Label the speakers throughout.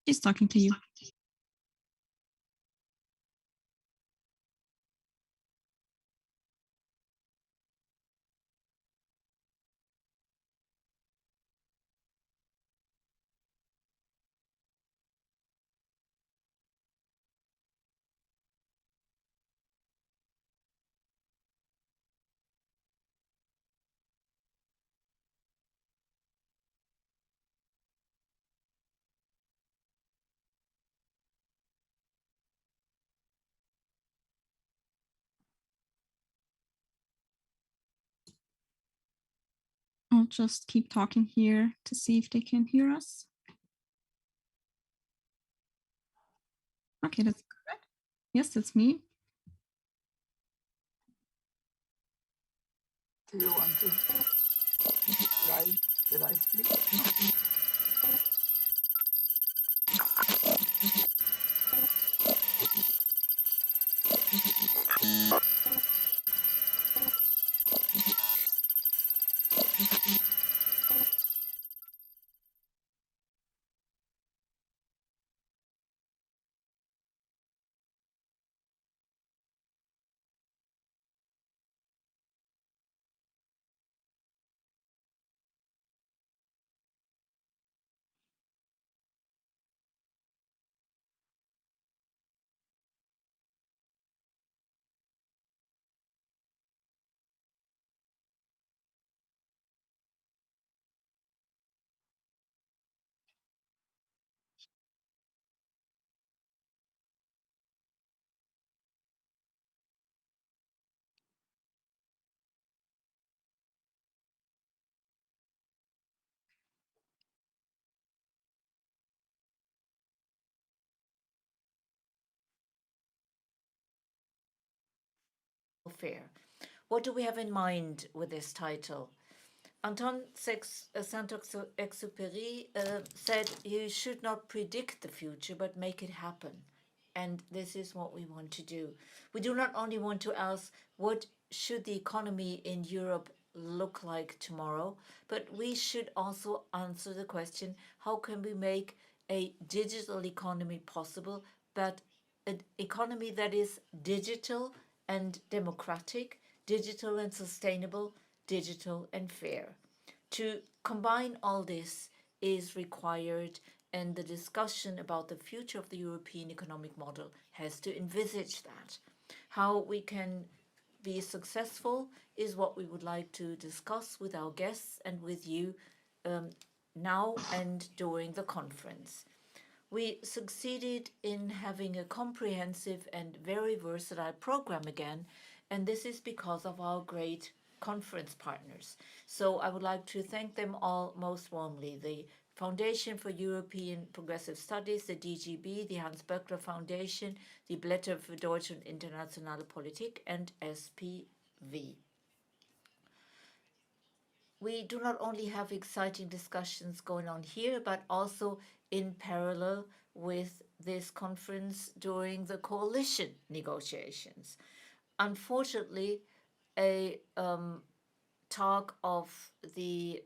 Speaker 1: She's talking to you. I'll just keep talking here to see if they can hear us. Okay, that's good. Yes, that's me.
Speaker 2: Do you want to write the right please?
Speaker 3: Fair. What do we have in mind with this title? Anton Saint-Exupéry said you should not predict the future but make it happen. And this is what we want to do. We do not only want to ask what should the economy in Europe look like tomorrow, but we should also answer the question, how can we make a digital economy possible, but an economy that is digital and democratic, digital and sustainable, digital and fair. To combine all this is required, and the discussion about the future of the European economic model has to envisage that. How we can be successful is what we would like to discuss with our guests and with you um, now and during the conference. We succeeded in having a comprehensive and very versatile program again, and this is because of our great conference partners. So I would like to thank them all most warmly. The Foundation for European Progressive Studies, the DGB, the Hans Böckler Foundation, the Blätter für Deutsche und Internationale Politik, and SPV. We do not only have exciting discussions going on here, but also in parallel with this conference during the coalition negotiations. Unfortunately, a talk of the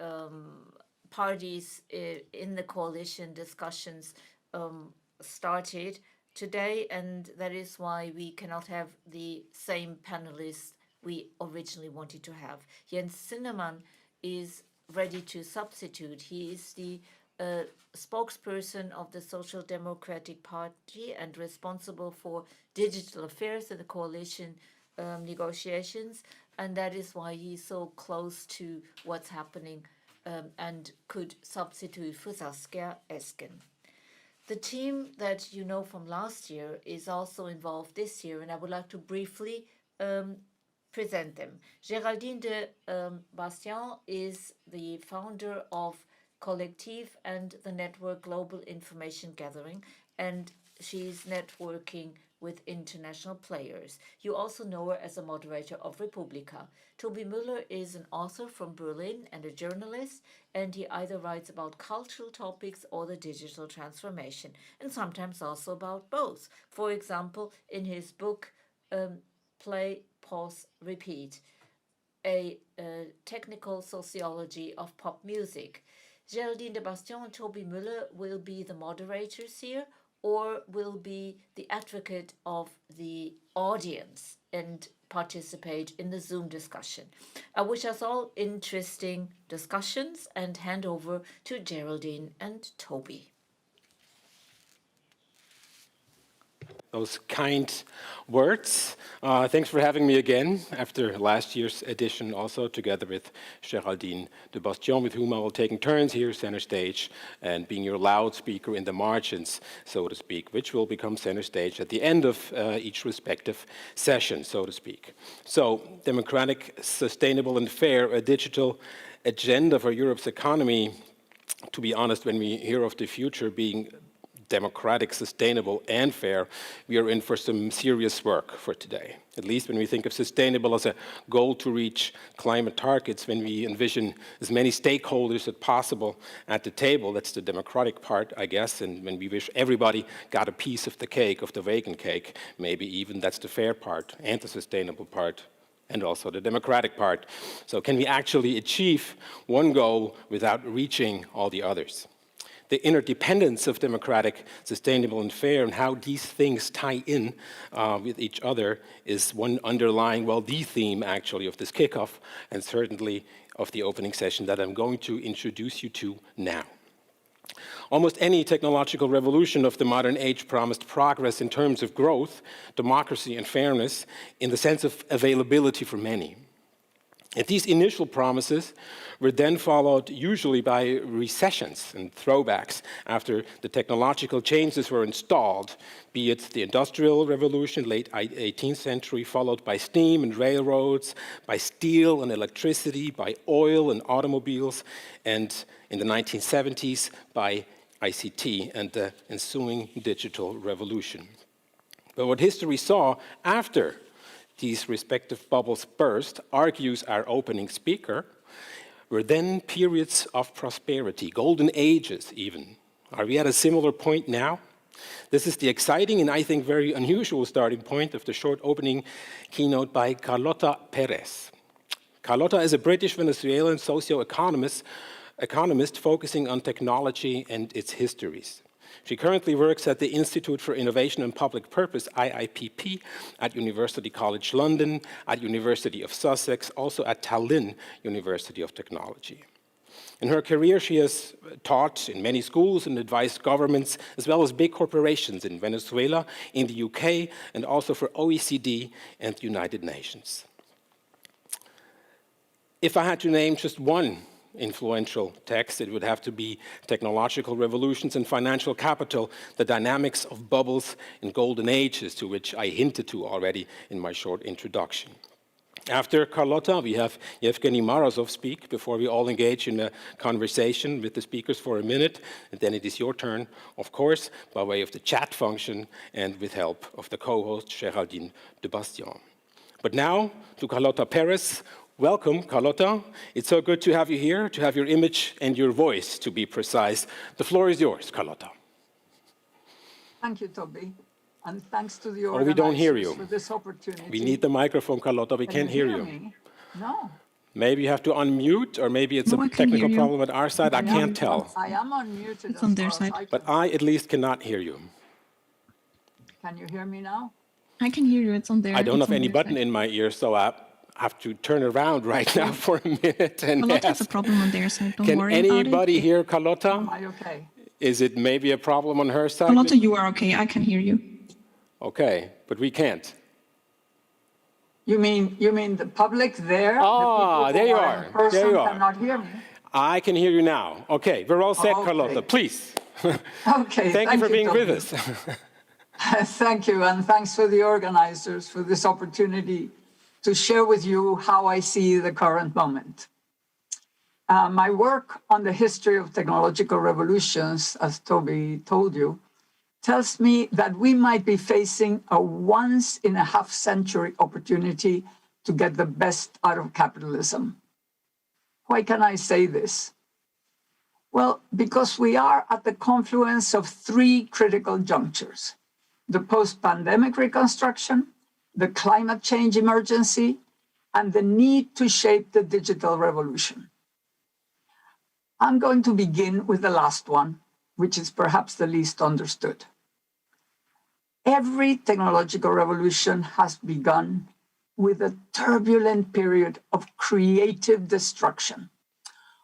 Speaker 3: parties in the coalition discussions started today, and that is why we cannot have the same panelists we originally wanted to have. Jens Zinnemann is ready to substitute. He is the spokesperson of the Social Democratic Party and responsible for digital affairs in the coalition negotiations, and that is why he's so close to what's happening and could substitute for Saskia Esken. The team that you know from last year is also involved this year, and I would like to briefly um, present them. Géraldine de Bastien is the founder of Collective and the network Global Information Gathering, and she's networking with international players. You also know her as a moderator of Republica. Toby Müller is an author from Berlin and a journalist, and he either writes about cultural topics or the digital transformation, and sometimes also about both. For example, in his book, Play, Pause, Repeat, a technical sociology of pop music. Geraldine de Bastion and Toby Müller will be the moderators here, or will be the advocate of the audience and participate in the Zoom discussion. I wish us all interesting discussions and hand over to Geraldine and Toby.
Speaker 4: Those kind words. Thanks for having me again after last year's edition, also together with Geraldine de Bastion, with whom I will take turns here center stage and being your loudspeaker in the margins, so to speak, which will become center stage at the end of each respective session, so to speak. So, democratic, sustainable and fair, a digital agenda for Europe's economy. To be honest, when we hear of the future being democratic, sustainable, and fair, we are in for some serious work for today. At least when we think of sustainable as a goal to reach climate targets, when we envision as many stakeholders as possible at the table, that's the democratic part, I guess, and when we wish everybody got a piece of the cake, of the vegan cake, maybe even that's the fair part and the sustainable part, and also the democratic part. So can we actually achieve one goal without reaching all the others? The interdependence of democratic, sustainable, and fair, and how these things tie in with each other is one underlying, well, the theme actually of this kickoff, and certainly of the opening session that I'm going to introduce you to now. Almost any technological revolution of the modern age promised progress in terms of growth, democracy, and fairness in the sense of availability for many. And these initial promises were then followed usually by recessions and throwbacks after the technological changes were installed, be it the Industrial Revolution, late 18th century, followed by steam and railroads, by steel and electricity, by oil and automobiles, and in the 1970s by ICT and the ensuing digital revolution. But what history saw after these respective bubbles burst, argues our opening speaker, were then periods of prosperity, golden ages even. Are we at a similar point now? This is the exciting and I think very unusual starting point of the short opening keynote by Carlota Perez. Carlota is a British Venezuelan socio-economist focusing on technology and its histories. She currently works at the Institute for Innovation and Public Purpose, IIPP, at University College London, at University of Sussex, also at Tallinn University of Technology. In her career, she has taught in many schools and advised governments, as well as big corporations in Venezuela, in the UK, and also for OECD and the United Nations. If I had to name just one influential text, it would have to be Technological Revolutions and Financial Capital, the Dynamics of Bubbles and Golden Ages, to which I hinted to already in my short introduction. After Carlota, we have Yevgeny Morozov speak before we all engage in a conversation with the speakers for a minute, and then it is your turn, of course, by way of the chat function and with help of the co-host Geraldine de Bastion. But now to Carlota Perez. Welcome, Carlota. It's so good to have you here, to have your image and your voice, to be precise. The floor is yours, Carlota.
Speaker 2: Thank you, Toby. And thanks to the
Speaker 4: Oh, we don't hear
Speaker 2: organizers
Speaker 4: you.
Speaker 2: for this opportunity.
Speaker 4: We need the microphone, Carlota. We can't hear you.
Speaker 2: Me? No.
Speaker 4: Maybe you have to unmute, or maybe it's
Speaker 1: No,
Speaker 4: a
Speaker 1: I can
Speaker 4: technical
Speaker 1: hear you.
Speaker 4: problem at our side. I can't tell.
Speaker 2: I am unmuted.
Speaker 1: It's on their side.
Speaker 4: But I at least cannot hear you.
Speaker 2: Can you hear me now?
Speaker 1: I can hear you. It's on there.
Speaker 4: I don't
Speaker 1: It's
Speaker 4: have
Speaker 1: on
Speaker 4: any
Speaker 1: their
Speaker 4: button
Speaker 1: side.
Speaker 4: in my ear, so I have to turn around right now for a minute and
Speaker 1: Carlota has a
Speaker 4: ask.
Speaker 1: problem on their side. Don't
Speaker 4: Can
Speaker 1: worry about
Speaker 4: anybody
Speaker 1: it.
Speaker 4: hear
Speaker 2: Am
Speaker 4: Carlota?
Speaker 2: I okay?
Speaker 4: Is it maybe a problem on her side?
Speaker 1: Carlota, you are okay. I can hear you.
Speaker 4: Okay, but we can't.
Speaker 2: You mean the public there?
Speaker 4: Ah,
Speaker 2: the people
Speaker 4: there
Speaker 2: who
Speaker 4: you
Speaker 2: are
Speaker 4: are.
Speaker 2: in person
Speaker 4: There you are.
Speaker 2: cannot hear me.
Speaker 4: I can hear you now. Okay, we're all set,
Speaker 2: Okay.
Speaker 4: Carlota. Please.
Speaker 2: Okay.
Speaker 4: Thank you for being
Speaker 2: Toby.
Speaker 4: with us.
Speaker 2: Thank you, and thanks for the organizers for this opportunity to share with you how I see the current moment. My work on the history of technological revolutions, as Toby told you, tells me that we might be facing a once-in-a-half-century opportunity to get the best out of capitalism. Why can I say this? Well, because we are at the confluence of three critical junctures: the post-pandemic reconstruction, the climate change emergency, and the need to shape the digital revolution. I'm going to begin with the last one, which is perhaps the least understood. Every technological revolution has begun with a turbulent period of creative destruction.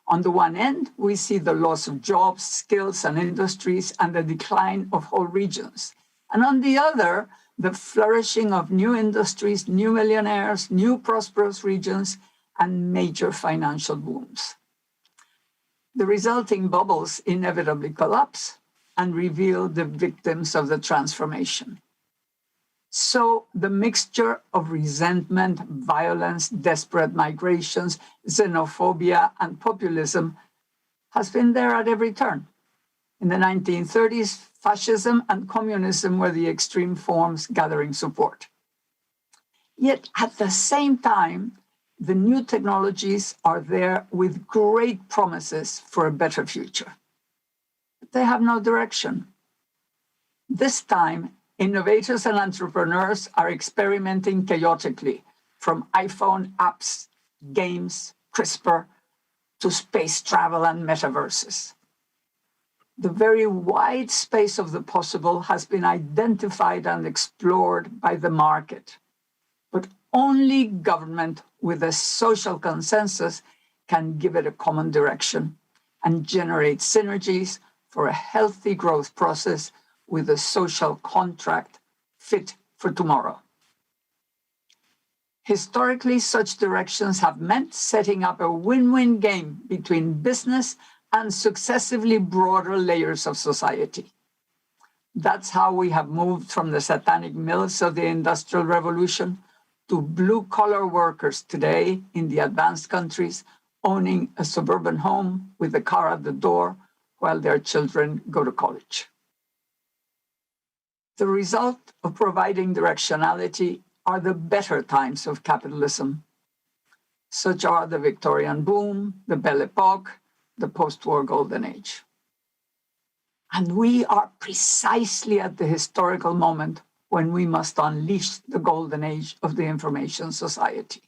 Speaker 2: On the one end, we see the loss of jobs, skills, and industries, and the decline of whole regions. And on the other, the flourishing of new industries, new millionaires, new prosperous regions, and major financial booms. The resulting bubbles inevitably collapse and reveal the victims of the transformation. So the mixture of resentment, violence, desperate migrations, xenophobia, and populism has been there at every turn. In the 1930s, fascism and communism were the extreme forms gathering support. Yet at the same time, the new technologies are there with great promises for a better future. But they have no direction. This time, innovators and entrepreneurs are experimenting chaotically, from iPhone apps, games, CRISPR, to space travel and metaverses. The very wide space of the possible has been identified and explored by the market. But only government with a social consensus can give it a common direction and generate synergies for a healthy growth process with a social contract fit for tomorrow. Historically, such directions have meant setting up a win-win game between business and successively broader layers of society. That's how we have moved from the satanic mills of the Industrial Revolution to blue-collar workers today in the advanced countries owning a suburban home with a car at the door while their children go to college. The result of providing directionality are the better times of capitalism. Such are the Victorian boom, the Belle Epoque, the post-war golden age. And we are precisely at the historical moment when we must unleash the golden age of the information society.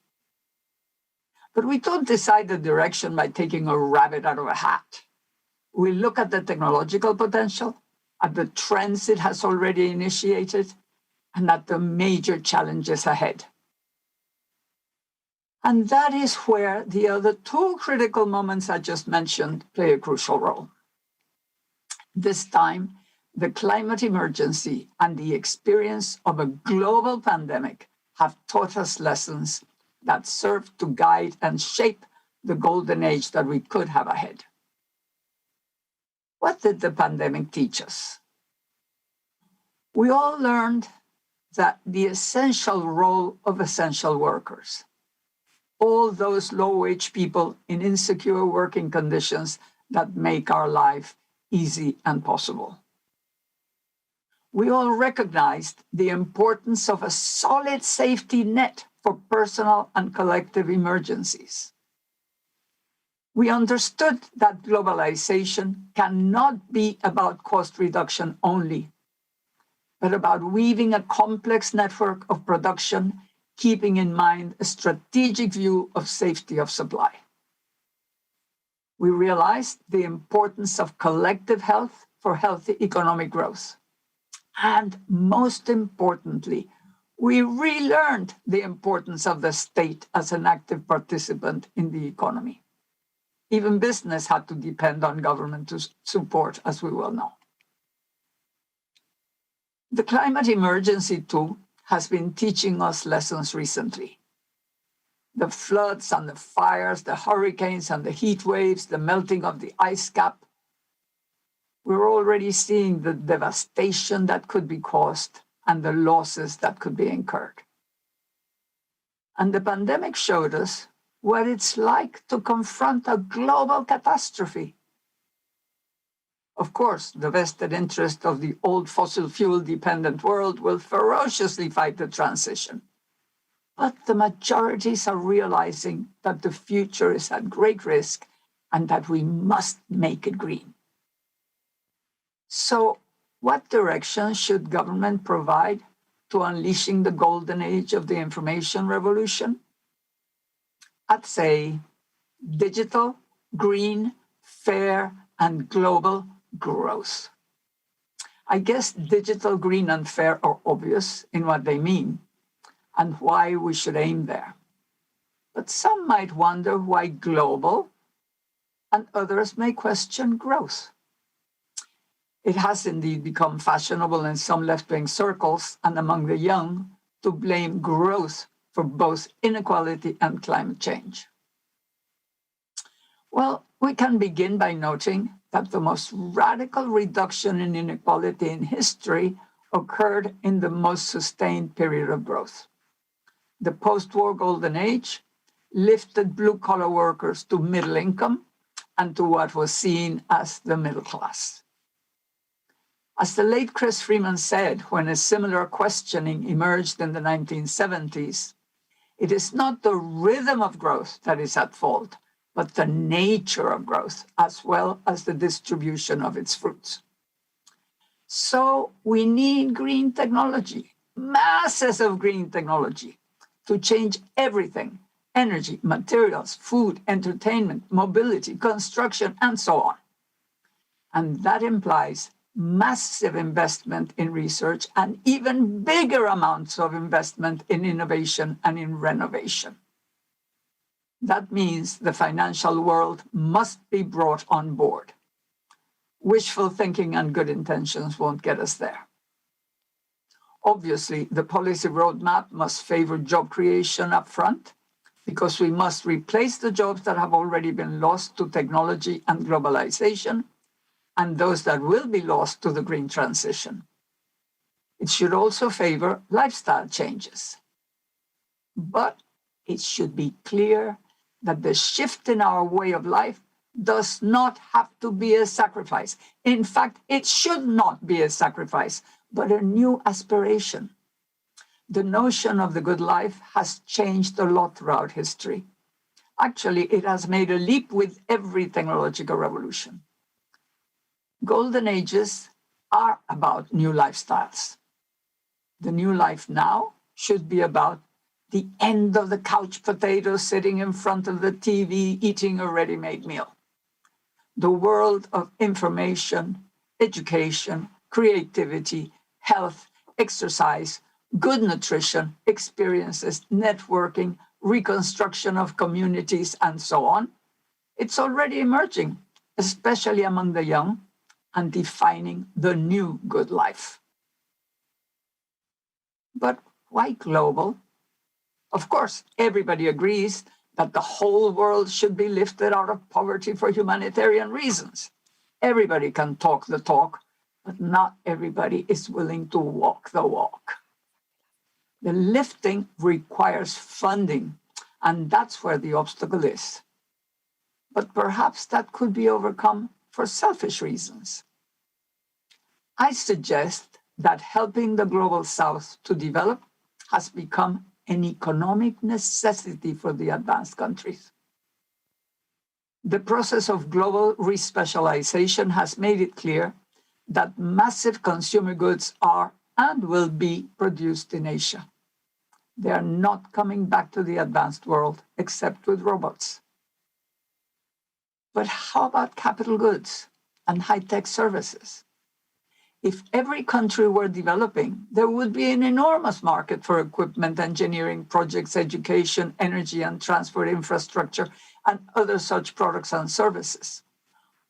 Speaker 2: But we don't decide the direction by taking a rabbit out of a hat. We look at the technological potential, at the trends it has already initiated, and at the major challenges ahead. And that is where the other two critical moments I just mentioned play a crucial role. This time, the climate emergency and the experience of a global pandemic have taught us lessons that serve to guide and shape the golden age that we could have ahead. What did the pandemic teach us? We all learned that the essential role of essential workers, all those low-wage people in insecure working conditions that make our life easy and possible. We all recognized the importance of a solid safety net for personal and collective emergencies. We understood that globalization cannot be about cost reduction only, but about weaving a complex network of production, keeping in mind a strategic view of safety of supply. We realized the importance of collective health for healthy economic growth. And most importantly, we relearned the importance of the state as an active participant in the economy. Even business had to depend on government to support, as we well know. The climate emergency, too, has been teaching us lessons recently. The floods and the fires, the hurricanes and the heat waves, the melting of the ice cap. We're already seeing the devastation that could be caused and the losses that could be incurred. And the pandemic showed us what it's like to confront a global catastrophe. Of course, the vested interest of the old fossil fuel dependent world will ferociously fight the transition. But the majorities are realizing that the future is at great risk and that we must make it green. So, what direction should government provide to unleashing the golden age of the information revolution? I'd say digital, green, fair, and global growth. I guess digital, green, and fair are obvious in what they mean and why we should aim there. But some might wonder why global, and others may question growth. It has indeed become fashionable in some left-wing circles and among the young to blame growth for both inequality and climate change. Well, we can begin by noting that the most radical reduction in inequality in history occurred in the most sustained period of growth. The post-war golden age lifted blue-collar workers to middle income and to what was seen as the middle class. As the late Chris Freeman said when a similar questioning emerged in the 1970s, it is not the rhythm of growth that is at fault, but the nature of growth, as well as the distribution of its fruits. So we need green technology, masses of green technology, to change everything: energy, materials, food, entertainment, mobility, construction, and so on. And that implies massive investment in research and even bigger amounts of investment in innovation and in renovation. That means the financial world must be brought on board. Wishful thinking and good intentions won't get us there. Obviously, the policy roadmap must favor job creation up front, because we must replace the jobs that have already been lost to technology and globalization, and those that will be lost to the green transition. It should also favor lifestyle changes. But it should be clear that the shift in our way of life does not have to be a sacrifice. In fact, it should not be a sacrifice, but a new aspiration. The notion of the good life has changed a lot throughout history. Actually, it has made a leap with every technological revolution. Golden ages are about new lifestyles. The new life now should be about the end of the couch potato sitting in front of the TV eating a ready-made meal. The world of information, education, creativity, health, exercise, good nutrition, experiences, networking, reconstruction of communities, and so on. It's already emerging, especially among the young, and defining the new good life. But why global? Of course, everybody agrees that the whole world should be lifted out of poverty for humanitarian reasons. Everybody can talk the talk, but not everybody is willing to walk the walk. The lifting requires funding, and that's where the obstacle is. But perhaps that could be overcome for selfish reasons. I suggest that helping the global South to develop has become an economic necessity for the advanced countries. The process of global respecialization has made it clear that massive consumer goods are and will be produced in Asia. They are not coming back to the advanced world except with robots. But how about capital goods and high-tech services? If every country were developing, there would be an enormous market for equipment, engineering projects, education, energy and transport infrastructure, and other such products and services.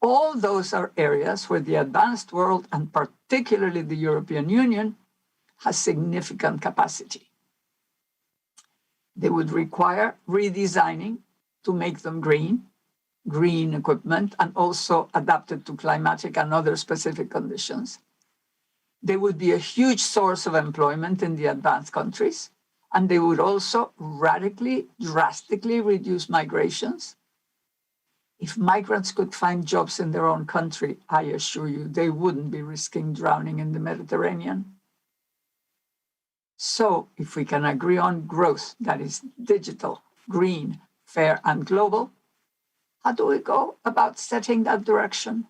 Speaker 2: All those are areas where the advanced world, and particularly the European Union, has significant capacity. They would require redesigning to make them green equipment, and also adapted to climatic and other specific conditions. They would be a huge source of employment in the advanced countries, and they would also radically, drastically reduce migrations. If migrants could find jobs in their own country, I assure you, they wouldn't be risking drowning in the Mediterranean. So if we can agree on growth that is digital, green, fair, and global, how do we go about setting that direction?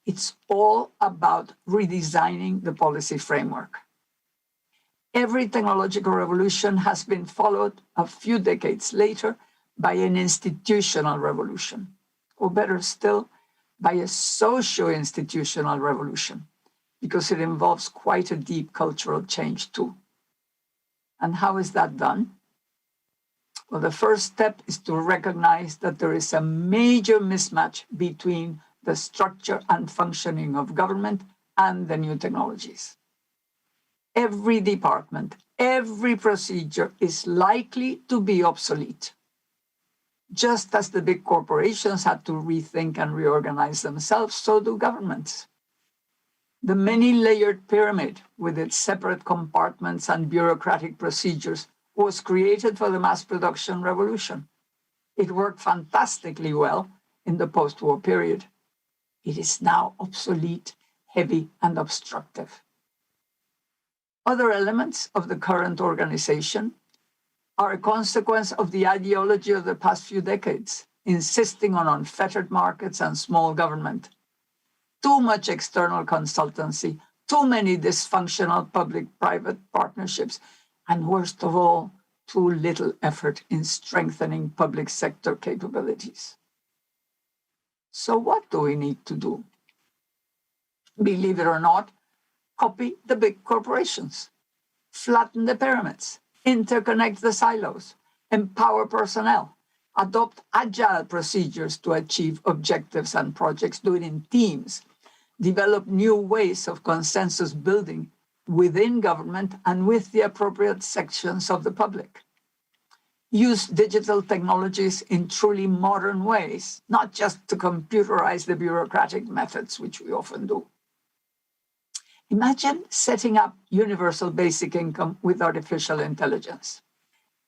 Speaker 2: It's all about redesigning the policy framework. Every technological revolution has been followed a few decades later by an institutional revolution, or better still, by a socio-institutional revolution, because it involves quite a deep cultural change too. And how is that done? Well, the first step is to recognize that there is a major mismatch between the structure and functioning of government and the new technologies. Every department, every procedure is likely to be obsolete. Just as the big corporations had to rethink and reorganize themselves, so do governments. The many-layered pyramid with its separate compartments and bureaucratic procedures was created for the mass production revolution. It worked fantastically well in the post-war period. It is now obsolete, heavy, and obstructive. Other elements of the current organization are a consequence of the ideology of the past few decades, insisting on unfettered markets and small government. Too much external consultancy, too many dysfunctional public-private partnerships, and worst of all, too little effort in strengthening public sector capabilities. So what do we need to do? Believe it or not, copy the big corporations, flatten the pyramids, interconnect the silos, empower personnel, adopt agile procedures to achieve objectives and projects, do it in teams, develop new ways of consensus building within government and with the appropriate sections of the public. Use digital technologies in truly modern ways, not just to computerize the bureaucratic methods, which we often do. Imagine setting up universal basic income with artificial intelligence.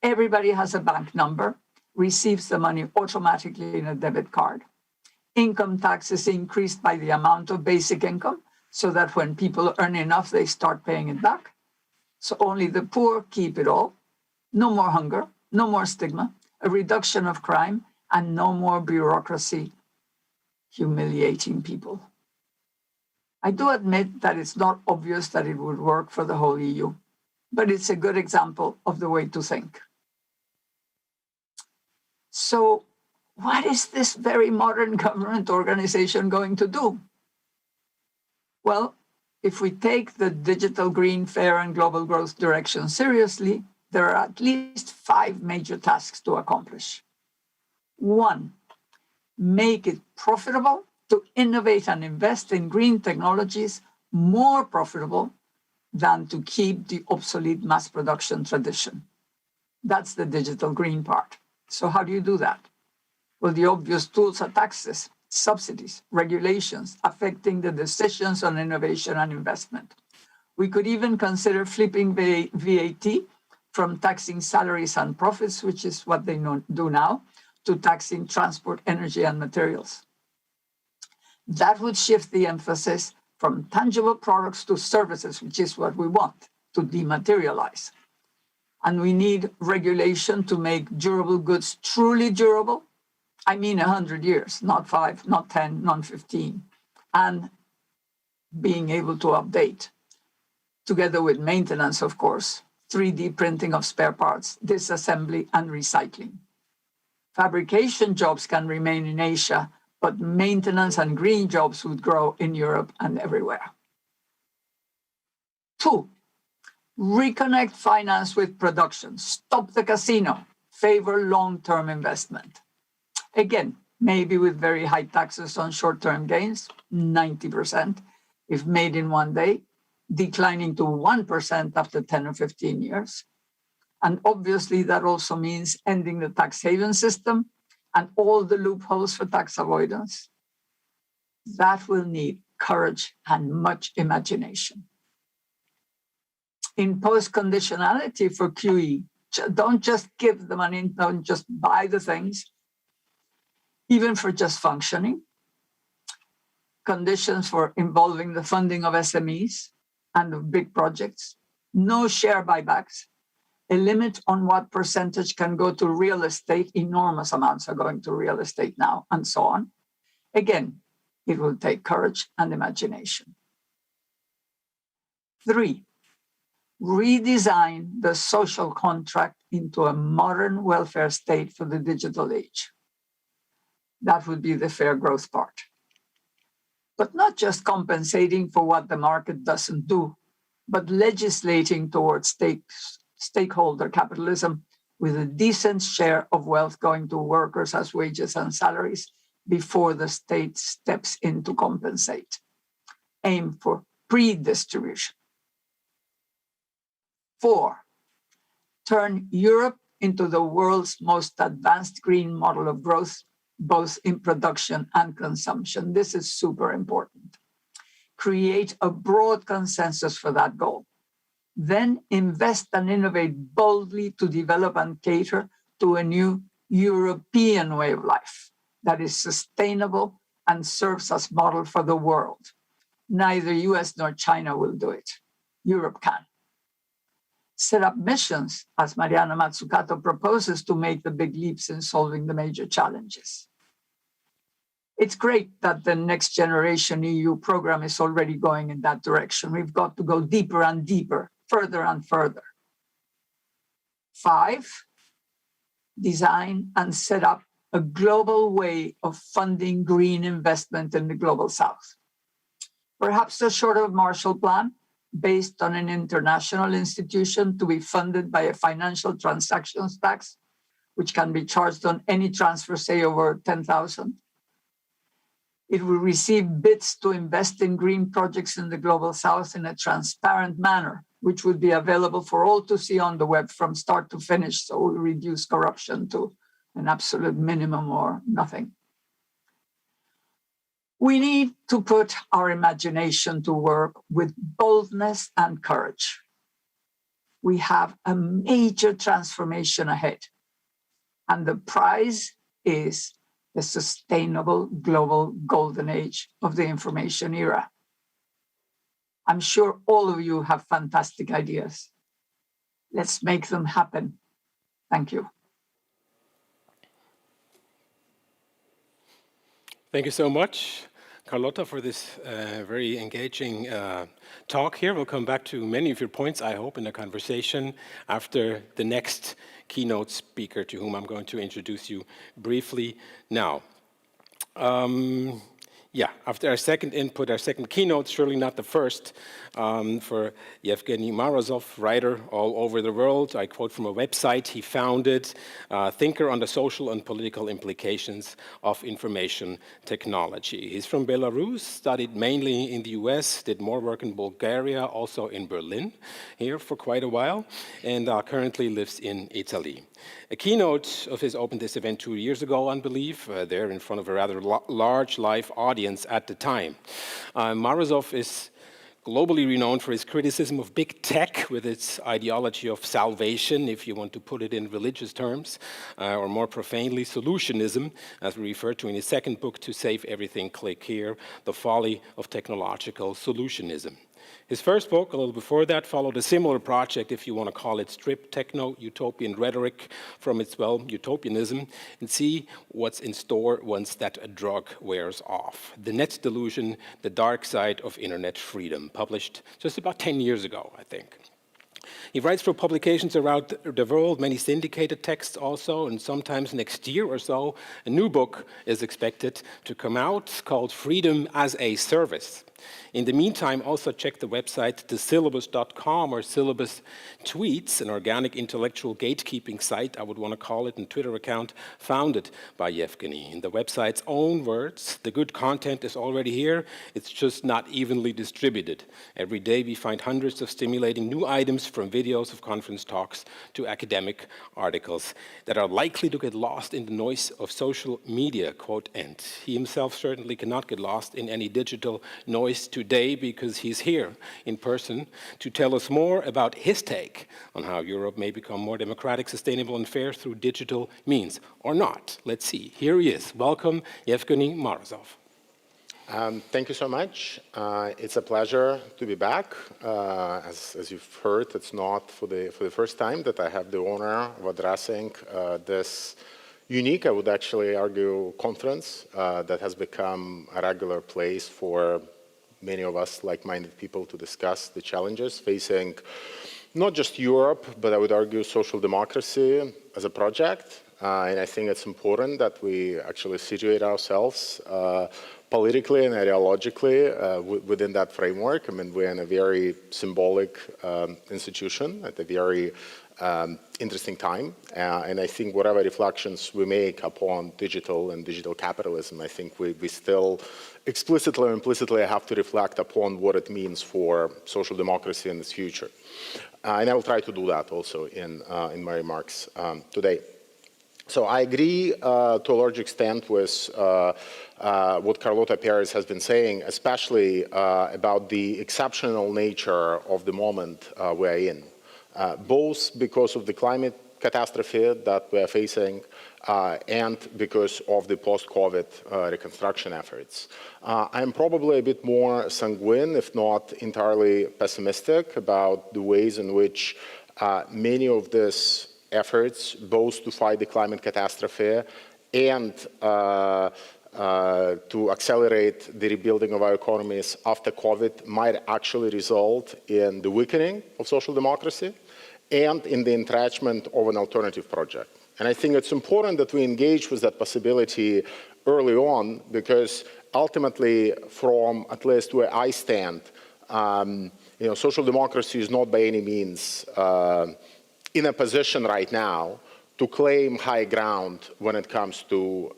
Speaker 2: Everybody has a bank number, receives the money automatically in a debit card. Income tax is increased by the amount of basic income, so that when people earn enough, they start paying it back. So only the poor keep it all. No more hunger, no more stigma, a reduction of crime, and no more bureaucracy humiliating people. I do admit that it's not obvious that it would work for the whole EU, but it's a good example of the way to think. So what is this very modern government organization going to do? Well, if we take the digital, green, fair, and global growth direction seriously, there are at least 5 major tasks to accomplish. 1, make it profitable to innovate and invest in green technologies, more profitable than to keep the obsolete mass production tradition. That's the digital green part. So how do you do that? Well, the obvious tools are taxes, subsidies, regulations affecting the decisions on innovation and investment. We could even consider flipping VAT from taxing salaries and profits, which is what they do now, to taxing transport, energy, and materials. That would shift the emphasis from tangible products to services, which is what we want, to dematerialize. And we need regulation to make durable goods truly durable. I mean 100 years, not 5, not 10, not 15. And being able to update, together with maintenance, of course, 3D printing of spare parts, disassembly, and recycling. Fabrication jobs can remain in Asia, but maintenance and green jobs would grow in Europe and everywhere. 2, reconnect finance with production. Stop the casino. Favor long-term investment. Again, maybe with very high taxes on short-term gains, 90%, if made in one day, declining to 1% after 10 or 15 years. And obviously, that also means ending the tax haven system and all the loopholes for tax avoidance. That will need courage and much imagination. Impose conditionality for QE. Don't just give the money, don't just buy the things, even for just functioning. Conditions for involving the funding of SMEs and of big projects. No share buybacks. A limit on what percentage can go to real estate. Enormous amounts are going to real estate now, and so on. Again, it will take courage and imagination. 3, redesign the social contract into a modern welfare state for the digital age. That would be the fair growth part. But not just compensating for what the market doesn't do, but legislating towards stakeholder capitalism with a decent share of wealth going to workers as wages and salaries before the state steps in to compensate. Aim for pre-distribution. 4, turn Europe into the world's most advanced green model of growth, both in production and consumption. This is super important. Create a broad consensus for that goal. Then invest and innovate boldly to develop and cater to a new European way of life that is sustainable and serves as model for the world. Neither US nor China will do it. Europe can. Set up missions, as Mariana Mazzucato proposes, to make the big leaps in solving the major challenges. It's great that the Next Generation EU program is already going in that direction. We've got to go deeper and deeper, further and further. 5, design and set up a global way of funding green investment in the global South. Perhaps a sort of Marshall Plan based on an international institution to be funded by a financial transactions tax, which can be charged on any transfer, say over 10,000. It will receive bids to invest in green projects in the global South in a transparent manner, which would be available for all to see on the web from start to finish, so we'll reduce corruption to an absolute minimum or nothing. We need to put our imagination to work with boldness and courage. We have a major transformation ahead, and the prize is the sustainable global golden age of the information era. I'm sure all of you have fantastic ideas. Let's make them happen. Thank you.
Speaker 4: Thank you so much, Carlotta, for this very engaging talk here. We'll come back to many of your points, I hope, in the conversation after the next keynote speaker, to whom I'm going to introduce you briefly now. After our second input, our second keynote, surely not the first, for Yevgeny Morozov, writer all over the world. I quote from a website he founded, thinker on the social and political implications of information technology. He's from Belarus, studied mainly in the US, did more work in Bulgaria, also in Berlin, here for quite a while, and currently lives in Italy. A keynote of his opened this event 2 years ago, I believe, there in front of a rather large live audience at the time. Morozov is globally renowned for his criticism of big tech with its ideology of salvation, if you want to put it in religious terms, or more profanely, solutionism, as we refer to in his second book, To Save Everything, Click Here, The Folly of Technological Solutionism. His first book, a little before that, followed a similar project, if you want to call it, strip techno-utopian rhetoric from its, utopianism, and see what's in store once that drug wears off. The Net Delusion, The Dark Side of Internet Freedom, published just about 10 years ago, I think. He writes for publications around the world, many syndicated texts also, and sometimes next year or so, a new book is expected to come out called Freedom as a Service. In the meantime, also check the website thesyllabus.com or Syllabus Tweets, an organic intellectual gatekeeping site, I would want to call it, and Twitter account founded by Yevgeny. In the website's own words, the good content is already here, it's just not evenly distributed. Every day we find hundreds of stimulating new items, from videos of conference talks to academic articles that are likely to get lost in the noise of social media, quote end. He himself certainly cannot get lost in any digital noise today because he's here in person to tell us more about his take on how Europe may become more democratic, sustainable, and fair through digital means, or not. Let's see. Here he is. Welcome, Yevgeny Morozov.
Speaker 5: Thank you so much. It's a pleasure to be back. As you've heard, it's not for the first time that I have the honor of addressing this unique, I would actually argue, conference that has become a regular place for many of us like-minded people to discuss the challenges facing not just Europe, but I would argue social democracy as a project, And I think it's important that we actually situate ourselves politically and ideologically within that framework. I mean, we're in a very symbolic institution at a very interesting time. And I think whatever reflections we make upon digital and digital capitalism, I think we still explicitly or implicitly have to reflect upon what it means for social democracy in its future. And I will try to do that also in my remarks today. So I agree to a large extent with what Carlota Perez has been saying, especially about the exceptional nature of the moment we're in, both because of the climate catastrophe that we're facing and because of the post-COVID reconstruction efforts. I'm probably a bit more sanguine, if not entirely pessimistic, about the ways in which many of these efforts, both to fight the climate catastrophe and to accelerate the rebuilding of our economies after COVID, might actually result in the weakening of social democracy and in the entrenchment of an alternative project. And I think it's important that we engage with that possibility early on, because ultimately, from at least where I stand, social democracy is not by any means in a position right now to claim high ground when it comes to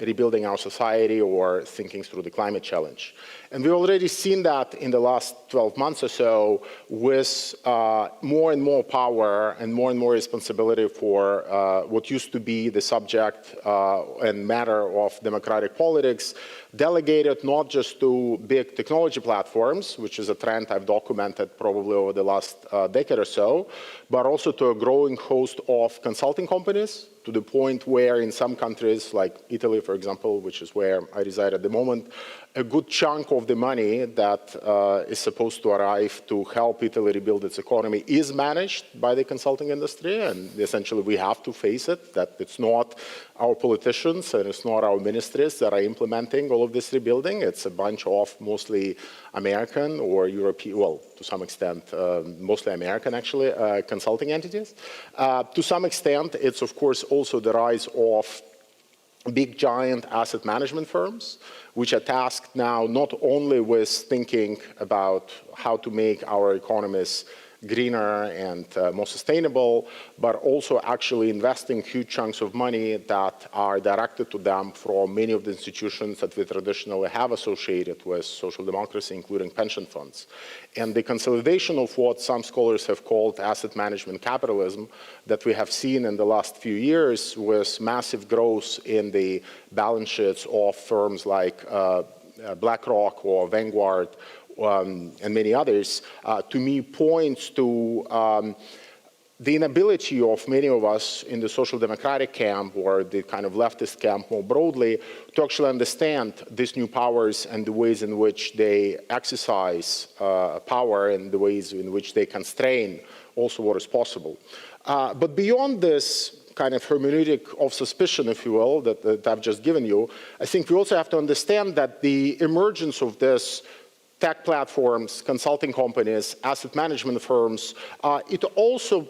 Speaker 5: rebuilding our society or thinking through the climate challenge. And we've already seen that in the last 12 months or so with more and more power and more responsibility for what used to be the subject and matter of democratic politics, delegated not just to big technology platforms, which is a trend I've documented probably over the last decade or so, but also to a growing host of consulting companies, to the point where in some countries, like Italy, for example, which is where I reside at the moment, a good chunk of the money that is supposed to arrive to help Italy rebuild its economy is managed by the consulting industry. And essentially, we have to face it, that it's not our politicians and it's not our ministries that are implementing all of this rebuilding. It's a bunch of mostly American or European, well, to some extent, mostly American, actually, consulting entities. To some extent, it's, of course, also the rise of big, giant asset management firms, which are tasked now not only with thinking about how to make our economies greener and more sustainable, but also actually investing huge chunks of money that are directed to them from many of the institutions that we traditionally have associated with social democracy, including pension funds. And the consolidation of what some scholars have called asset management capitalism that we have seen in the last few years with massive growth in the balance sheets of firms like BlackRock or Vanguard, and many others, to me points to the inability of many of us in the social democratic camp or the kind of leftist camp more broadly to actually understand these new powers and the ways in which they exercise power and the ways in which they constrain also what is possible. But beyond this kind of hermeneutic of suspicion, if you will, that I've just given you, I think we also have to understand that the emergence of this tech platforms, consulting companies, asset management firms, it also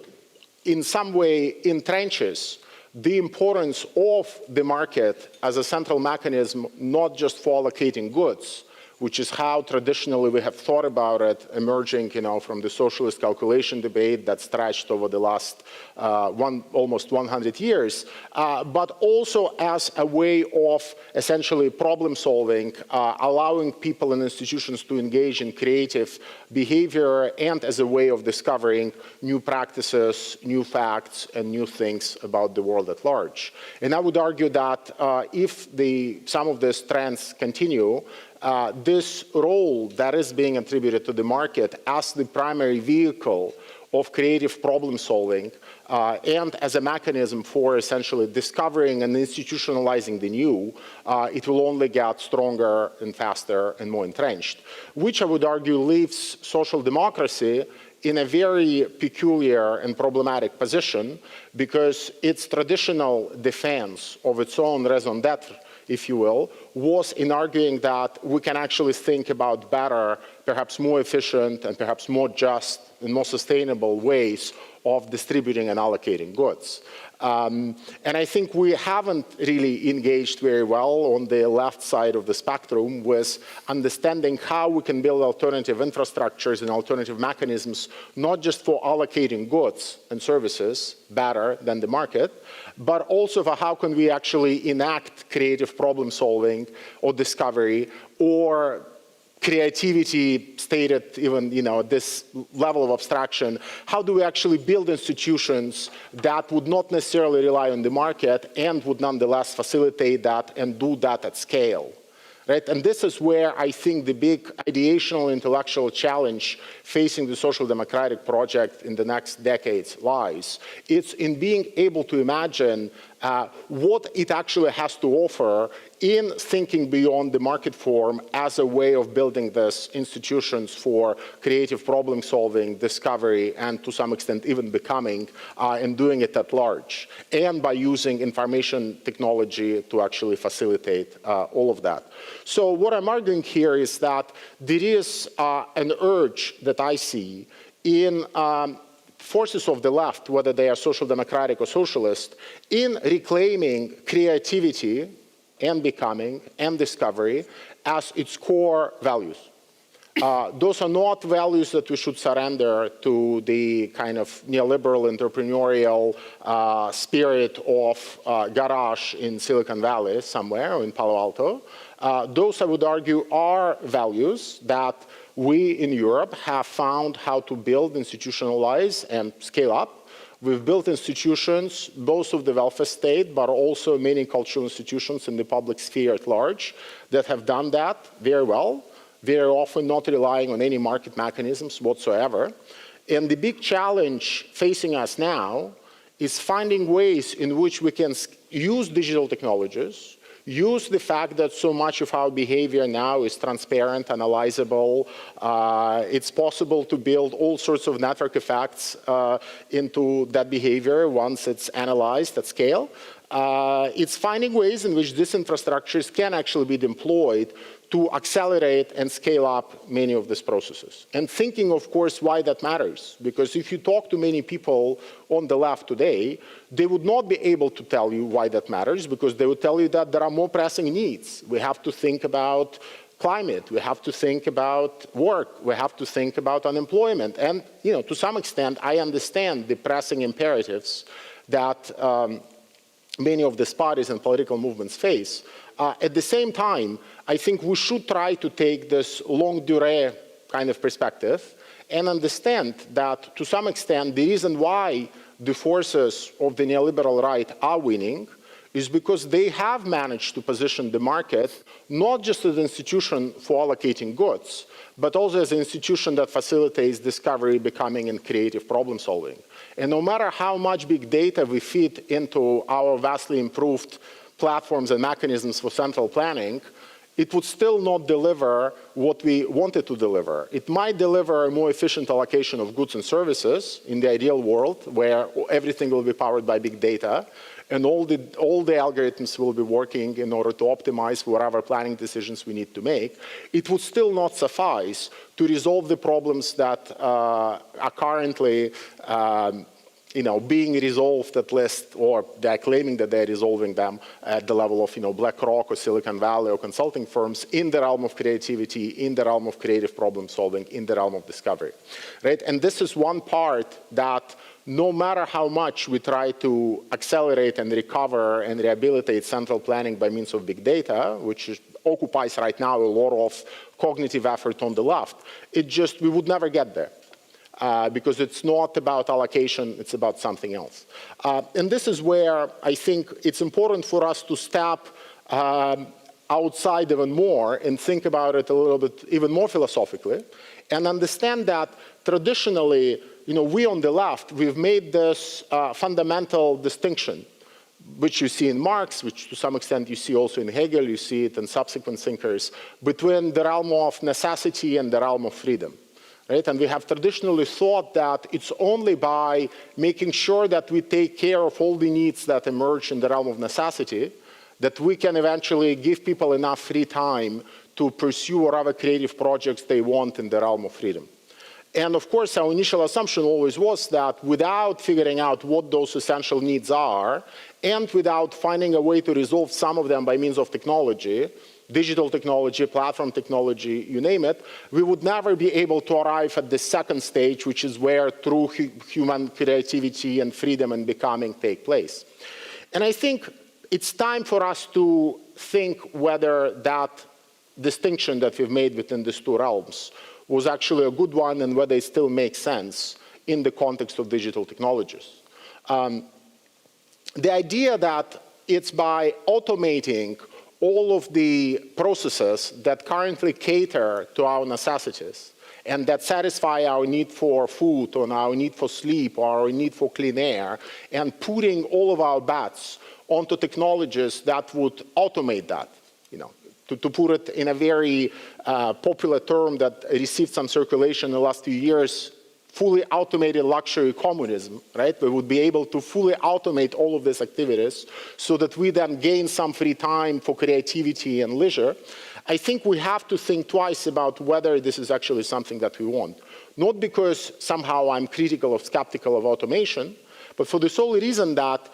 Speaker 5: in some way entrenches the importance of the market as a central mechanism, not just for allocating goods, which is how traditionally we have thought about it, emerging, from the socialist calculation debate that stretched over the last almost 100 years, but also as a way of essentially problem solving, allowing people and institutions to engage in creative behavior, and as a way of discovering new practices, new facts, and new things about the world at large. And I would argue that if some of these trends continue, this role that is being attributed to the market as the primary vehicle of creative problem solving and as a mechanism for essentially discovering and institutionalizing the new, it will only get stronger and faster and more entrenched, which I would argue leaves social democracy in a very peculiar and problematic position, because its traditional defense of its own raison d'etre, if you will, was in arguing that we can actually think about better, perhaps more efficient, and perhaps more just and more sustainable ways of distributing and allocating goods. And I think we haven't really engaged very well on the left side of the spectrum with understanding how we can build alternative infrastructures and alternative mechanisms, not just for allocating goods and services better than the market, but also for how can we actually enact creative problem solving or discovery or creativity stated even, at this level of abstraction. How do we actually build institutions that would not necessarily rely on the market and would nonetheless facilitate that and do that at scale? Right? And this is where I think the big ideational intellectual challenge facing the social democratic project in the next decades lies. It's in being able to imagine what it actually has to offer in thinking beyond the market form as a way of building these institutions for creative problem solving, discovery, and to some extent even becoming, and doing it at large, and by using information technology to actually facilitate all of that. So what I'm arguing here is that there is an urge that I see in forces of the left, whether they are social democratic or socialist, in reclaiming creativity and becoming and discovery as its core values. Those are not values that we should surrender to the kind of neoliberal entrepreneurial spirit of garage in Silicon Valley somewhere or in Palo Alto. Those, I would argue, are values that we in Europe have found how to build, institutionalize, and scale up. We've built institutions, both of the welfare state, but also many cultural institutions in the public sphere at large that have done that very well, very often not relying on any market mechanisms whatsoever. And the big challenge facing us now is finding ways in which we can use digital technologies, use the fact that so much of our behavior now is transparent, analyzable. It's possible to build all sorts of network effects into that behavior once it's analyzed at scale. It's finding ways in which these infrastructures can actually be deployed to accelerate and scale up many of these processes. And thinking, of course, why that matters. Because if you talk to many people on the left today, they would not be able to tell you why that matters, because they would tell you that there are more pressing needs. We have to think about climate, we have to think about work, we have to think about unemployment. And, to some extent, I understand the pressing imperatives that many of these parties and political movements face. At the same time, I think we should try to take this longue durée kind of perspective and understand that, to some extent, the reason why the forces of the neoliberal right are winning is because they have managed to position the market not just as an institution for allocating goods, but also as an institution that facilitates discovery, becoming, and creative problem solving. And no matter how much big data we feed into our vastly improved platforms and mechanisms for central planning, it would still not deliver what we wanted to deliver. It might deliver a more efficient allocation of goods and services in the ideal world, where everything will be powered by big data, and all the algorithms will be working in order to optimize whatever planning decisions we need to make. It would still not suffice to resolve the problems that are currently being resolved at least, or they're claiming that they're resolving them at the level of, BlackRock or Silicon Valley or consulting firms in the realm of creativity, in the realm of creative problem solving, in the realm of discovery, right? And this is one part that no matter how much we try to accelerate and recover and rehabilitate central planning by means of big data, which occupies right now a lot of cognitive effort on the left, we would never get there. Because it's not about allocation, it's about something else. And this is where I think it's important for us to step outside even more and think about it a little bit even more philosophically, and understand that traditionally, we on the left, we've made this fundamental distinction, which you see in Marx, which to some extent you see also in Hegel, you see it in subsequent thinkers, between the realm of necessity and the realm of freedom. Right? And we have traditionally thought that it's only by making sure that we take care of all the needs that emerge in the realm of necessity that we can eventually give people enough free time to pursue whatever creative projects they want in the realm of freedom. And of course, our initial assumption always was that without figuring out what those essential needs are, and without finding a way to resolve some of them by means of technology, digital technology, platform technology, you name it, we would never be able to arrive at the second stage, which is where true human creativity and freedom and becoming take place. And I think it's time for us to think whether that distinction that we've made within these two realms was actually a good one and whether it still makes sense in the context of digital technologies. The idea that it's by automating all of the processes that currently cater to our necessities and that satisfy our need for food or our need for sleep or our need for clean air, and putting all of our bets onto technologies that would automate that, to put it in a very popular term that received some circulation in the last few years, fully automated luxury communism, right? We would be able to fully automate all of these activities so that we then gain some free time for creativity and leisure. I think we have to think twice about whether this is actually something that we want. Not because somehow I'm critical or skeptical of automation, but for the sole reason that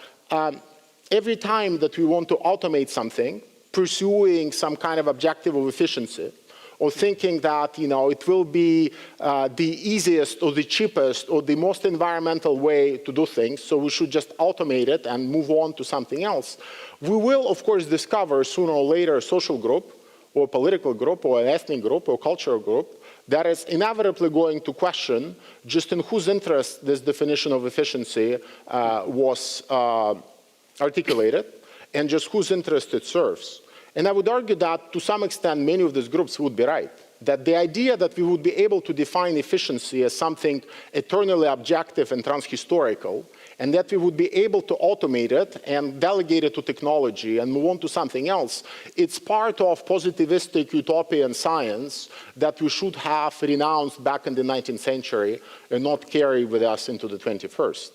Speaker 5: every time that we want to automate something, pursuing some kind of objective of efficiency, or thinking that it will be the easiest or the cheapest or the most environmental way to do things, so we should just automate it and move on to something else, we will, of course, discover sooner or later a social group or a political group or an ethnic group or cultural group that is inevitably going to question just in whose interest this definition of efficiency was articulated and just whose interest it serves. And I would argue that, to some extent, many of these groups would be right. That the idea that we would be able to define efficiency as something eternally objective and transhistorical, and that we would be able to automate it and delegate it to technology and move on to something else, it's part of positivistic utopian science that we should have renounced back in the 19th century and not carry with us into the 21st.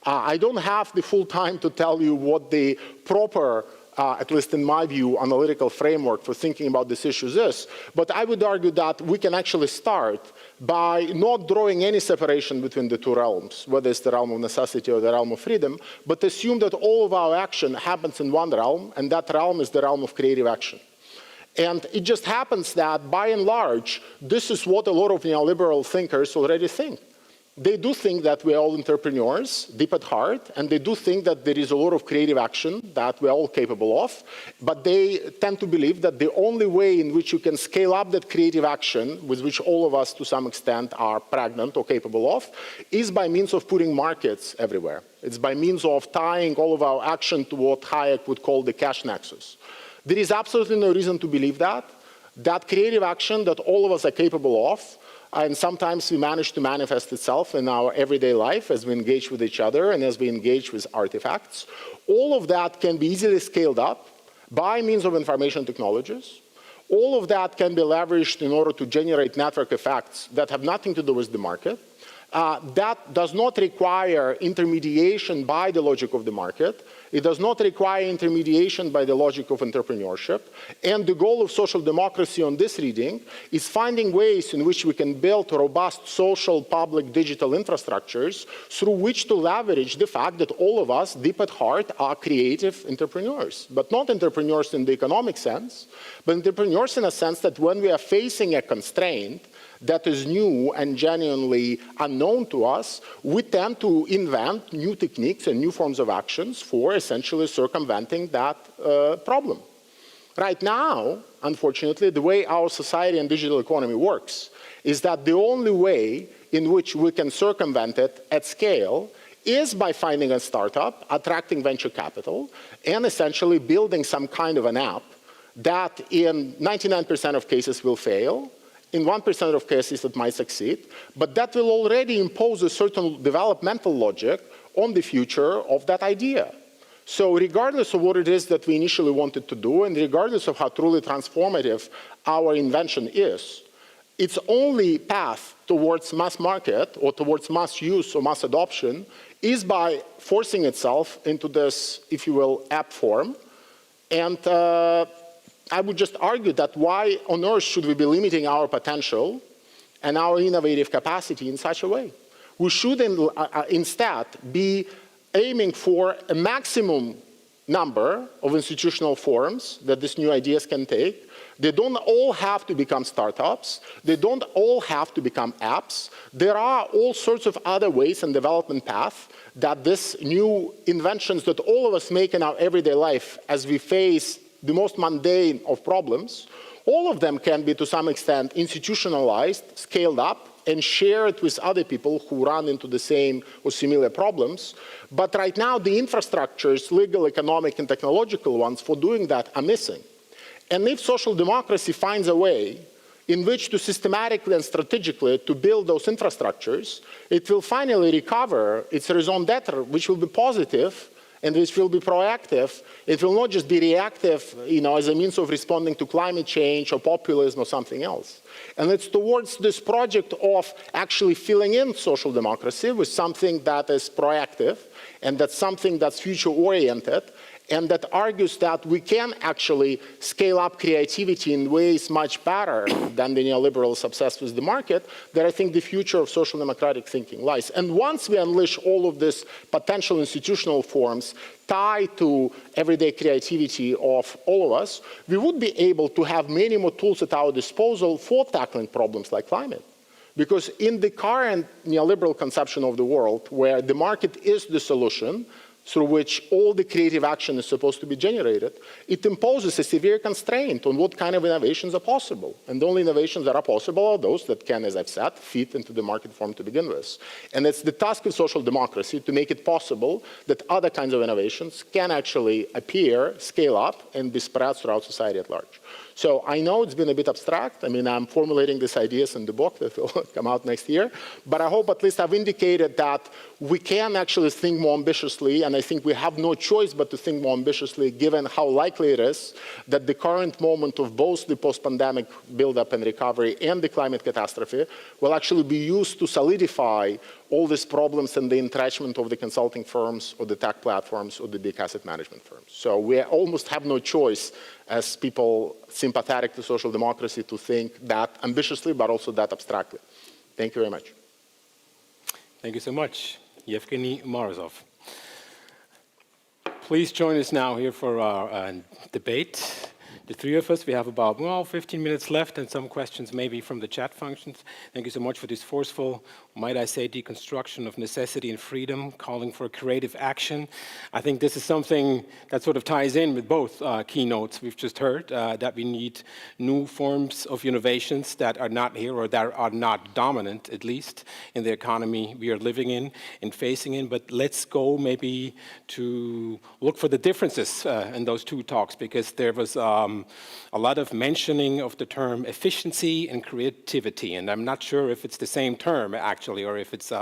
Speaker 5: I don't have the full time to tell you what the proper at least in my view, analytical framework for thinking about these issues is. But I would argue that we can actually start by not drawing any separation between the two realms, whether it's the realm of necessity or the realm of freedom, but assume that all of our action happens in one realm, and that realm is the realm of creative action. And it just happens that, by and large, this is what a lot of neoliberal thinkers already think. They do think that we're all entrepreneurs, deep at heart, and they do think that there is a lot of creative action that we're all capable of, but they tend to believe that the only way in which you can scale up that creative action, with which all of us to some extent are pregnant or capable of, is by means of putting markets everywhere. It's by means of tying all of our action to what Hayek would call the cash nexus. There is absolutely no reason to believe that creative action that all of us are capable of, and sometimes we manage to manifest itself in our everyday life as we engage with each other and as we engage with artifacts. All of that can be easily scaled up by means of information technologies. All of that can be leveraged in order to generate network effects that have nothing to do with the market. That does not require intermediation by the logic of the market. It does not require intermediation by the logic of entrepreneurship. And the goal of social democracy on this reading is finding ways in which we can build robust social, public, digital infrastructures through which to leverage the fact that all of us, deep at heart, are creative entrepreneurs. But not entrepreneurs in the economic sense, but entrepreneurs in a sense that when we are facing a constraint that is new and genuinely unknown to us, we tend to invent new techniques and new forms of actions for essentially circumventing that problem. Right now, unfortunately, the way our society and digital economy works is that the only way in which we can circumvent it at scale is by finding a startup, attracting venture capital, and essentially building some kind of an app that in 99% of cases will fail, in 1% of cases it might succeed, but that will already impose a certain developmental logic on the future of that idea. So regardless of what it is that we initially wanted to do, and regardless of how truly transformative our invention is, its only path towards mass market or towards mass use or mass adoption is by forcing itself into this, if you will, app form. And I would just argue that why on earth should we be limiting our potential and our innovative capacity in such a way. We should instead be aiming for a maximum number of institutional forums that these new ideas can take. They don't all have to become startups. They don't all have to become apps. There are all sorts of other ways and development paths that these new inventions that all of us make in our everyday life as we face the most mundane of problems, all of them can be to some extent institutionalized, scaled up, and shared with other people who run into the same or similar problems. But right now, the infrastructures, legal, economic, and technological ones for doing that are missing. And if social democracy finds a way in which to systematically and strategically to build those infrastructures, it will finally recover its raison d'etre, which will be positive and which will be proactive. It will not just be reactive, as a means of responding to climate change or populism or something else. And it's towards this project of actually filling in social democracy with something that is proactive and that's something that's future-oriented and that argues that we can actually scale up creativity in ways much better than the neoliberals obsessed with the market, that I think the future of social democratic thinking lies. And once we unleash all of these potential institutional forms tied to everyday creativity of all of us, we would be able to have many more tools at our disposal for tackling problems like climate. Because in the current neoliberal conception of the world, where the market is the solution, through which all the creative action is supposed to be generated, it imposes a severe constraint on what kind of innovations are possible. And the only innovations that are possible are those that can, as I've said, fit into the market form to begin with. And it's the task of social democracy to make it possible that other kinds of innovations can actually appear, scale up, and be spread throughout society at large. So I know it's been a bit abstract. I mean, I'm formulating these ideas in the book that will come out next year. But I hope at least I've indicated that we can actually think more ambitiously, and I think we have no choice but to think more ambitiously given how likely it is that the current moment of both the post-pandemic buildup and recovery and the climate catastrophe will actually be used to solidify all these problems and the entrenchment of the consulting firms or the tech platforms or the big asset management firms. So we almost have no choice as people sympathetic to social democracy to think that ambitiously, but also that abstractly. Thank you very much.
Speaker 4: Thank you so much, Yevgeny Morozov. Please join us now here for our debate. The three of us, we have about, 15 minutes left and some questions maybe from the chat functions. Thank you so much for this forceful, might I say, deconstruction of necessity and freedom, calling for creative action. I think this is something that sort of ties in with both keynotes we've just heard, that we need new forms of innovations that are not here or that are not dominant, at least, in the economy we are living in and facing in. But let's go maybe to look for the differences in those two talks, because there was a lot of mentioning of the term efficiency and creativity, and I'm not sure if it's the same term actually, or if it's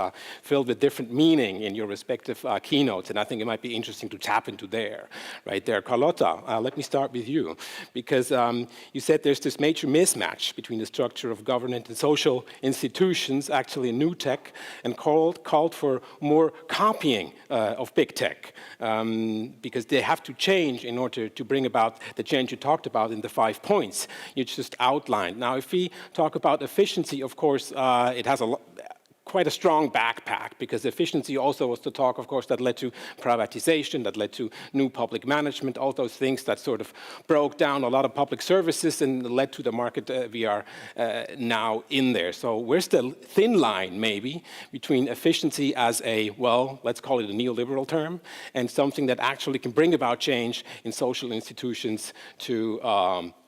Speaker 4: filled with different meaning in your respective keynotes, and I think it might be interesting to tap into there, right there. Carlotta, let me start with you, because you said there's this major mismatch between the structure of government and social institutions, actually in new tech, and called for more copying of big tech, because they have to change in order to bring about the change you talked about in the 5 points you just outlined. Now, if we talk about efficiency, of course, it has quite a strong backpack, because efficiency also was the talk, of course, that led to privatization, that led to new public management, all those things that sort of broke down a lot of public services and led to the market we are now in there. So where's the thin line, maybe, between efficiency as a, well, let's call it a neoliberal term, and something that actually can bring about change in social institutions to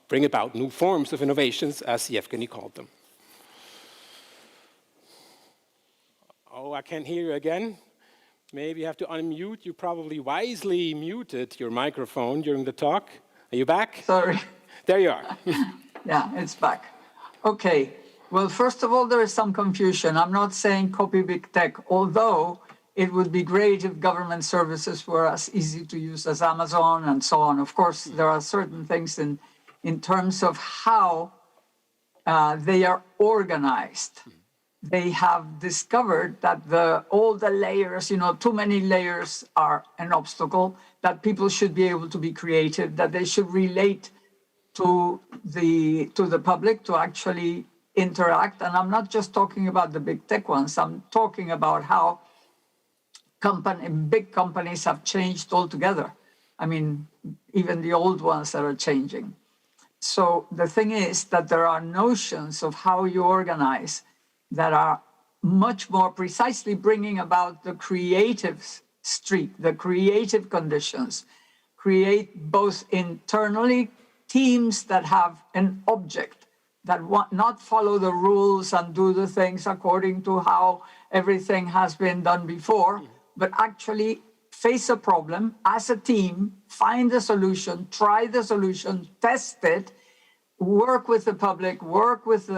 Speaker 4: bring about new forms of innovations, as Yevgeny called them? Oh, I can't hear you again. Maybe you have to unmute. You probably wisely muted your microphone during the talk. Are you back?
Speaker 2: Sorry.
Speaker 4: There you are.
Speaker 2: Yeah, it's back. Okay. Well, first of all, there is some confusion. I'm not saying copy big tech, although it would be great if government services were as easy to use as Amazon and so on. Of course, there are certain things in terms of how they are organized. They have discovered that all the layers, too many layers are an obstacle, that people should be able to be creative, that they should relate to the public to actually interact. And I'm not just talking about the big tech ones. I'm talking about how big companies have changed altogether. I mean, even the old ones that are changing. So the thing is that there are notions of how you organize that are much more precisely bringing about the creative streak, the creative conditions, create both internally teams that have an object, that not follow the rules and do the things according to how everything has been done before, but actually face a problem as a team, find the solution, try the solution, test it, work with the public, work with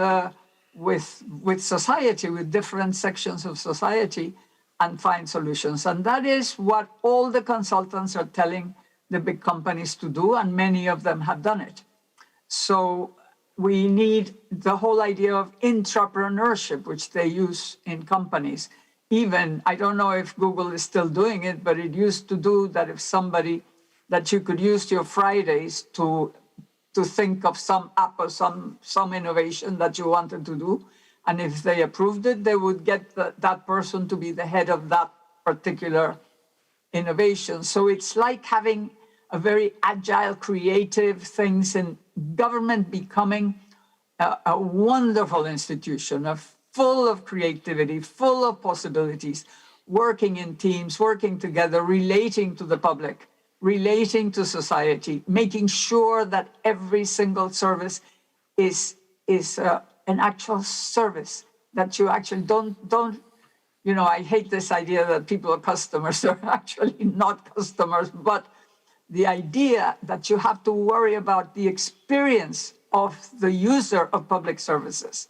Speaker 2: society, with different sections of society, and find solutions. And that is what all the consultants are telling the big companies to do, and many of them have done it. So we need the whole idea of intrapreneurship, which they use in companies. Even, I don't know if Google is still doing it, but it used to do that that you could use your Fridays to think of some app or some innovation that you wanted to do. And if they approved it, they would get that person to be the head of that particular innovation. So it's like having a very agile, creative things in government becoming a wonderful institution, full of creativity, full of possibilities, working in teams, working together, relating to the public, relating to society, making sure that every single service is an actual service, that you actually don't, I hate this idea that people are customers. They're actually not customers, but the idea that you have to worry about the experience of the user of public services.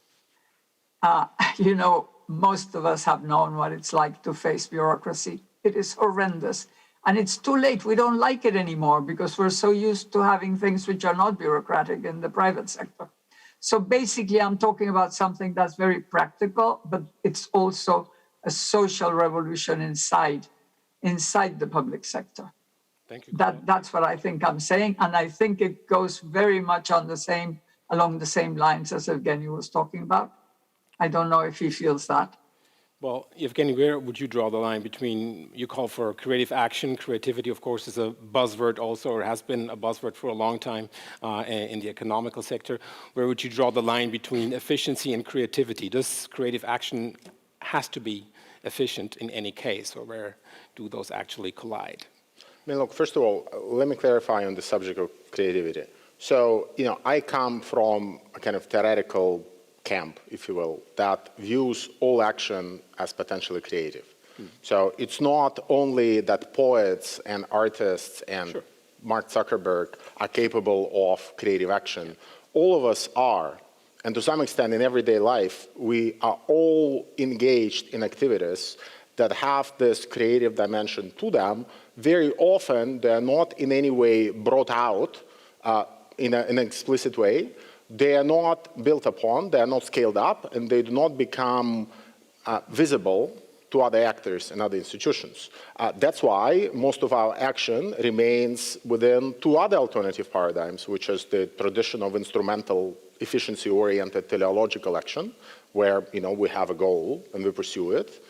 Speaker 2: Most of us have known what it's like to face bureaucracy. It is horrendous. And it's too late. We don't like it anymore because we're so used to having things which are not bureaucratic in the private sector. So basically, I'm talking about something that's very practical, but it's also a social revolution inside the public sector.
Speaker 4: Thank you.
Speaker 2: That's what I think I'm saying. And I think it goes very much along the same lines as Evgeny was talking about. I don't know if he feels that.
Speaker 4: Well, Evgeny, where would you draw the line between, you call for creative action? Creativity, of course, is a buzzword also, or has been a buzzword for a long time in the economical sector. Where would you draw the line between efficiency and creativity? Does creative action has to be efficient in any case, or where do those actually collide?
Speaker 5: I mean, look, first of all, let me clarify on the subject of creativity. So, I come from a kind of theoretical camp, if you will, that views all action as potentially creative. So it's not only that poets and artists and Mark Zuckerberg are capable of creative action. All of us are. And to some extent in everyday life, we are all engaged in activities that have this creative dimension to them. Very often, they're not in any way brought out in an explicit way. They are not built upon, they are not scaled up, and they do not become visible to other actors and other institutions. That's why most of our action remains within two other alternative paradigms, which is the tradition of instrumental, efficiency-oriented teleological action, where we have a goal and we pursue it,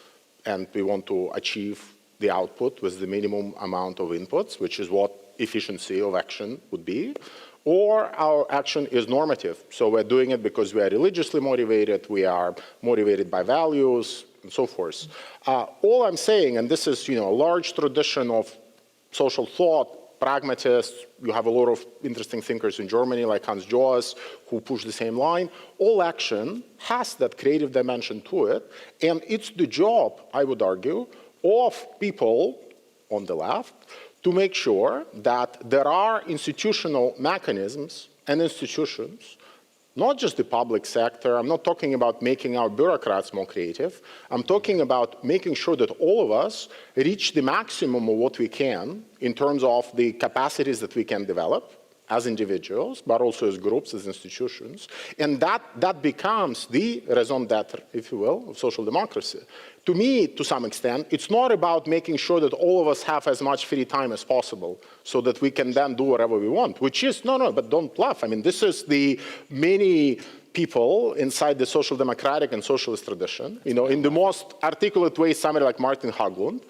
Speaker 5: and we want to achieve the output with the minimum amount of inputs, which is what efficiency of action would be. Or our action is normative. So we're doing it because we are religiously motivated, we are motivated by values, and so forth. All I'm saying, and this is a large tradition of social thought, pragmatists, you have a lot of interesting thinkers in Germany like Hans Joas who push the same line. All action has that creative dimension to it, and it's the job, I would argue, of people on the left to make sure that there are institutional mechanisms and institutions, not just the public sector. I'm not talking about making our bureaucrats more creative. I'm talking about making sure that all of us reach the maximum of what we can in terms of the capacities that we can develop as individuals, but also as groups, as institutions. And that becomes the raison d'etre, if you will, of social democracy. To me, to some extent, it's not about making sure that all of us have as much free time as possible so that we can then do whatever we want, which is, no, but don't bluff. I mean, this is the many people inside the social democratic and socialist tradition, in the most articulate way, somebody like Martin Haglund,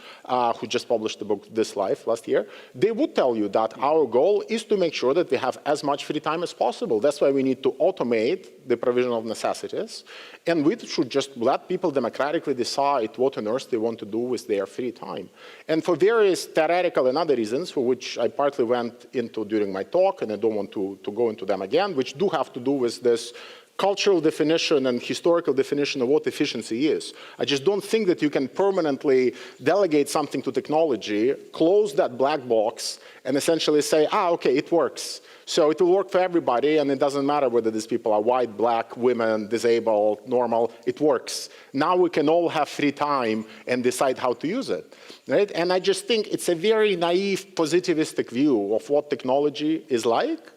Speaker 5: who just published the book This Life last year, they would tell you that our goal is to make sure that we have as much free time as possible. That's why we need to automate the provision of necessities, and we should just let people democratically decide what on earth they want to do with their free time. And for various theoretical and other reasons, for which I partly went into during my talk, and I don't want to go into them again, which do have to do with this cultural definition and historical definition of what efficiency is. I just don't think that you can permanently delegate something to technology, close that black box, and essentially say, okay, it works. So it will work for everybody, and it doesn't matter whether these people are white, black, women, disabled, normal, it works. Now we can all have free time and decide how to use it, right? And I just think it's a very naive, positivistic view of what technology is like.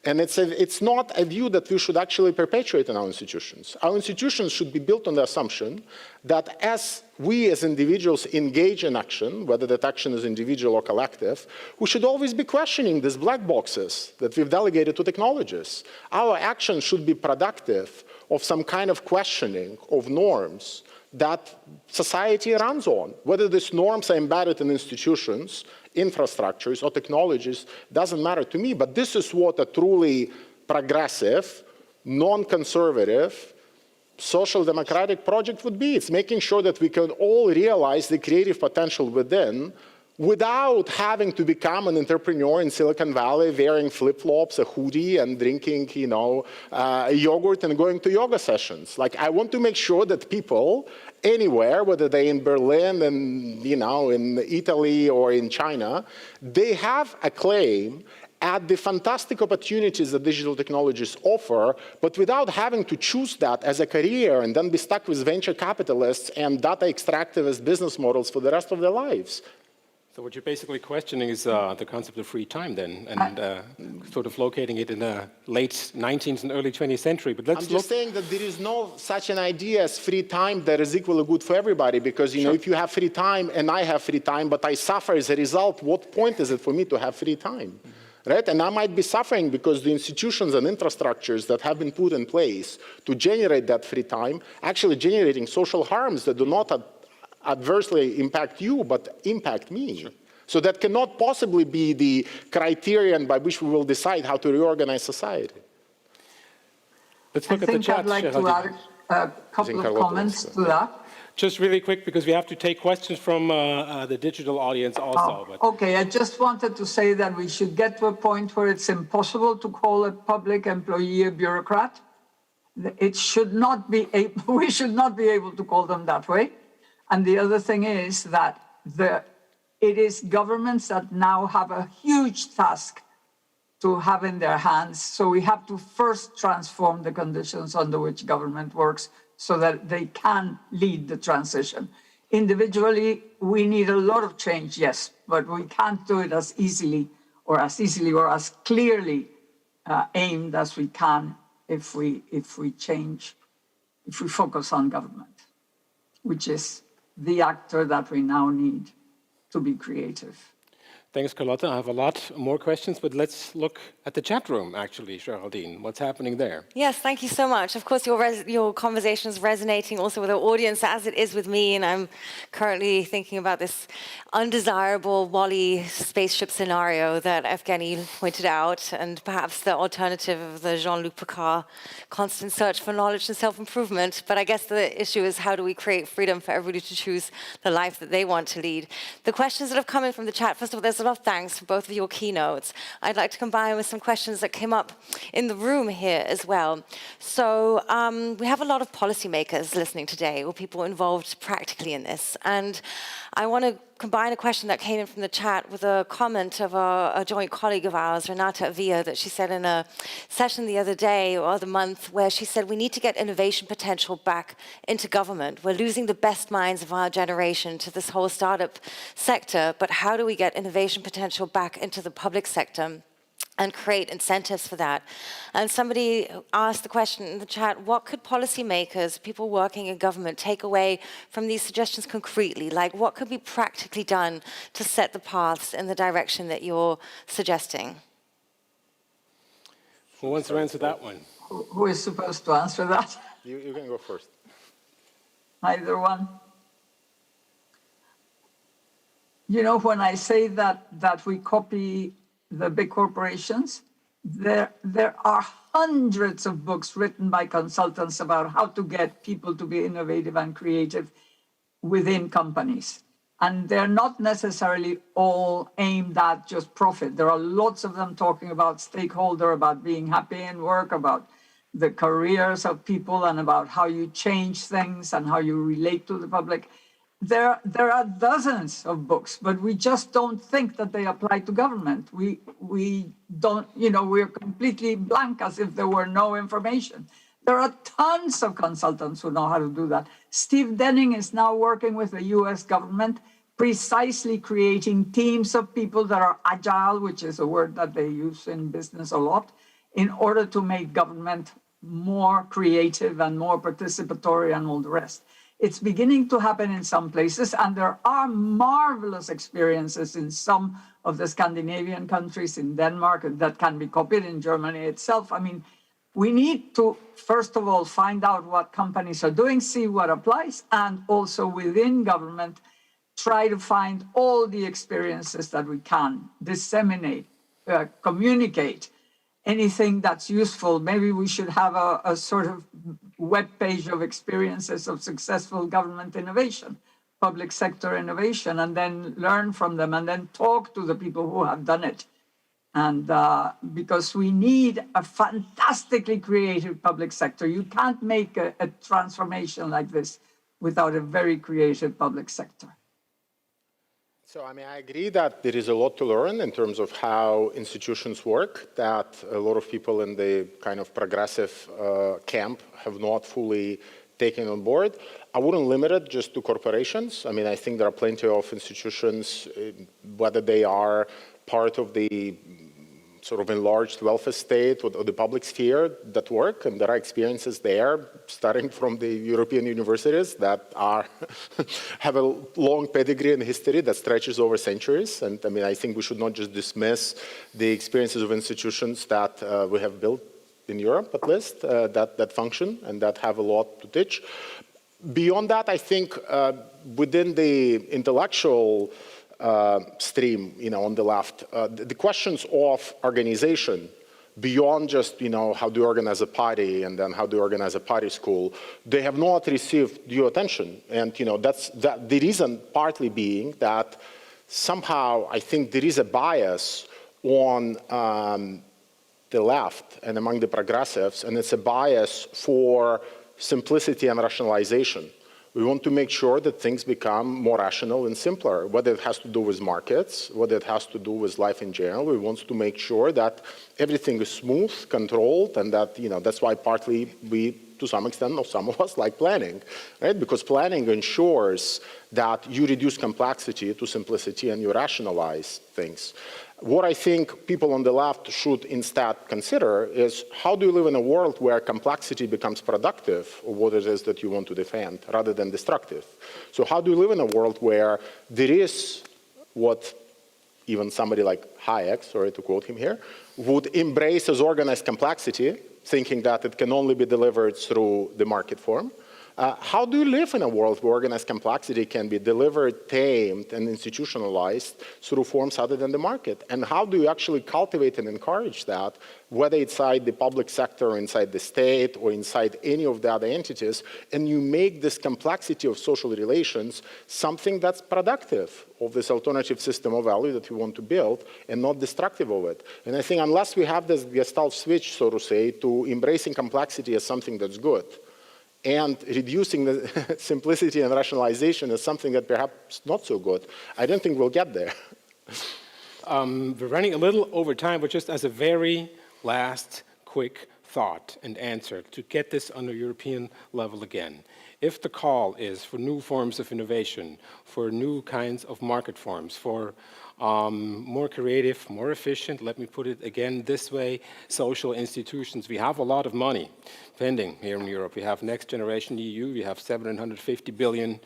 Speaker 5: And it's not a view that we should actually perpetuate in our institutions. Our institutions should be built on the assumption that as we as individuals engage in action, whether that action is individual or collective, we should always be questioning these black boxes that we've delegated to technologies. Our action should be productive of some kind of questioning of norms that society runs on. Whether these norms are embedded in institutions, infrastructures, or technologies, doesn't matter to me, but this is what a truly progressive, non-conservative, social democratic project would be. It's making sure that we can all realize the creative potential within without having to become an entrepreneur in Silicon Valley wearing flip-flops, a hoodie, and drinking, yogurt and going to yoga sessions. Like, I want to make sure that people anywhere, whether they're in Berlin and, in Italy or in China, they have a claim at the fantastic opportunities that digital technologies offer, but without having to choose that as a career and then be stuck with venture capitalists and data extractivist business models for the rest of their lives.
Speaker 4: So what you're basically questioning is the concept of free time then, and sort of locating it in the late 19th and early 20th century. But
Speaker 5: I'm just saying that there is no such an idea as free time that is equally good for everybody, because if you have free time and I have free time, but I suffer as a result, what point is it for me to have free time? Right? And I might be suffering because the institutions and infrastructures that have been put in place to generate that free time actually generating social harms that do not adversely impact you, but impact me. Sure. So that cannot possibly be the criterion by which we will decide how to reorganize society.
Speaker 4: Let's look at the chat.
Speaker 2: I'd like to add a couple of comments to that.
Speaker 4: Just really quick, because we have to take questions from the digital audience also.
Speaker 2: Okay, I just wanted to say that we should get to a point where it's impossible to call a public employee a bureaucrat. It should not be we should not be able to call them that way. And the other thing is that it is governments that now have a huge task to have in their hands. So we have to first transform the conditions under which government works so that they can lead the transition. Individually, we need a lot of change, yes, but we can't do it as easily or as clearly aimed as we can if we focus on government, which is the actor that we now need to be creative.
Speaker 4: Thanks, Carlotta. I have a lot more questions, but let's look at the chat room, actually, Geraldine. What's happening there?
Speaker 6: Yes, thank you so much. Of course, your conversation is resonating also with our audience, as it is with me, and I'm currently thinking about this undesirable Wall-E spaceship scenario that Evgeny pointed out, and perhaps the alternative of the Jean-Luc Picard constant search for knowledge and self-improvement. But I guess the issue is, how do we create freedom for everybody to choose the life that they want to lead? The questions that have come in from the chat, first of all, there's a lot of thanks for both of your keynotes. I'd like to combine with some questions that came up in the room here as well. So we have a lot of policymakers listening today, or people involved practically in this. And I want to combine a question that came in from the chat with a comment of a joint colleague of ours, Renata Avia, that she said in a session the other day or the month, where she said we need to get innovation potential back into government. We're losing the best minds of our generation to this whole startup sector, but how do we get innovation potential back into the public sector and create incentives for that? And somebody asked the question in the chat, what could policymakers, people working in government, take away from these suggestions concretely? Like, what could be practically done to set the paths in the direction that you're suggesting?
Speaker 4: Who wants to answer that one?
Speaker 2: Who is supposed to answer that?
Speaker 5: You can go first.
Speaker 2: Either one. You know, when I say that we copy the big corporations, there are hundreds of books written by consultants about how to get people to be innovative and creative within companies. And they're not necessarily all aimed at just profit. There are lots of them talking about stakeholder, about being happy in work, about the careers of people, and about how you change things and how you relate to the public. There are dozens of books, but we just don't think that they apply to government. We don't, you know, we're completely blank, as if there were no information. There are tons of consultants who know how to do that. Steve Denning is now working with the US government, precisely creating teams of people that are agile, which is a word that they use in business a lot, in order to make government more creative and more participatory and all the rest. It's beginning to happen in some places, and there are marvelous experiences in some of the Scandinavian countries, in Denmark, that can be copied in Germany itself. I mean, we need to, first of all, find out what companies are doing, see what applies, and also within government, try to find all the experiences that we can, disseminate, communicate, anything that's useful. Maybe we should have a sort of web page of experiences of successful government innovation, public sector innovation, and then learn from them and then talk to the people who have done it. And because we need a fantastically creative public sector. You can't make a transformation like this without a very creative public sector.
Speaker 5: So, I mean, I agree that there is a lot to learn in terms of how institutions work, that a lot of people in the kind of progressive camp have not fully taken on board. I wouldn't limit it just to corporations. I mean, I think there are plenty of institutions, whether they are part of the sort of enlarged welfare state or the public sphere, that work, and there are experiences there, starting from the European universities that are have a long pedigree and history that stretches over centuries. And I mean, I think we should not just dismiss the experiences of institutions that we have built in Europe, at least, that function and that have a lot to teach. Beyond that, I think within the intellectual stream, you know, on the left, the questions of organization beyond just, you know, how do you organize a party and then how do you organize a party school, they have not received due attention. And, you know, that's the reason partly being that somehow I think there is a bias on the left and among the progressives, and it's a bias for simplicity and rationalization. We want to make sure that things become more rational and simpler, whether it has to do with markets, whether it has to do with life in general. We want to make sure that everything is smooth, controlled, and that, you know, that's why partly we, to some extent, or some of us like planning, right? Because planning ensures that you reduce complexity to simplicity and you rationalize things. What I think people on the left should instead consider is how do you live in a world where complexity becomes productive, or what it is that you want to defend, rather than destructive. So how do you live in a world where there is what even somebody like Hayek, sorry to quote him here, would embrace as organized complexity, thinking that it can only be delivered through the market form? How do you live in a world where organized complexity can be delivered, tamed, and institutionalized through forms other than the market? And how do you actually cultivate and encourage that, whether inside the public sector, or inside the state, or inside any of the other entities, and you make this complexity of social relations something that's productive of this alternative system of value that you want to build, and not destructive of it? And I think unless we have this Gestalt switch, so to say, to embracing complexity as something that's good, and reducing the simplicity and rationalization as something that perhaps not so good, I don't think we'll get there.
Speaker 4: We're running a little over time, but just as a very last quick thought and answer to get this on a European level again. If the call is for new forms of innovation, for new kinds of market forms, for more creative, more efficient, let me put it again this way, social institutions. We have a lot of money pending here in Europe. We have Next Generation EU, we have 750 billion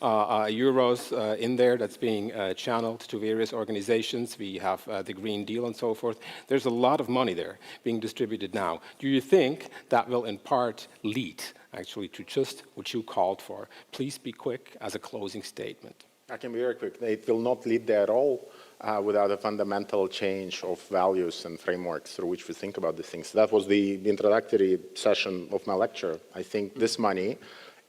Speaker 4: euros in there that's being channeled to various organizations. We have the Green Deal and so forth. There's a lot of money there being distributed now. Do you think that will in part lead actually to just what you called for? Please be quick as a closing statement.
Speaker 5: I can be very quick. It will not lead there at all without a fundamental change of values and frameworks through which we think about these things. That was the introductory session of my lecture. I think this money,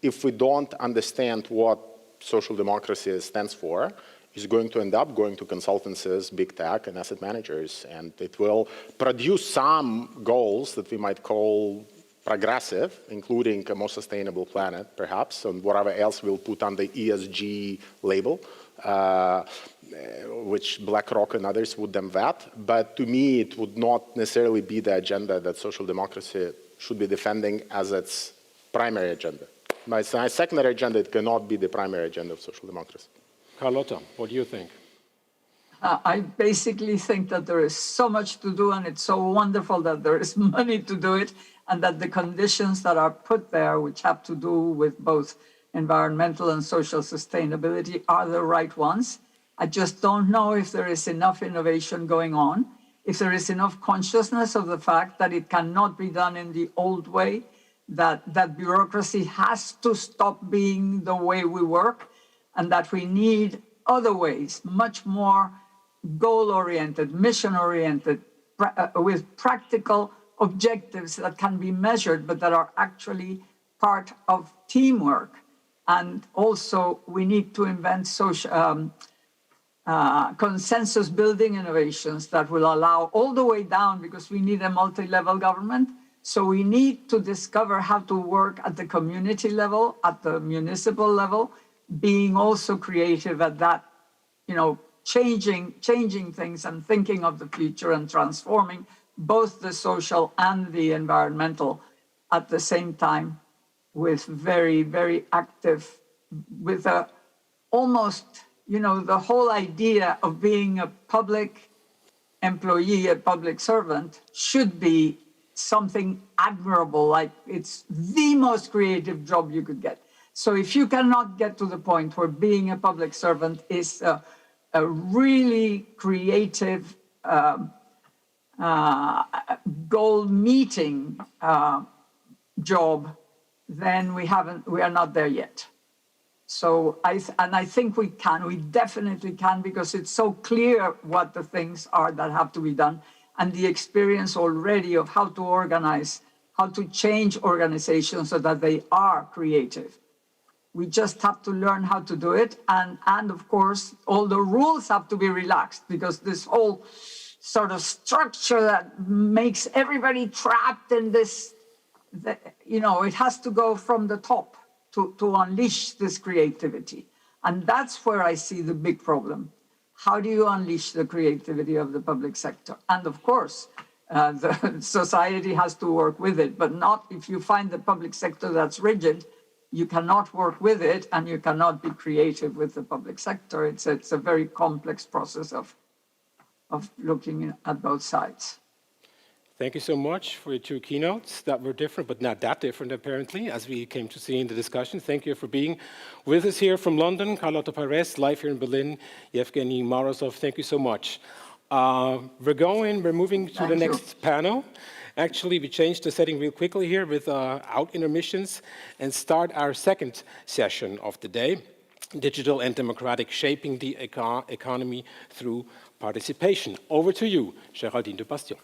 Speaker 5: if we don't understand what social democracy stands for, is going to end up going to consultancies, big tech, and asset managers. And it will produce some goals that we might call progressive, including a more sustainable planet, perhaps, and whatever else we'll put on the ESG label, which BlackRock and others would then vet. But to me, it would not necessarily be the agenda that social democracy should be defending as its primary agenda. My secondary agenda, it cannot be the primary agenda of social democracy.
Speaker 4: Carlotta, what do you think?
Speaker 2: I basically think that there is so much to do, and it's so wonderful that there is money to do it, and that the conditions that are put there, which have to do with both environmental and social sustainability, are the right ones. I just don't know if there is enough innovation going on, if there is enough consciousness of the fact that it cannot be done in the old way, that bureaucracy has to stop being the way we work, and that we need other ways, much more goal-oriented, mission-oriented, with practical objectives that can be measured, but that are actually part of teamwork. And also, we need to invent social consensus-building innovations that will allow all the way down, because we need a multi-level government. So we need to discover how to work at the community level, at the municipal level, being also creative at that, changing things and thinking of the future and transforming both the social and the environmental at the same time, with very, very active, with a almost, the whole idea of being a public employee, a public servant, should be something admirable, like it's the most creative job you could get. So if you cannot get to the point where being a public servant is a really creative goal-meeting job, then we are not there yet. So I think we definitely can, because it's so clear what the things are that have to be done, and the experience already of how to organize, how to change organizations so that they are creative. We just have to learn how to do it. And of course, all the rules have to be relaxed, because this whole sort of structure that makes everybody trapped in this, it has to go from the top to unleash this creativity. And that's where I see the big problem. How do you unleash the creativity of the public sector? And of course, the society has to work with it, but not if you find the public sector that's rigid. You cannot work with it, and you cannot be creative with the public sector. It's a very complex process of looking at both sides.
Speaker 4: Thank you so much for your two keynotes that were different, but not that different, apparently, as we came to see in the discussion. Thank you for being with us here from London. Carlotta Perez, live here in Berlin. Yevgeny Morozov, thank you so much. We're moving to the next panel. Actually, we changed the setting real quickly here without intermissions, and start our second session of the day, Digital and Democratic Shaping the Economy Through Participation. Over to you, Géraldine de Bastion.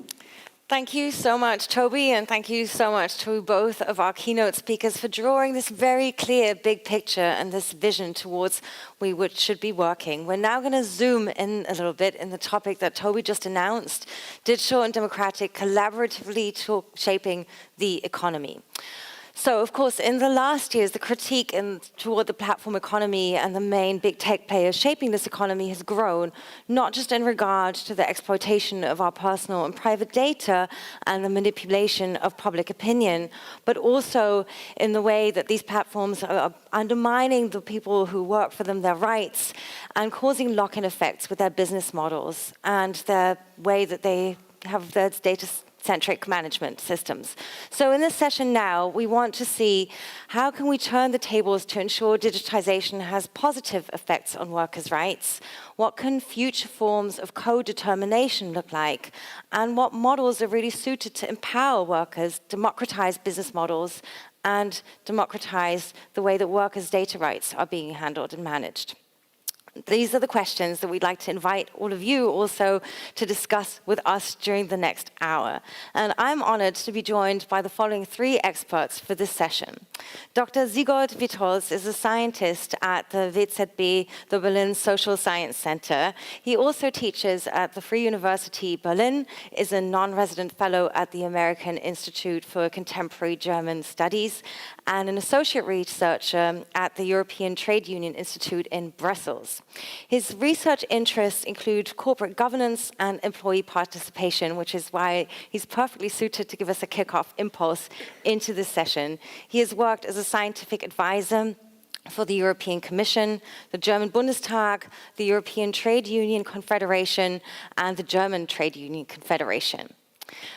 Speaker 6: Thank you so much, Toby, and thank you so much to both of our keynote speakers for drawing this very clear big picture and this vision towards which should be working. We're now going to zoom in a little bit in the topic that Toby just announced, digital and democratic collaboratively shaping the economy. So, of course, in the last years, the critique toward the platform economy and the main big tech players shaping this economy has grown, not just in regard to the exploitation of our personal and private data and the manipulation of public opinion, but also in the way that these platforms are undermining the people who work for them, their rights, and causing lock-in effects with their business models and their way that they have their data centric management systems. So in this session now, we want to see how can we turn the tables to ensure digitization has positive effects on workers' rights? What can future forms of co-determination look like? And what models are really suited to empower workers, democratize business models, and democratize the way that workers' data rights are being handled and managed? These are the questions that we'd like to invite all of you also to discuss with us during the next hour. And I'm honored to be joined by the following three experts for this session. Dr. Sigurd Witthholz is a scientist at the WZB, the Berlin Social Science Center. He also teaches at the Free University Berlin, is a non-resident fellow at the American Institute for Contemporary German Studies, and an associate researcher at the European Trade Union Institute in Brussels. His research interests include corporate governance and employee participation, which is why he's perfectly suited to give us a kickoff impulse into this session. He has worked as a scientific advisor for the European Commission, the German Bundestag, the European Trade Union Confederation, and the German Trade Union Confederation.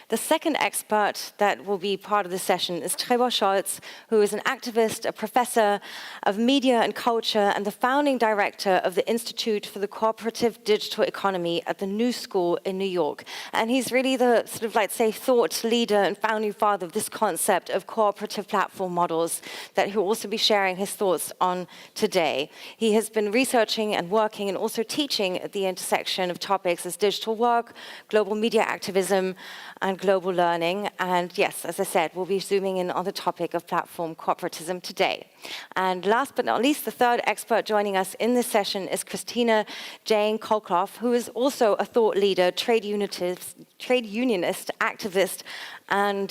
Speaker 6: The second expert that will be part of the session is Trebor Scholz, who is an activist, a professor of media and culture, and the founding director of the Institute for the Cooperative Digital Economy at the New School in New York. And he's really the sort of, like, say, thought leader and founding father of this concept of cooperative platform models that he'll also be sharing his thoughts on today. He has been researching and working and also teaching at the intersection of topics as digital work, global media activism, and global learning. And yes, as I said, we'll be zooming in on the topic of platform cooperatism today. And last but not least, the third expert joining us in this session is Christina Jane Kolkloff, who is also a thought leader, trade unionist, activist, and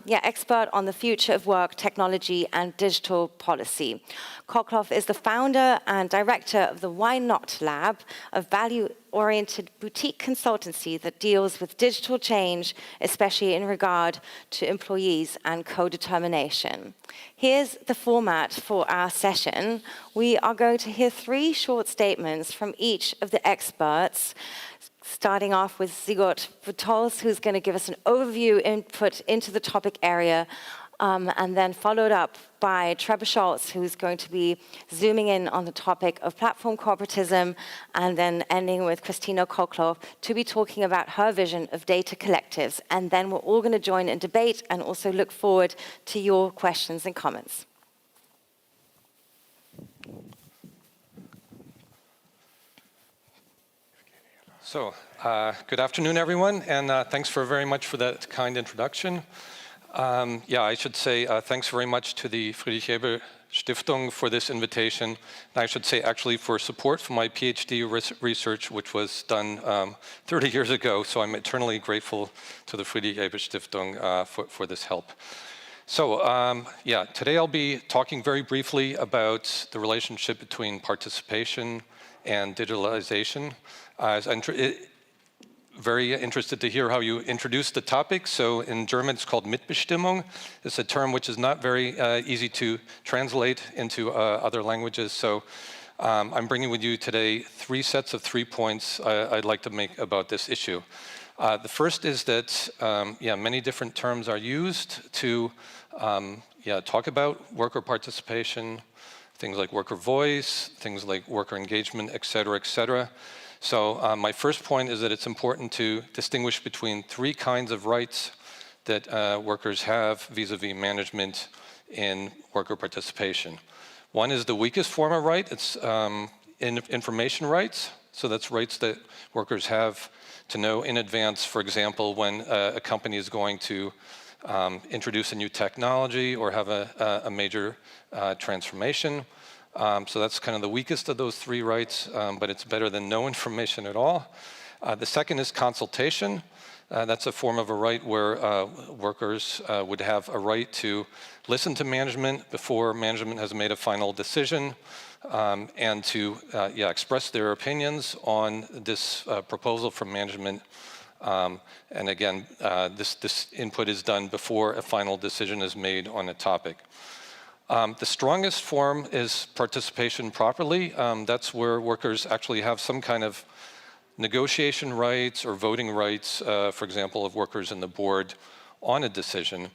Speaker 6: expert on the future of work, technology, and digital policy. Kolkloff is the founder and director of the Why Not Lab, a value-oriented boutique consultancy that deals with digital change, especially in regard to employees and co-determination. Here's the format for our session. We are going to hear 3 short statements from each of the experts, starting off with Sigurd Witthholz, who's going to give us an overview input into the topic area, and then followed up by Trebor Scholz, who's going to be zooming in on the topic of platform cooperatism, and then ending with Christina Kolkloff to be talking about her vision of data collectives. And then we're all going to join in debate and also look forward to your questions and comments.
Speaker 7: So, good afternoon, everyone, and thanks very much for that kind introduction. I should say thanks very much to the Friedrich-Ebert Stiftung for this invitation, and I should say actually for support for my PhD research, which was done 30 years ago, so I'm eternally grateful to the Friedrich-Ebert Stiftung for this help. So, today I'll be talking very briefly about the relationship between participation and digitalization. Very interested to hear how you introduce the topic. So in German, it's called Mitbestimmung. It's a term which is not very easy to translate into other languages. So I'm bringing with you today 3 sets of 3 points I'd like to make about this issue. The first is that many different terms are used to talk about worker participation, things like worker voice, things like worker engagement, et cetera, et cetera. So my first point is that it's important to distinguish between 3 kinds of rights that workers have vis-a-vis management in worker participation. One is the weakest form of right. It's information rights. So that's rights that workers have to know in advance, for example, when a company is going to introduce a new technology or have a major transformation. So that's kind of the weakest of those 3 rights, but it's better than no information at all. The second is consultation. That's a form of a right where workers would have a right to listen to management before management has made a final decision, and to express their opinions on this proposal from management. And again, this input is done before a final decision is made on a topic. The strongest form is participation properly. That's where workers actually have some kind of negotiation rights or voting rights, for example, of workers in the board on a decision.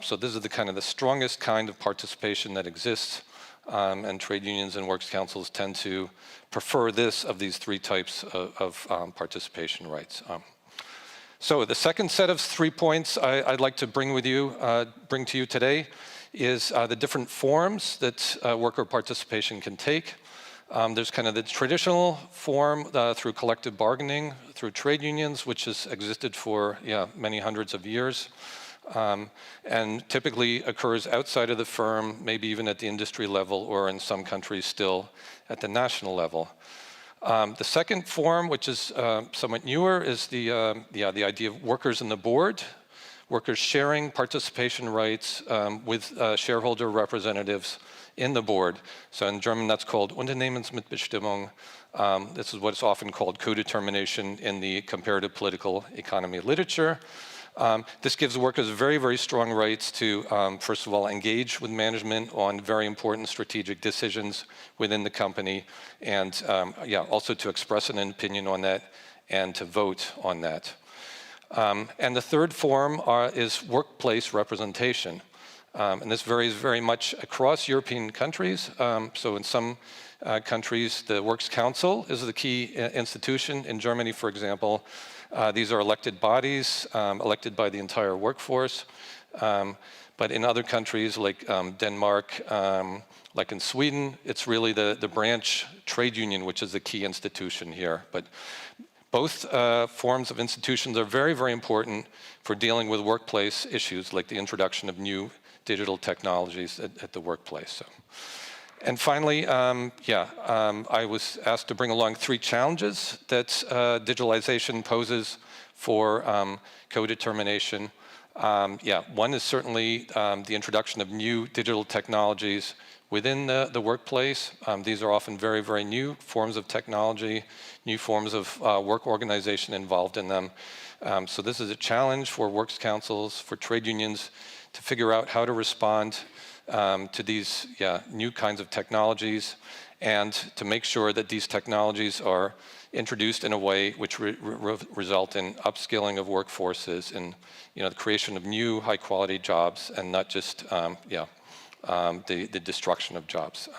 Speaker 7: So this is the kind of the strongest kind of participation that exists, and trade unions and works councils tend to prefer this of these three types of participation rights. So the second set of 3 points I'd like to bring to you today is the different forms that worker participation can take. There's kind of the traditional form through collective bargaining, through trade unions, which has existed for many hundreds of years, and typically occurs outside of the firm, maybe even at the industry level, or in some countries still at the national level. The second form, which is somewhat newer, is the idea of workers in the board, workers sharing participation rights with shareholder representatives in the board. So in German, that's called Unternehmensmitbestimmung. This is what's often called co-determination in the comparative political economy literature. This gives workers very, very strong rights to, first of all, engage with management on very important strategic decisions within the company, and also to express an opinion on that and to vote on that. And the third form is workplace representation. And this varies very much across European countries. So in some countries, the Works Council is the key institution. In Germany, for example, these are elected bodies, elected by the entire workforce. But in other countries like Denmark, like in Sweden, it's really the branch trade union, which is the key institution here. But both forms of institutions are very, very important for dealing with workplace issues like the introduction of new digital technologies at the workplace. So. And finally, I was asked to bring along 3 challenges that digitalization poses for co-determination. One is certainly the introduction of new digital technologies within the workplace. These are often very, very new forms of technology, new forms of work organization involved in them. So this is a challenge for works councils, for trade unions, to figure out how to respond to these new kinds of technologies, and to make sure that these technologies are introduced in a way which result in upskilling of workforces and the creation of new high-quality jobs, and not just the destruction of jobs.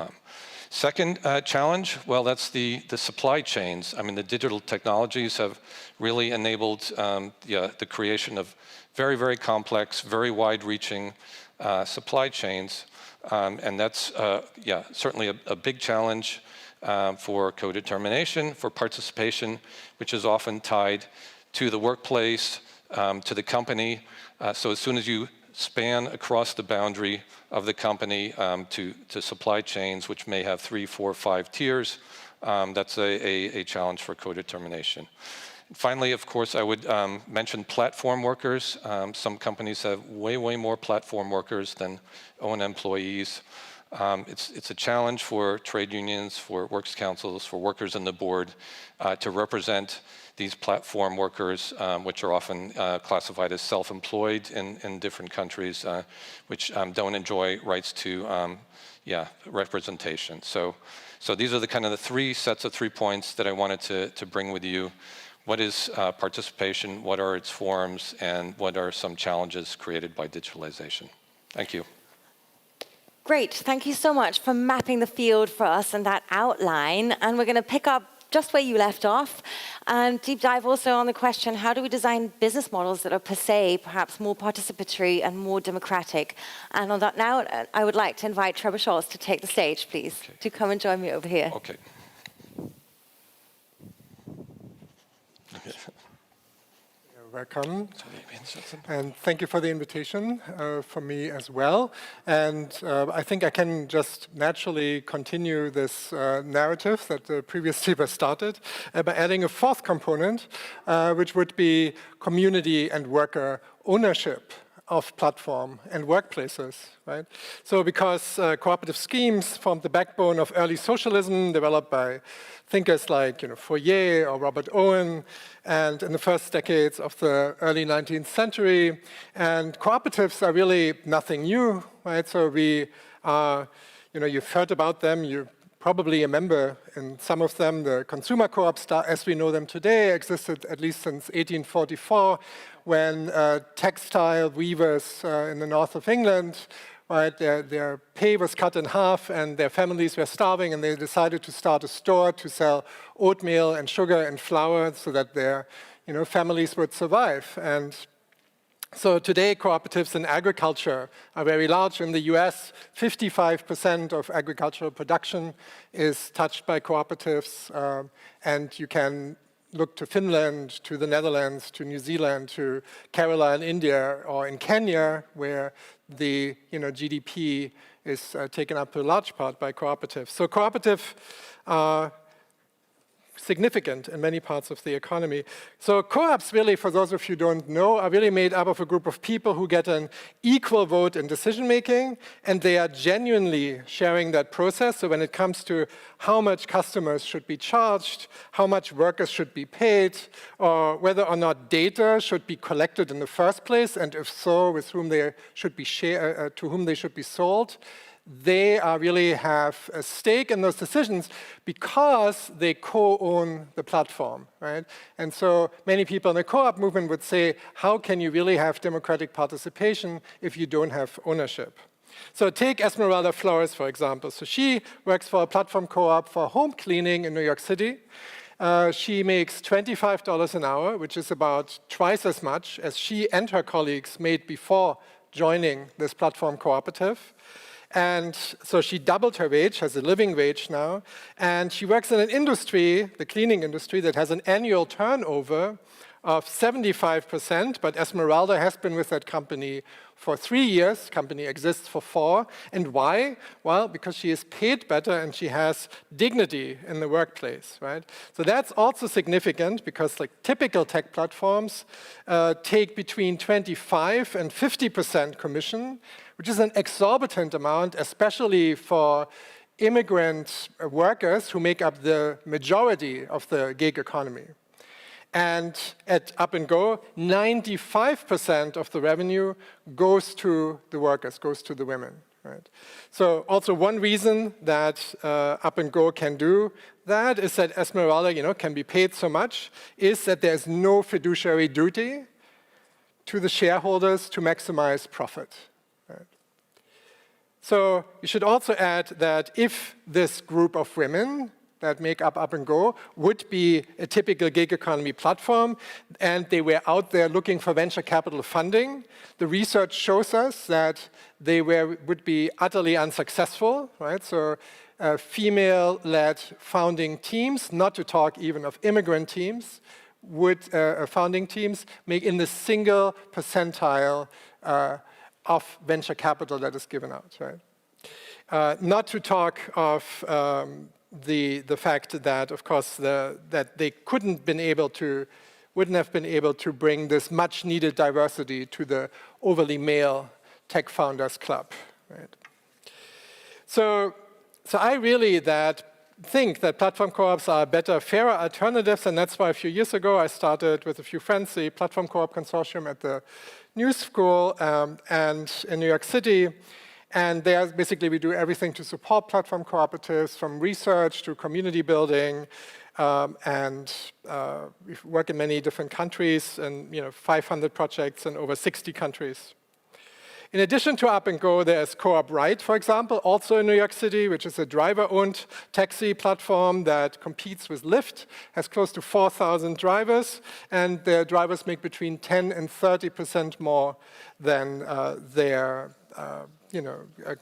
Speaker 7: Second challenge, well, that's the supply chains. I mean, the digital technologies have really enabled the creation of very, very complex, very wide-reaching supply chains, and that's certainly a big challenge for co-determination, for participation, which is often tied to the workplace, to the company. So as soon as you span across the boundary of the company to supply chains, which may have 3, 4, 5 tiers, that's a challenge for co-determination. Finally, of course, I would mention platform workers. Some companies have way, way more platform workers than own employees. It's a challenge for trade unions, for works councils, for workers in the board to represent these platform workers, which are often classified as self-employed in different countries, which don't enjoy rights to representation. So these are the kind of the 3 sets of 3 points that I wanted to bring with you. What is participation? What are its forms? And what are some challenges created by digitalization? Thank you.
Speaker 6: Great. Thank you so much for mapping the field for us and that outline. And we're going to pick up just where you left off and deep dive also on the question, how do we design business models that are per se perhaps more participatory and more democratic? And on that note, I would like to invite Trevor Scholz to take the stage, please, to come and join me over here.
Speaker 7: Okay.
Speaker 8: Welcome, and thank you for the invitation for me as well. And I think I can just naturally continue this narrative that the previous speaker started by adding a 4th component, which would be community and worker ownership of platform and workplaces, right? So because cooperative schemes formed the backbone of early socialism developed by thinkers like Fourier or Robert Owen, and in the first decades of the early 19th century. And cooperatives are really nothing new, right? So we are, you've heard about them, you probably a member in some of them. The consumer co-ops, as we know them today, existed at least since 1844, when textile weavers in the north of England, right, their pay was cut in half and their families were starving, and they decided to start a store to sell oatmeal and sugar and flour so that their families would survive. And so today, cooperatives in agriculture are very large. In the US, 55% of agricultural production is touched by cooperatives. And you can look to Finland, to the Netherlands, to New Zealand, to Kerala in India, or in Kenya, where the GDP is taken up to a large part by cooperatives. So cooperative significant in many parts of the economy. So co-ops really, for those of you who don't know, are really made up of a group of people who get an equal vote in decision-making, and they are genuinely sharing that process. So when it comes to how much customers should be charged, how much workers should be paid, or whether or not data should be collected in the first place, and if so, with whom they should be to whom they should be sold, they really have a stake in those decisions because they co-own the platform, right? And so many people in the co-op movement would say, how can you really have democratic participation if you don't have ownership? So take Esmeralda Flores, for example. So she works for a platform co-op for home cleaning in New York City. She makes $25 an hour, which is about twice as much as she and her colleagues made before joining this platform cooperative. And so she doubled her wage, has a living wage now, and she works in an industry, the cleaning industry, that has an annual turnover of 75%, but Esmeralda has been with that company for 3 years. The company exists for 4. And why? Well, because she is paid better and she has dignity in the workplace, right? So that's also significant because like typical tech platforms take between 25 and 50% commission, which is an exorbitant amount, especially for immigrant workers who make up the majority of the gig economy. And at Up and Go, 95% of the revenue goes to the workers, goes to the women, right? So also one reason that Up and Go can do that is that Esmeralda, can be paid so much, is that there's no fiduciary duty to the shareholders to maximize profit. Right? So you should also add that if this group of women that make up and Go would be a typical gig economy platform, and they were out there looking for venture capital funding, the research shows us that they would be utterly unsuccessful, right? So female-led founding teams, not to talk even of immigrant teams, founding teams make in the single percentile of venture capital that is given out, right? Not to talk of the fact that, of course, that they wouldn't have been able to bring this much-needed diversity to the overly male tech founders club, right? So I really think that platform co-ops are better, fairer alternatives, and that's why a few years ago I started with a few friends the Platform Co-op Consortium at the New School and in New York City. And there, basically, we do everything to support platform cooperatives, from research to community building, and we work in many different countries, and 500 projects in over 60 countries. In addition to Up and Go, there's Co-op Ride, for example, also in New York City, which is a driver-owned taxi platform that competes with Lyft, has close to 4,000 drivers, and their drivers make between 10 and 30% more than their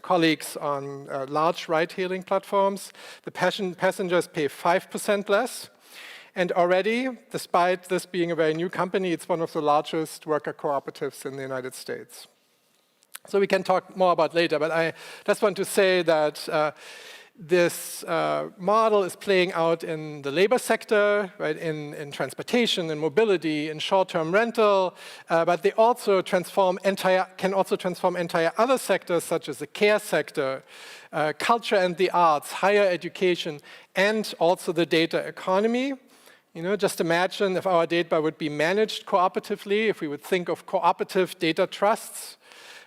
Speaker 8: colleagues on large ride-hailing platforms. The passengers pay 5% less. And already, despite this being a very new company, it's one of the largest worker cooperatives in the United States. So we can talk more about later, but I just want to say that this model is playing out in the labor sector, right, in transportation, in mobility, in short-term rental, but they also can also transform entire other sectors, such as the care sector, culture and the arts, higher education, and also the data economy. Just imagine if our data would be managed cooperatively, if we would think of cooperative data trusts.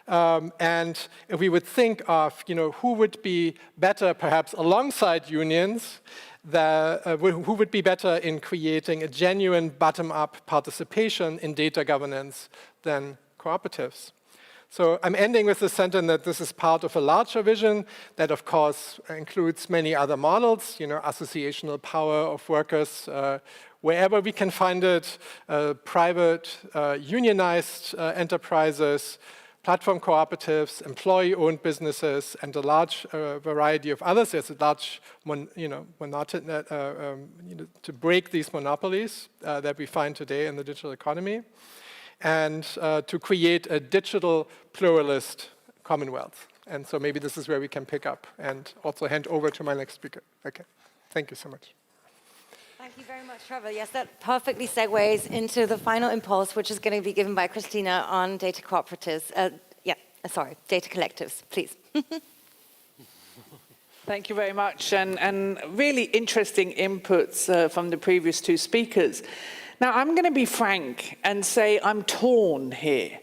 Speaker 8: And if we would think of, who would be better perhaps alongside unions, who would be better in creating a genuine bottom-up participation in data governance than cooperatives. So I'm ending with the sentence that this is part of a larger vision that, of course, includes many other models, associational power of workers, wherever we can find it, private, unionized enterprises, platform cooperatives, employee-owned businesses, and a large variety of others. There's a large, to break these monopolies that we find today in the digital economy, and to create a digital pluralist commonwealth. And so maybe this is where we can pick up and also hand over to my next speaker. Okay, thank you so much.
Speaker 6: Thank you very much, Trevor. Yes, that perfectly segues into the final impulse, which is going to be given by Christina on data cooperatives. Data collectives, please.
Speaker 9: Thank you very much, and really interesting inputs from the previous two speakers. Now, I'm going to be frank and say I'm torn here.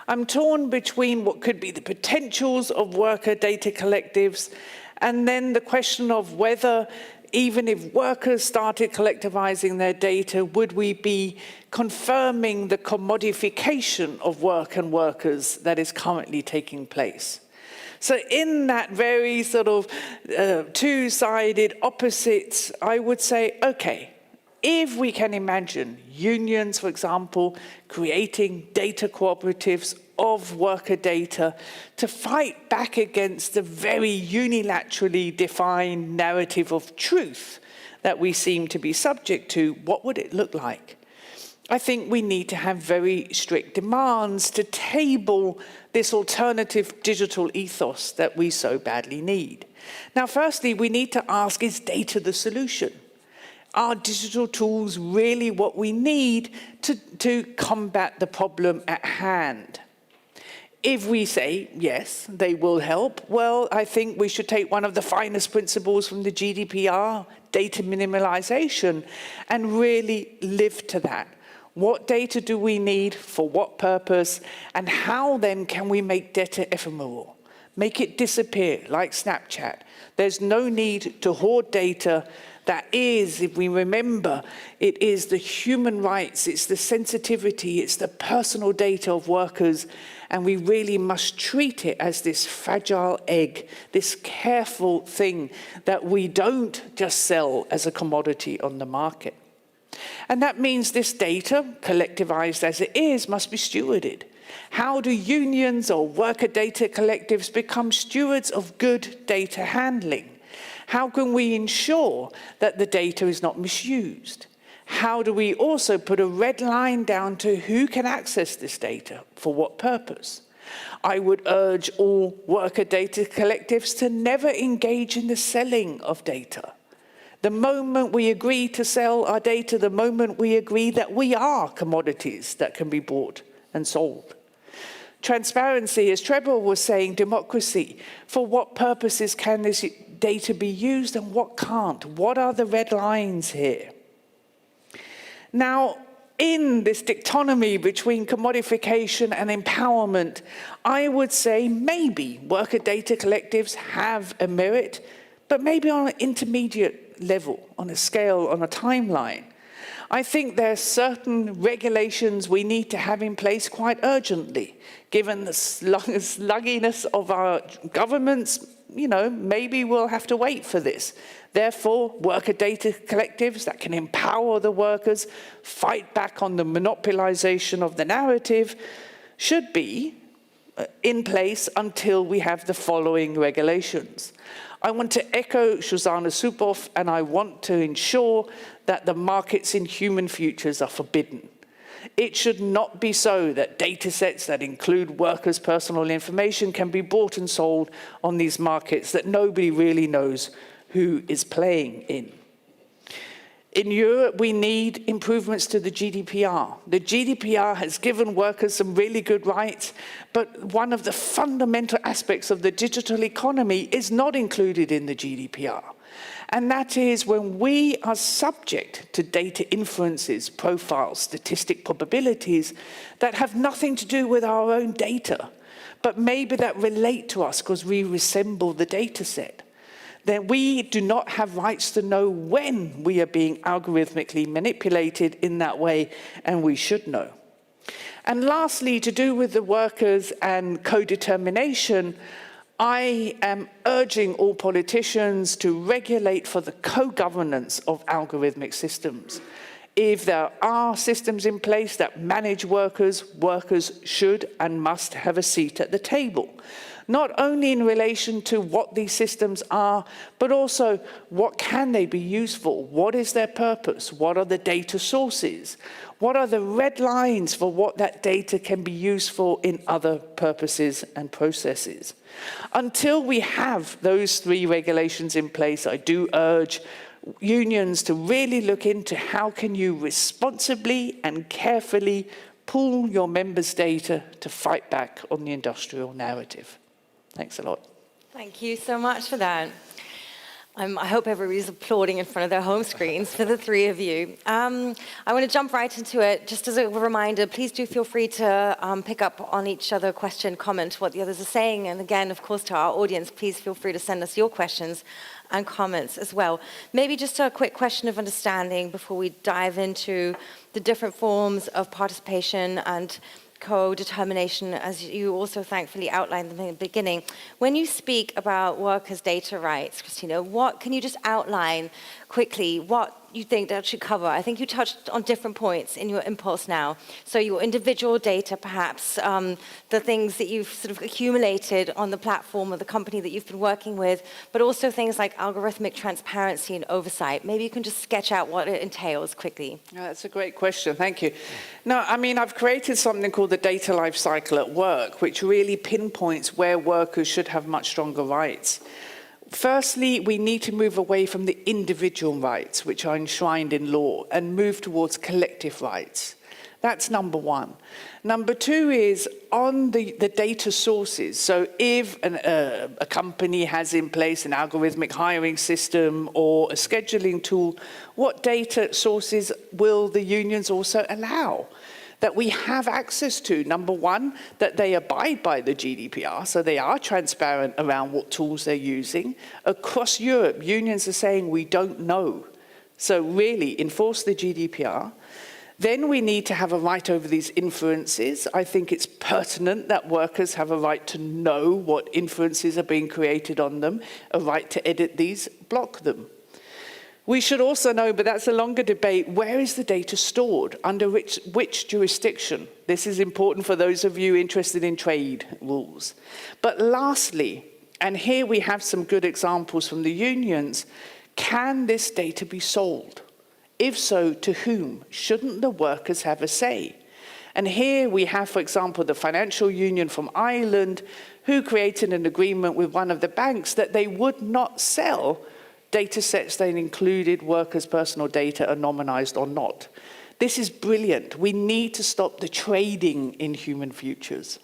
Speaker 9: I'm torn between what could be the potentials of worker data collectives and then the question of whether, even if workers started collectivizing their data, would we be confirming the commodification of work and workers that is currently taking place? So in that very sort of two-sided opposites, I would say, okay, if we can imagine unions, for example, creating data cooperatives of worker data to fight back against the very unilaterally defined narrative of truth that we seem to be subject to, what would it look like? I think we need to have very strict demands to table this alternative digital ethos that we so badly need. Now, firstly, we need to ask, is data the solution? Are digital tools really what we need to combat the problem at hand? If we say, yes, they will help, well, I think we should take one of the finest principles from the GDPR, data minimalization, and really live to that. What data do we need, for what purpose, and how then can we make data ephemeral? Make it disappear, like Snapchat. There's no need to hoard data. That is, if we remember, it is the human rights, it's the sensitivity, it's the personal data of workers, and we really must treat it as this fragile egg, this careful thing that we don't just sell as a commodity on the market. And that means this data, collectivized as it is, must be stewarded. How do unions or worker data collectives become stewards of good data handling? How can we ensure that the data is not misused? How do we also put a red line down to who can access this data, for what purpose? I would urge all worker data collectives to never engage in the selling of data. The moment we agree to sell our data, the moment we agree that we are commodities that can be bought and sold. Transparency, as Trevor was saying, democracy. For what purposes can this data be used and what can't? What are the red lines here? Now, in this dichotomy between commodification and empowerment, I would say maybe worker data collectives have a merit, but maybe on an intermediate level, on a scale, on a timeline. I think there are certain regulations we need to have in place quite urgently, given the sluggishness of our governments. Maybe we'll have to wait for this. Therefore, worker data collectives that can empower the workers, fight back on the monopolization of the narrative, should be in place until we have the following regulations. I want to echo Shoshana Zuboff, and I want to ensure that the markets in human futures are forbidden. It should not be so that data sets that include workers' personal information can be bought and sold on these markets that nobody really knows who is playing in. In Europe, we need improvements to the GDPR. The GDPR has given workers some really good rights, but one of the fundamental aspects of the digital economy is not included in the GDPR. And that is when we are subject to data inferences, profiles, statistic probabilities that have nothing to do with our own data, but maybe that relate to us because we resemble the data set. Then we do not have rights to know when we are being algorithmically manipulated in that way, and we should know. And lastly, to do with the workers and co-determination, I am urging all politicians to regulate for the co-governance of algorithmic systems. If there are systems in place that manage workers, workers should and must have a seat at the table. Not only in relation to what these systems are, but also what can they be used for? What is their purpose? What are the data sources? What are the red lines for what that data can be used for in other purposes and processes? Until we have those three regulations in place, I do urge unions to really look into how can you responsibly and carefully pool your members' data to fight back on the industrial narrative. Thanks a lot.
Speaker 6: Thank you so much for that. I hope everybody's applauding in front of their home screens for the three of you. I want to jump right into it. Just as a reminder, please do feel free to pick up on each other, question, comment what the others are saying. And again, of course, to our audience, please feel free to send us your questions and comments as well. Maybe just a quick question of understanding before we dive into the different forms of participation and co-determination, as you also thankfully outlined in the beginning. When you speak about workers' data rights, Christina, what can you just outline quickly what you think that should cover? I think you touched on different points in your impulse now. So your individual data, perhaps, the things that you've sort of accumulated on the platform of the company that you've been working with, but also things like algorithmic transparency and oversight. Maybe you can just sketch out what it entails quickly.
Speaker 9: That's a great question, thank you. No, I mean, I've created something called the data life cycle at work, which really pinpoints where workers should have much stronger rights. Firstly, we need to move away from the individual rights, which are enshrined in law, and move towards collective rights. That's number one. Number two is on the data sources. So if a company has in place an algorithmic hiring system or a scheduling tool, what data sources will the unions also allow that we have access to? Number one, that they abide by the GDPR, so they are transparent around what tools they're using. Across Europe, unions are saying we don't know. So really enforce the GDPR. Then we need to have a right over these inferences. I think it's pertinent that workers have a right to know what inferences are being created on them, a right to edit these, block them. We should also know, but that's a longer debate, where is the data stored? Under which jurisdiction? This is important for those of you interested in trade rules. But lastly, and here we have some good examples from the unions, can this data be sold? If so, to whom? Shouldn't the workers have a say? And here we have, for example, the financial union from Ireland, who created an agreement with one of the banks that they would not sell data sets that included workers' personal data, anonymized or not. This is brilliant. We need to stop the trading in human futures.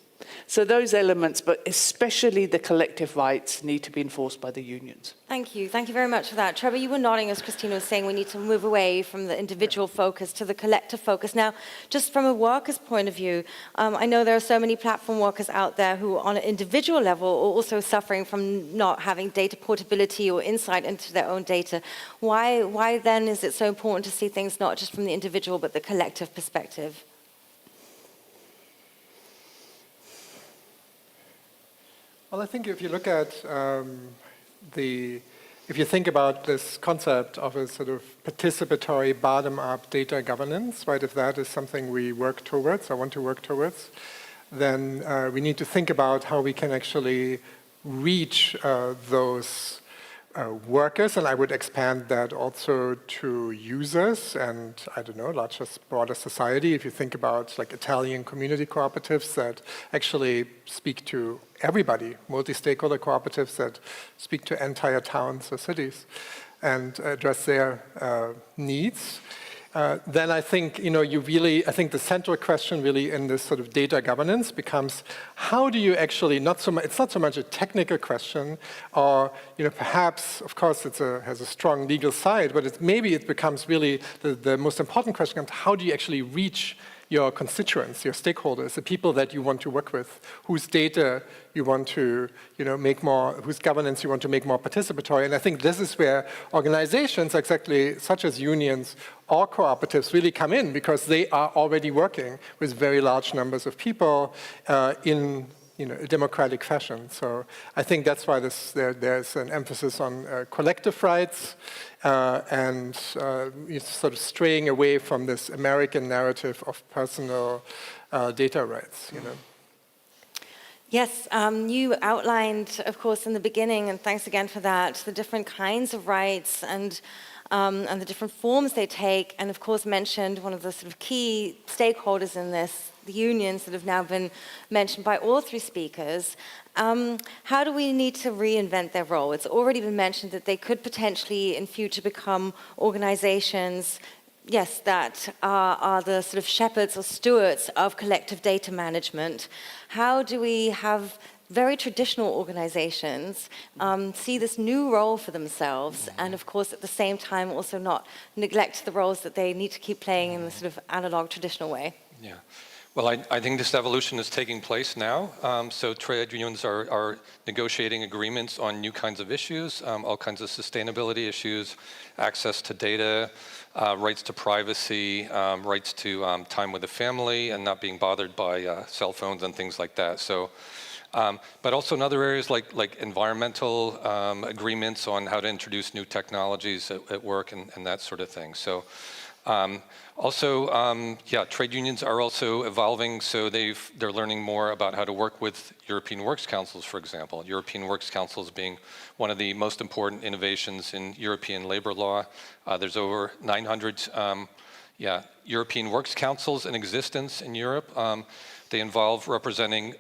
Speaker 9: So those elements, but especially the collective rights, need to be enforced by the unions.
Speaker 6: Thank you. Thank you very much for that. Trevor, you were nodding as Christina was saying we need to move away from the individual focus to the collective focus. Now, just from a worker's point of view, I know there are so many platform workers out there who on an individual level are also suffering from not having data portability or insight into their own data. Why then is it so important to see things not just from the individual but the collective perspective?
Speaker 8: Well, I think if you look at if you think about this concept of a sort of participatory bottom-up data governance, right, if that is something we work towards, or want to work towards, then we need to think about how we can actually reach those workers, and I would expand that also to users and, I don't know, larger, broader society. If you think about like Italian community cooperatives that actually speak to everybody, multi-stakeholder cooperatives that speak to entire towns or cities and address their needs, then I think, I think the central question really in this sort of data governance becomes, how do you actually, it's not so much a technical question, or, perhaps, of course, has a strong legal side, but maybe it becomes really the most important question, how do you actually reach your constituents, your stakeholders, the people that you want to work with, whose data you want to make more, whose governance you want to make more participatory. And I think this is where organizations exactly such as unions or cooperatives really come in, because they are already working with very large numbers of people in a democratic fashion. So I think that's why there's an emphasis on collective rights and sort of straying away from this American narrative of personal data rights.
Speaker 6: Yes, you outlined, of course, in the beginning, and thanks again for that, the different kinds of rights and the different forms they take, and of course mentioned one of the sort of key stakeholders in this, the unions that have now been mentioned by all three speakers. How do we need to reinvent their role? It's already been mentioned that they could potentially in future become organizations, yes, that are the sort of shepherds or stewards of collective data management. How do we have very traditional organizations see this new role for themselves, and of course at the same time also not neglect the roles that they need to keep playing in the sort of analog traditional way?
Speaker 7: Yeah. Well, I think this evolution is taking place now. So trade unions are negotiating agreements on new kinds of issues, all kinds of sustainability issues, access to data, rights to privacy, rights to time with the family and not being bothered by cell phones and things like that. So, but also in other areas like environmental agreements on how to introduce new technologies at work and that sort of thing. So. Trade unions are also evolving, so they're learning more about how to work with European Works Councils, for example. European Works Councils being one of the most important innovations in European labor law. There's over 900 European Works Councils in existence in Europe. They involve representing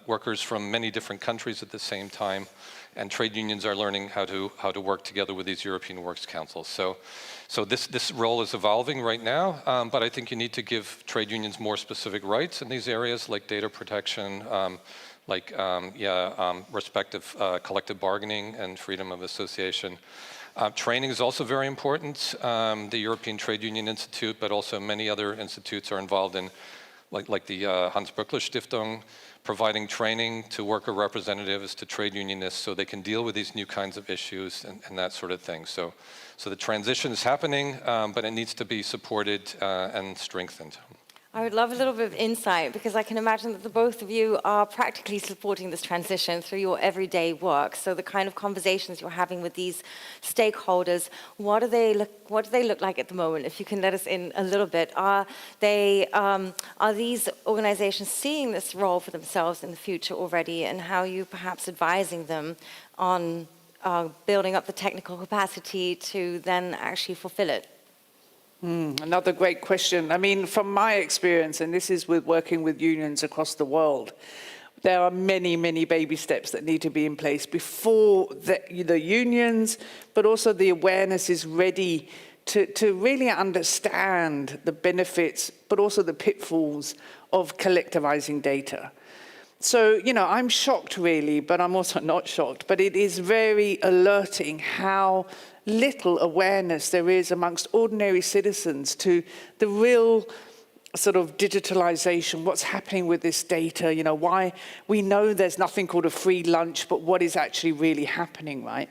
Speaker 7: workers from many different countries at the same time, and trade unions are learning how to work together with these European Works Councils. So this role is evolving right now, but I think you need to give trade unions more specific rights in these areas like data protection, respective collective bargaining and freedom of association. Training is also very important. The European Trade Union Institute, but also many other institutes are involved in, like the Hans Böckler Stiftung, providing training to worker representatives, to trade unionists, so they can deal with these new kinds of issues and that sort of thing. So the transition is happening, but it needs to be supported and strengthened.
Speaker 6: I would love a little bit of insight, because I can imagine that the both of you are practically supporting this transition through your everyday work. So the kind of conversations you're having with these stakeholders, what do they look like at the moment? If you can let us in a little bit, are these organizations seeing this role for themselves in the future already, and how are you perhaps advising them on building up the technical capacity to then actually fulfill it?
Speaker 9: Another great question. I mean, from my experience, and this is with working with unions across the world, there are many, many baby steps that need to be in place before the unions, but also the awareness is ready to really understand the benefits, but also the pitfalls of collectivizing data. So, I'm shocked really, but I'm also not shocked. But it is very alerting how little awareness there is amongst ordinary citizens to the real sort of digitalization, what's happening with this data, why we know there's nothing called a free lunch, but what is actually really happening, right?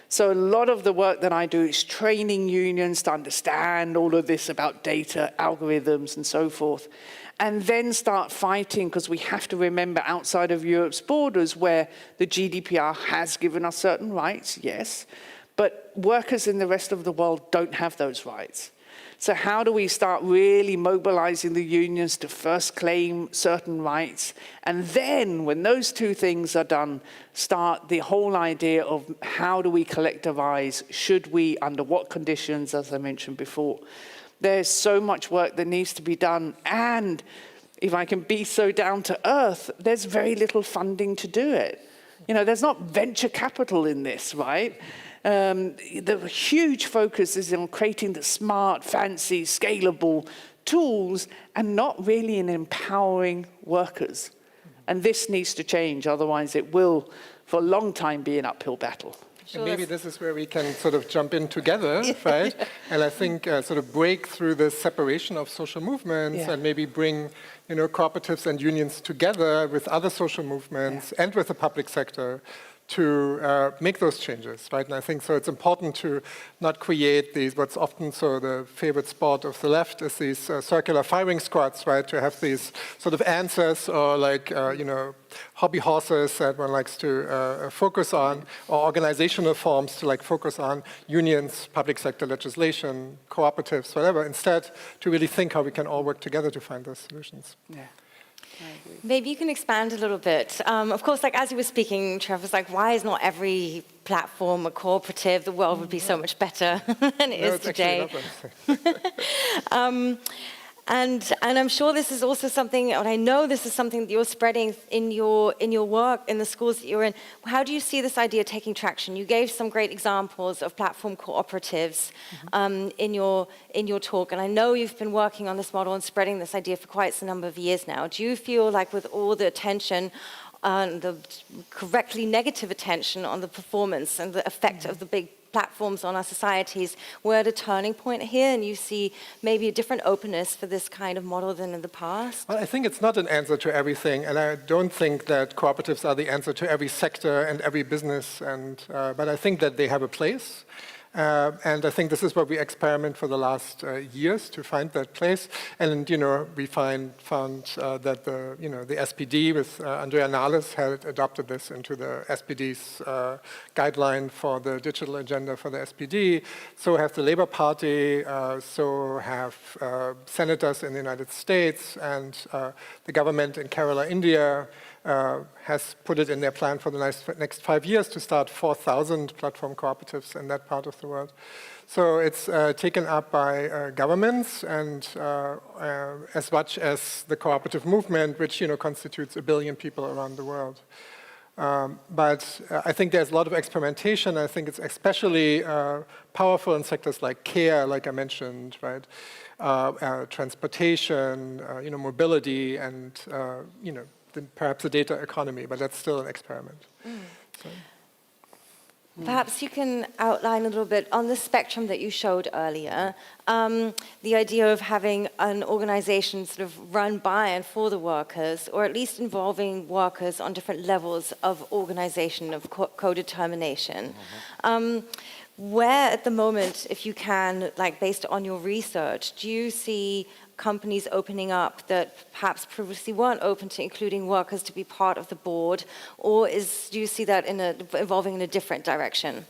Speaker 9: So a lot of the work that I do is training unions to understand all of this about data, algorithms, and so forth. And then start fighting, because we have to remember outside of Europe's borders where the GDPR has given us certain rights, yes, but workers in the rest of the world don't have those rights. So how do we start really mobilizing the unions to first claim certain rights, and then when those two things are done, start the whole idea of how do we collectivize, should we, under what conditions, as I mentioned before. There's so much work that needs to be done, and if I can be so down to earth, there's very little funding to do it. There's not venture capital in this, right? The huge focus is on creating the smart, fancy, scalable tools, and not really in empowering workers. And this needs to change, otherwise it will, for a long time, be an uphill battle.
Speaker 6: Sure,
Speaker 8: and maybe this is where we can sort of jump in together, right? And I think sort of break through the separation of social movements and maybe bring, cooperatives and unions together with other social movements and with the public sector to make those changes, right? And I think so it's important to not create these, what's often so the favorite sport of the left is these circular firing squads, right? To have these sort of answers or like, hobby horses that one likes to focus on, or organizational forms to like focus on unions, public sector legislation, cooperatives, whatever, instead to really think how we can all work together to find those solutions.
Speaker 9: Yeah.
Speaker 6: Maybe you can expand a little bit. Of course, like as you were speaking, Trevor, was like, why is not every platform a cooperative? The world would be so much better than it is today. And I'm sure this is also something, and I know this is something that you're spreading in your work in the schools that you're in. How do you see this idea taking traction? You gave some great examples of platform cooperatives in your talk, and I know you've been working on this model and spreading this idea for quite a number of years now. Do you feel like with all the attention, the correctly negative attention on the performance and the effect of the big platforms on our societies, we're at a turning point here, and you see maybe a different openness for this kind of model than in the past?
Speaker 8: Well, I think it's not an answer to everything, and I don't think that cooperatives are the answer to every sector and every business, but I think that they have a place. And I think this is what we experiment for the last years to find that place. And we found that the SPD with Andrea Nahles had adopted this into the SPD's guideline for the digital agenda for the SPD. So have the Labour Party. So have senators in the United States, and the government in Kerala, India. Has put it in their plan for the next 5 years to start 4,000 platform cooperatives in that part of the world. So it's taken up by governments and as much as the cooperative movement, which constitutes 1 billion people around the world. But I think there's a lot of experimentation. I think it's especially powerful in sectors like care, like I mentioned, right? Transportation, mobility, and perhaps a data economy, but that's still an experiment. So.
Speaker 6: Perhaps you can outline a little bit on the spectrum that you showed earlier, the idea of having an organization sort of run by and for the workers, or at least involving workers on different levels of organization, of co-determination. Where at the moment, if you can, like based on your research, do you see companies opening up that perhaps previously weren't open to including workers to be part of the board, or do you see that evolving in a different direction?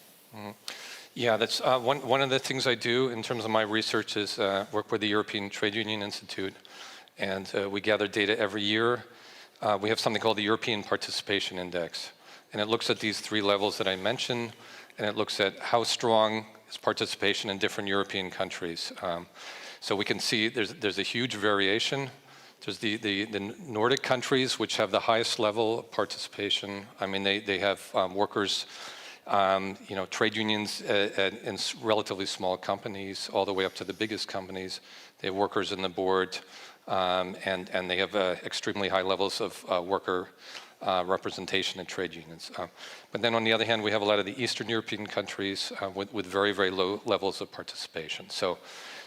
Speaker 7: Yeah, that's one of the things I do in terms of my research is work with the European Trade Union Institute, and we gather data every year. We have something called the European Participation Index, and it looks at these 3 levels that I mentioned, and it looks at how strong is participation in different European countries. So we can see there's a huge variation. There's the Nordic countries, which have the highest level of participation. I mean, they have workers, trade unions in relatively small companies, all the way up to the biggest companies. They have workers in the board, and they have extremely high levels of worker representation in trade unions. But then on the other hand, we have a lot of the Eastern European countries with very, very low levels of participation.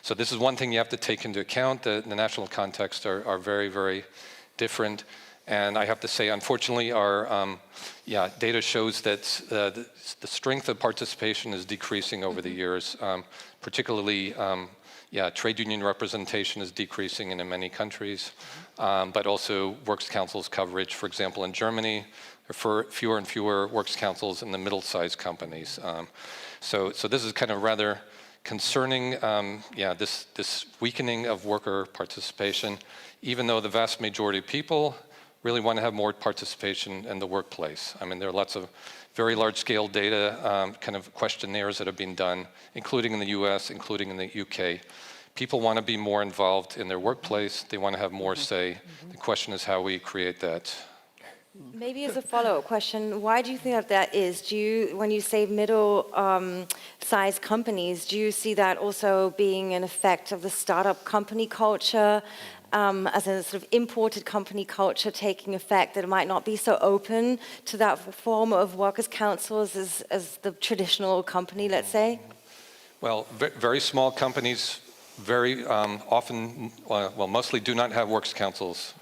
Speaker 7: So this is one thing you have to take into account. The national contexts are very, very different. And I have to say, unfortunately, our data shows that the strength of participation is decreasing over the years. Particularly, trade union representation is decreasing in many countries, but also works councils coverage. For example, in Germany, there are fewer and fewer works councils in the middle-sized companies. So this is kind of rather concerning, this weakening of worker participation, even though the vast majority of people really want to have more participation in the workplace. I mean, there are lots of very large-scale data kind of questionnaires that have been done, including in the US, including in the UK. People want to be more involved in their workplace. They want to have more say. The question is how we create that.
Speaker 6: Maybe as a follow-up question, why do you think that is? When you say middle-sized companies, do you see that also being an effect of the startup company culture as a sort of imported company culture taking effect, that it might not be so open to that form of workers' councils as the traditional company, let's say?
Speaker 7: Well, very small companies very often, well, mostly do not have works councils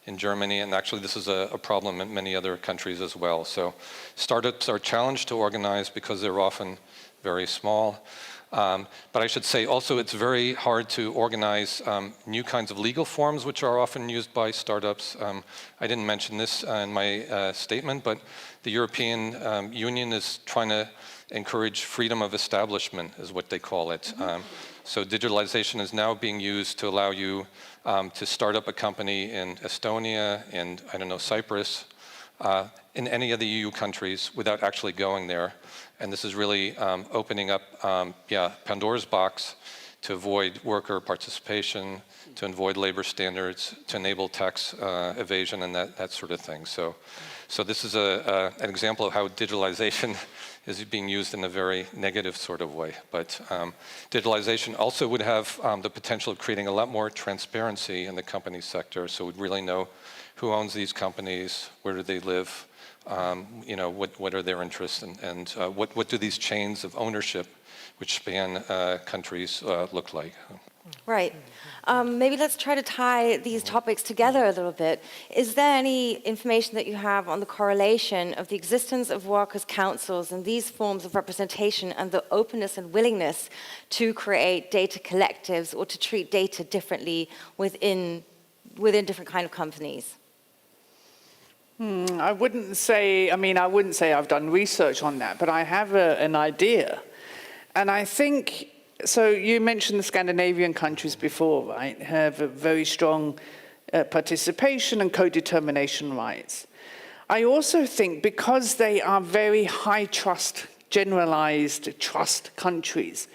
Speaker 7: in Germany, and actually this is a problem in many other countries as well. So startups are challenged to organize because they're often very small. But I should say also it's very hard to organize new kinds of legal forms which are often used by startups. I didn't mention this in my statement, but the European Union is trying to encourage freedom of establishment, is what they call it. So digitalization is now being used to allow you to start up a company in Estonia, in, I don't know, Cyprus, in any of the EU countries without actually going there. And this is really opening up, Pandora's box to avoid worker participation, to avoid labor standards, to enable tax evasion and that sort of thing. So this is an example of how digitalization is being used in a very negative sort of way. But digitalization also would have the potential of creating a lot more transparency in the company sector. So we'd really know who owns these companies, where do they live, you know, what are their interests, and what do these chains of ownership, which span countries, look like?
Speaker 6: Right. Maybe let's try to tie these topics together a little bit. Is there any information that you have on the correlation of the existence of workers' councils and these forms of representation and the openness and willingness to create data collectives or to treat data differently within different kind of companies?
Speaker 9: I wouldn't say I've done research on that, but I have an idea. And I think, so you mentioned the Scandinavian countries before, right? Have a very strong participation and co-determination rights. I also think because they are very high trust, generalized trust countries,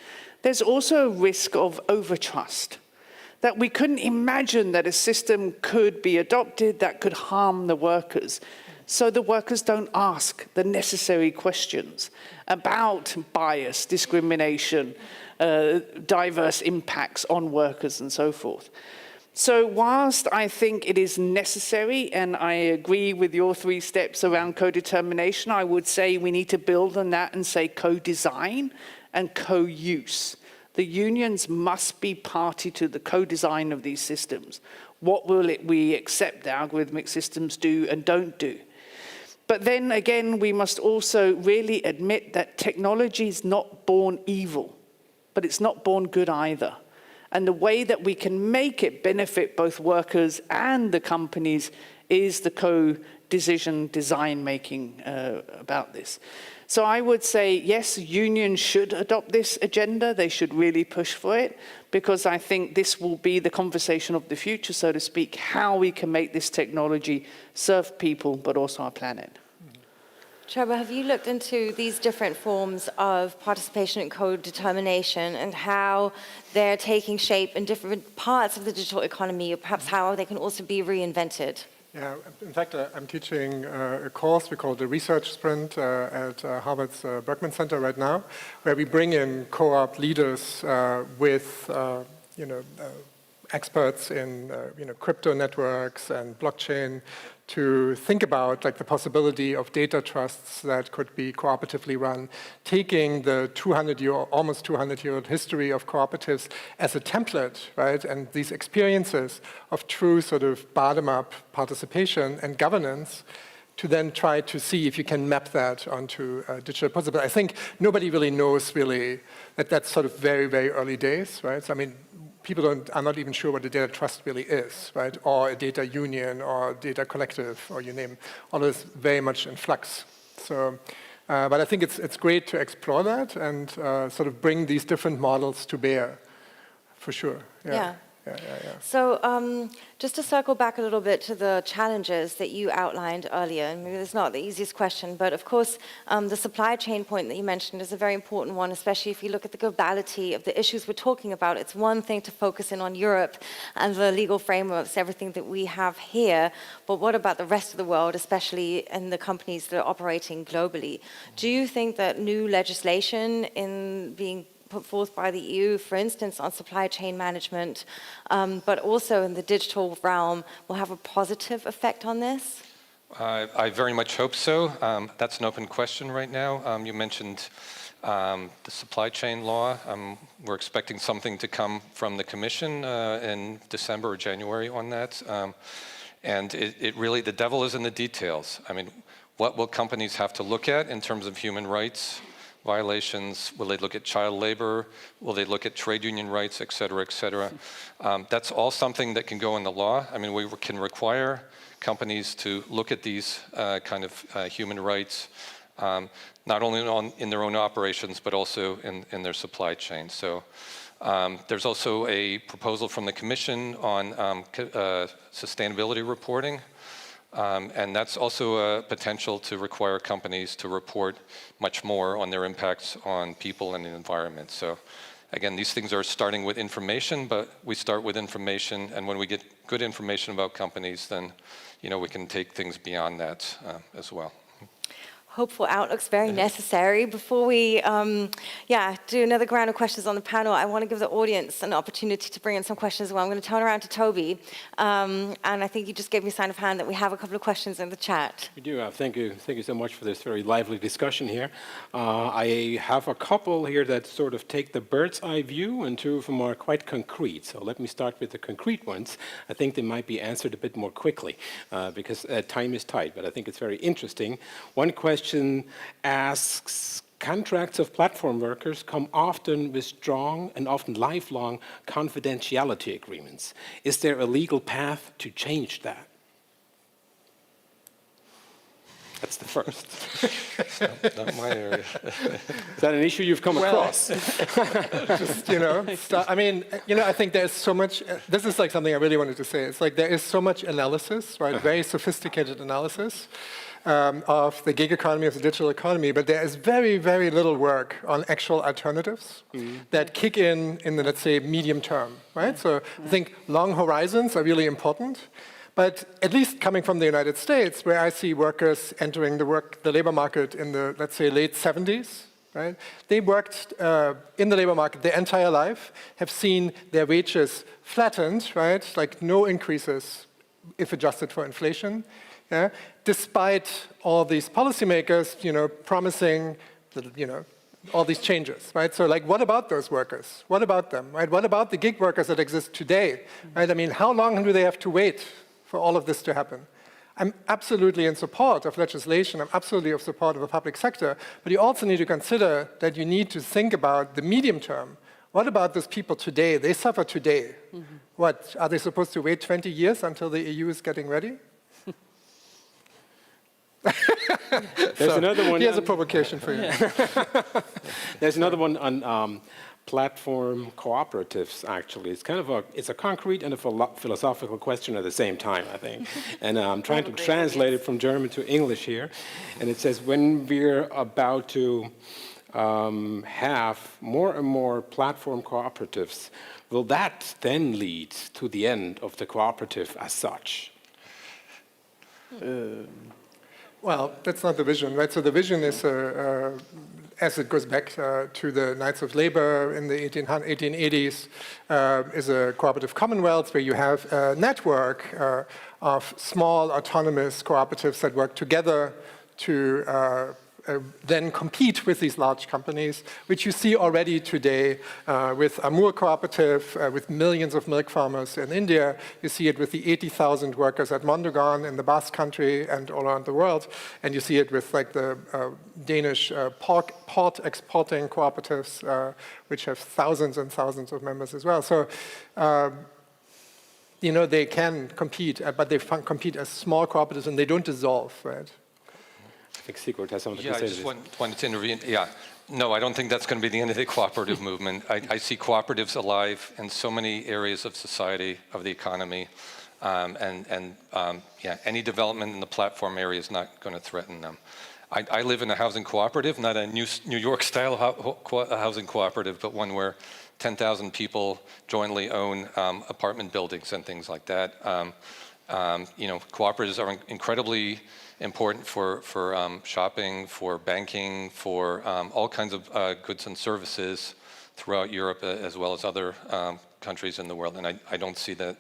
Speaker 9: there's also a risk of overtrust. That we couldn't imagine that a system could be adopted that could harm the workers. So the workers don't ask the necessary questions about bias, discrimination, diverse impacts on workers and so forth. So whilst I think it is necessary, and I agree with your 3 steps around co-determination, I would say we need to build on that and say co-design and co-use. The unions must be party to the co-design of these systems. What will we accept the algorithmic systems do and don't do? But then again, we must also really admit that technology is not born evil, but it's not born good either. And the way that we can make it benefit both workers and the companies is the co-decision design making about this. So I would say, yes, unions should adopt this agenda. They should really push for it, because I think this will be the conversation of the future, so to speak, how we can make this technology serve people, but also our planet.
Speaker 6: Trevor, have you looked into these different forms of participation and co-determination and how they're taking shape in different parts of the digital economy, or perhaps how they can also be reinvented?
Speaker 8: Yeah, in fact, I'm teaching a course we call the Research Sprint at Harvard's Berkman Center right now, where we bring in co-op leaders with, experts in, crypto networks and blockchain to think about like the possibility of data trusts that could be cooperatively run, taking the almost 200-year-old history of cooperatives as a template, right? And these experiences of true sort of bottom-up participation and governance to then try to see if you can map that onto digital possible. I think nobody really knows that that's sort of very, very early days, right? So, I mean, people are not even sure what a data trust really is, right? Or a data union or a data collective, or you name, all of this very much in flux. So, but I think it's great to explore that and sort of bring these different models to bear, for sure. Yeah.
Speaker 6: So just to circle back a little bit to the challenges that you outlined earlier, and maybe it's not the easiest question, but of course the supply chain point that you mentioned is a very important one, especially if you look at the globality of the issues we're talking about. It's one thing to focus in on Europe and the legal frameworks, everything that we have here, but what about the rest of the world, especially in the companies that are operating globally? Do you think that new legislation in being put forth by the EU, for instance, on supply chain management, but also in the digital realm, will have a positive effect on this?
Speaker 7: I very much hope so. That's an open question right now. You mentioned the supply chain law. We're expecting something to come from the Commission in December or January on that. And it really, the devil is in the details. I mean, what will companies have to look at in terms of human rights violations? Will they look at child labor? Will they look at trade union rights, et cetera, et cetera? That's all something that can go in the law. I mean, we can require companies to look at these kind of human rights, not only in their own operations, but also in their supply chain. So there's also a proposal from the Commission on sustainability reporting. And that's also a potential to require companies to report much more on their impacts on people and the environment. So again, these things are starting with information, but we start with information, and when we get good information about companies, then we can take things beyond that as well.
Speaker 6: Hopeful outlook's very necessary. Before we do another round of questions on the panel, I want to give the audience an opportunity to bring in some questions as well. I'm going to turn around to Toby, and I think you just gave me a sign of hand that we have a couple of questions in the chat.
Speaker 4: We do. Thank you so much for this very lively discussion here. I have a couple here that sort of take the bird's eye view, and two of them are quite concrete. So let me start with the concrete ones. I think they might be answered a bit more quickly because time is tight, but I think it's very interesting. One question asks, contracts of platform workers come often with strong and often lifelong confidentiality agreements. Is there a legal path to change that? That's the first.
Speaker 7: Not my area.
Speaker 4: Is that an issue you've come across?
Speaker 8: I mean, I think there's so much, this is like something I really wanted to say. It's like there is so much analysis, right? Very sophisticated analysis of the gig economy, of the digital economy, but there is very, very little work on actual alternatives that kick in the, let's say, medium term, right? So I think long horizons are really important. But at least coming from the United States, where I see workers entering the labor market in the, let's say, late 70s, right? They worked in the labor market their entire life, have seen their wages flattened, right? Like no increases if adjusted for inflation, yeah? Despite all these policymakers, promising, all these changes, right? So like, what about those workers? What about them, right? What about the gig workers that exist today, right? I mean, how long do they have to wait for all of this to happen? I'm absolutely in support of legislation. I'm absolutely in support of the public sector. But you also need to consider that you need to think about the medium term. What about those people today? They suffer today. What, are they supposed to wait 20 years until the EU is getting ready?
Speaker 4: There's another one.
Speaker 8: Here's a provocation for you.
Speaker 4: There's another one on platform cooperatives, actually. It's kind of a concrete and a philosophical question at the same time, I think. And I'm trying to translate it from German to English here. And it says, when we're about to have more and more platform cooperatives, will that then lead to the end of the cooperative as such?
Speaker 8: Well, that's not the vision, right? So the vision is, as it goes back to the Knights of Labor in the 1880s, is a cooperative commonwealth where you have a network of small autonomous cooperatives that work together to then compete with these large companies, which you see already today with Amur Cooperative, with millions of milk farmers in India. You see it with the 80,000 workers at Mondragon in the Basque Country and all around the world. And you see it with like the Danish port exporting cooperatives, which have thousands and thousands of members as well. So, they can compete, but they compete as small cooperatives and they don't dissolve, right?
Speaker 4: I think Sigurd has something to say.
Speaker 7: I just wanted to intervene. Yeah, no, I don't think that's going to be the end of the cooperative movement. I see cooperatives alive in so many areas of society, of the economy, any development in the platform area is not going to threaten them. I live in a housing cooperative, not a New York-style housing cooperative, but one where 10,000 people jointly own apartment buildings and things like that. Cooperatives are incredibly important for shopping, for banking, for all kinds of goods and services throughout Europe as well as other countries in the world. And I don't see that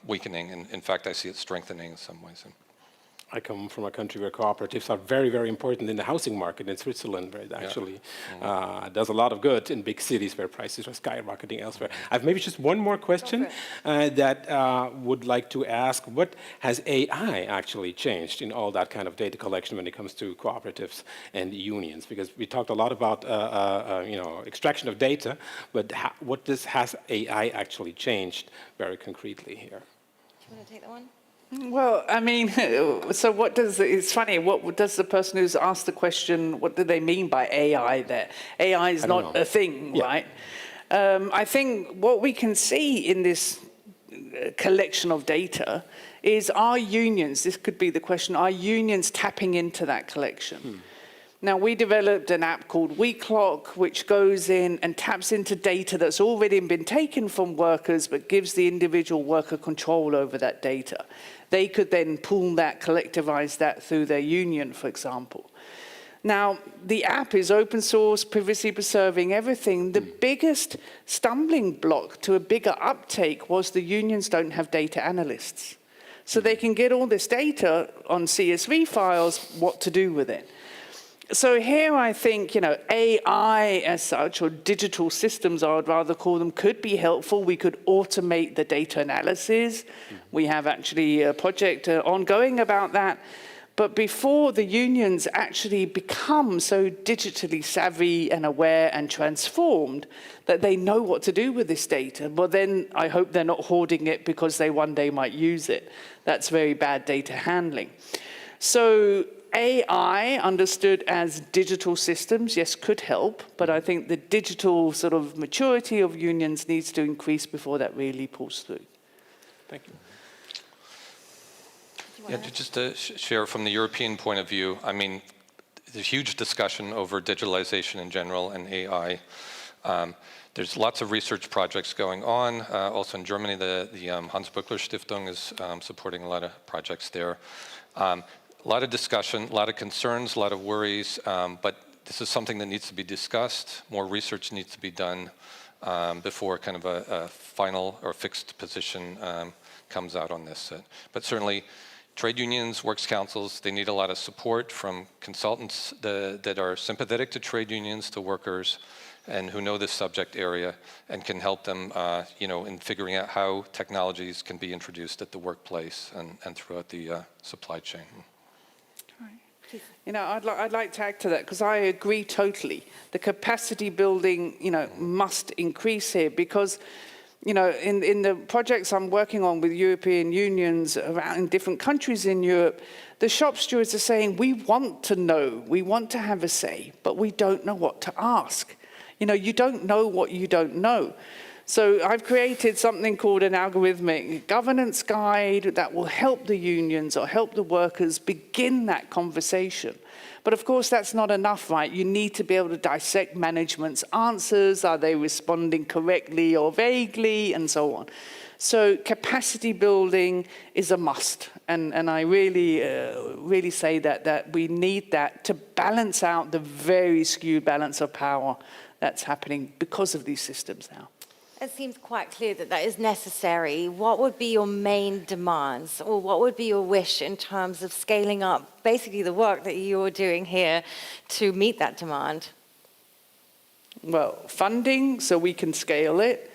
Speaker 7: weakening. And in fact, I see it strengthening in some ways.
Speaker 4: I come from a country where cooperatives are very, very important in the housing market in Switzerland, where it actually does a lot of good in big cities where prices are skyrocketing elsewhere. I've maybe just one more question that would like to ask. What has AI actually changed in all that kind of data collection when it comes to cooperatives and unions? Because we talked a lot about extraction of data, but what has AI actually changed very concretely here?
Speaker 6: Do you want to take that one?
Speaker 9: Well, I mean, so it's funny, what does the person who's asked the question, what do they mean by AI there? AI is not a thing, right? I think what we can see in this collection of data is, are unions, this could be the question, are unions tapping into that collection? Now, we developed an app called WeClock, which goes in and taps into data that's already been taken from workers, but gives the individual worker control over that data. They could then pool that, collectivize that through their union, for example. Now, the app is open source, privacy preserving, everything. The biggest stumbling block to a bigger uptake was the unions don't have data analysts. So they can get all this data on CSV files, what to do with it. So here I think, AI as such, or digital systems, I would rather call them, could be helpful. We could automate the data analysis. We have actually a project ongoing about that. But before the unions actually become so digitally savvy and aware and transformed that they know what to do with this data, well then I hope they're not hoarding it because they one day might use it. That's very bad data handling. So AI, understood as digital systems, yes, could help, but I think the digital sort of maturity of unions needs to increase before that really pulls through.
Speaker 4: Thank you.
Speaker 7: Yeah, just to share from the European point of view, I mean, there's a huge discussion over digitalization in general and AI. There's lots of research projects going on. Also in Germany, the Hans Böckler Stiftung is supporting a lot of projects there. A lot of discussion, a lot of concerns, a lot of worries, but this is something that needs to be discussed. More research needs to be done before kind of a final or fixed position comes out on this. But certainly, trade unions, works councils, they need a lot of support from consultants that are sympathetic to trade unions, to workers, and who know this subject area and can help them, in figuring out how technologies can be introduced at the workplace and throughout the supply chain.
Speaker 9: I'd like to add to that because I agree totally. The capacity building, must increase here because, in the projects I'm working on with European unions around in different countries in Europe, the shop stewards are saying, we want to know, we want to have a say, but we don't know what to ask. You don't know what you don't know. So I've created something called an algorithmic governance guide that will help the unions or help the workers begin that conversation. But of course, that's not enough, right? You need to be able to dissect management's answers. Are they responding correctly or vaguely, and so on. So capacity building is a must. And I really say that we need that to balance out the very skewed balance of power that's happening because of these systems now.
Speaker 6: It seems quite clear that that is necessary. What would be your main demands, or what would be your wish in terms of scaling up basically the work that you're doing here to meet that demand?
Speaker 9: Well, funding so we can scale it.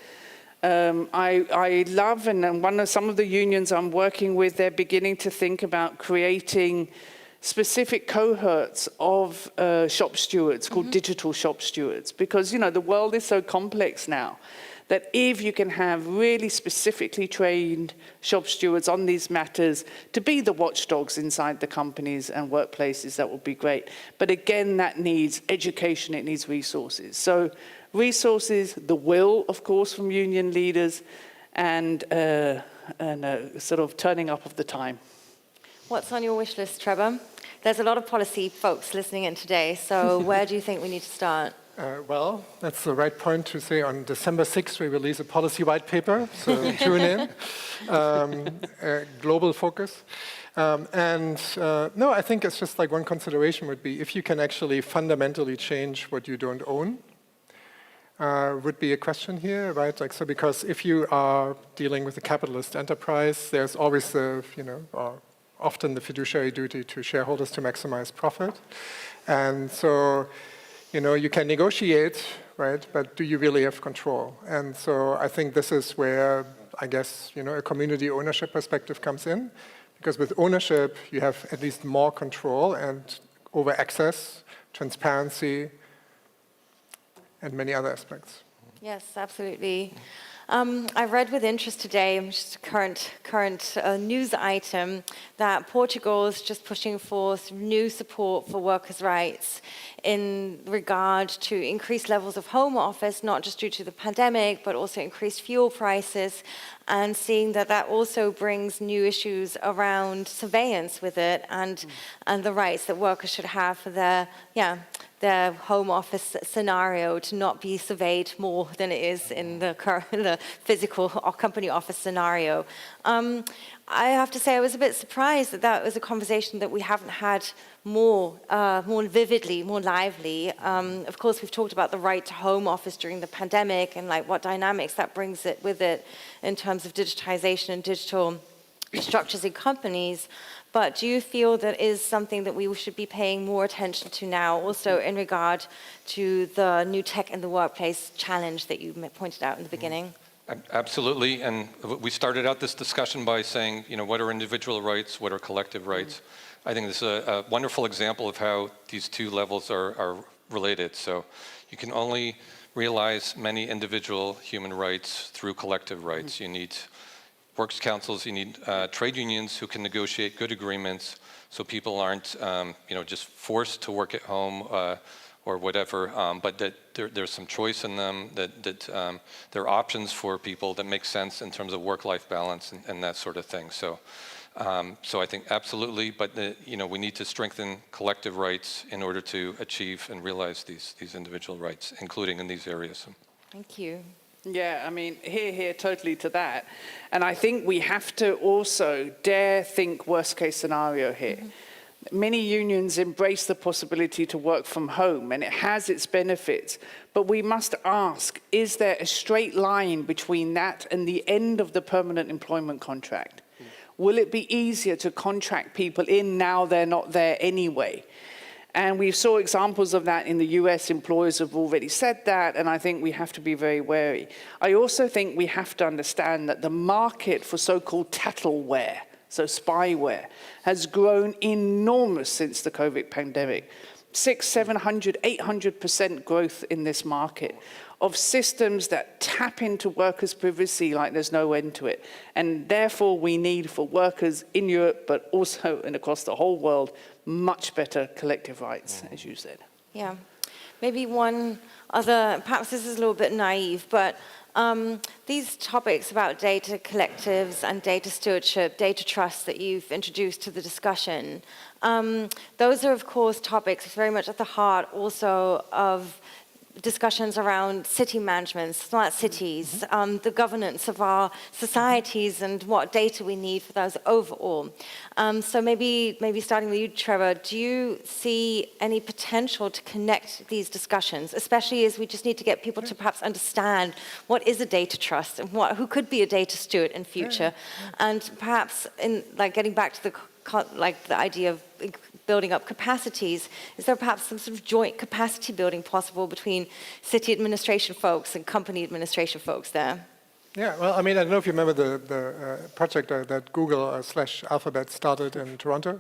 Speaker 9: I love, and some of the unions I'm working with, they're beginning to think about creating specific cohorts of shop stewards called digital shop stewards, because the world is so complex now that if you can have really specifically trained shop stewards on these matters to be the watchdogs inside the companies and workplaces, that would be great. But again, that needs education, it needs resources. So resources, the will, of course, from union leaders, and sort of turning up of the time.
Speaker 6: What's on your wish list, Trevor? There's a lot of policy folks listening in today, so where do you think we need to start?
Speaker 8: Well, that's the right point to say. On December 6th, we release a policy white paper, so tune in. Global focus. No, I think it's just like one consideration would be if you can actually fundamentally change what you don't own, would be a question here, right? Like, so because if you are dealing with a capitalist enterprise, there's always the, often the fiduciary duty to shareholders to maximize profit. And so, you can negotiate, right? But do you really have control? And so I think this is where, I guess, a community ownership perspective comes in. Because with ownership, you have at least more control and over access, transparency, and many other aspects.
Speaker 6: Yes, absolutely. I read with interest today, just a current news item, that Portugal is just pushing for some new support for workers' rights in regard to increased levels of home office, not just due to the pandemic, but also increased fuel prices, and seeing that that also brings new issues around surveillance with it, and the rights that workers should have for their home office scenario to not be surveyed more than it is in the physical company office scenario. I have to say I was a bit surprised that that was a conversation that we haven't had more vividly, more lively. Of course, we've talked about the right to home office during the pandemic and like what dynamics that brings it with it in terms of digitization and digital structures in companies. But do you feel that is something that we should be paying more attention to now, also in regard to the new tech in the workplace challenge that you pointed out in the beginning?
Speaker 7: Absolutely, and we started out this discussion by saying, what are individual rights, what are collective rights? I think this is a wonderful example of how these two levels are related. So you can only realize many individual human rights through collective rights. You need works councils, you need trade unions who can negotiate good agreements so people aren't just forced to work at home or whatever, but that there's some choice in them, that there are options for people that make sense in terms of work-life balance and that sort of thing. So I think absolutely, but we need to strengthen collective rights in order to achieve and realize these individual rights, including in these areas.
Speaker 6: Thank you.
Speaker 9: Yeah, I mean, here, totally to that. And I think we have to also dare think worst case scenario here. Many unions embrace the possibility to work from home, and it has its benefits. But we must ask, is there a straight line between that and the end of the permanent employment contract? Will it be easier to contract people in now they're not there anyway? And we saw examples of that in the US. Employers have already said that, and I think we have to be very wary. I also think we have to understand that the market for so-called tattleware, so spyware, has grown enormous since the COVID pandemic. 600, 700, 800% growth in this market of systems that tap into workers' privacy like there's no end to it. And therefore, we need for workers in Europe, but also and across the whole world, much better collective rights, as you said.
Speaker 6: Yeah. Maybe one other, perhaps this is a little bit naive, but these topics about data collectives and data stewardship, data trust that you've introduced to the discussion, those are, of course, topics very much at the heart also of discussions around city management, smart cities, the governance of our societies and what data we need for those overall. So maybe starting with you, Trevor, do you see any potential to connect these discussions, especially as we just need to get people to perhaps understand what is a data trust and who could be a data steward in future, and perhaps in getting back to the idea of building up capacities, is there perhaps some sort of joint capacity building possible between city administration folks and company administration folks there?
Speaker 8: Yeah, well, I mean, I don't know if you remember the project that Google / Alphabet started in Toronto.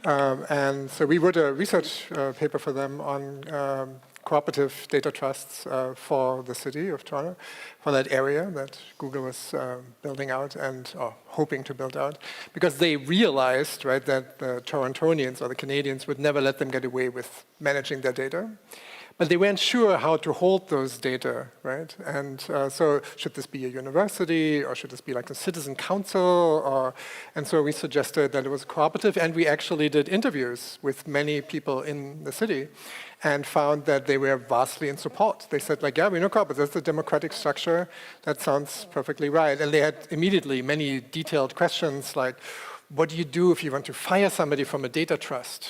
Speaker 8: And so we wrote a research paper for them on cooperative data trusts for the city of Toronto, for that area that Google was building out or hoping to build out, because they realized, right, that the Torontonians or the Canadians would never let them get away with managing their data. But they weren't sure how to hold those data, right? And so should this be a university, or should this be like a citizen council? And so we suggested that it was cooperative, and we actually did interviews with many people in the city and found that they were vastly in support. They said, yeah, we know cooperative, that's the democratic structure, that sounds perfectly right. And they had immediately many detailed questions like, what do you do if you want to fire somebody from a data trust?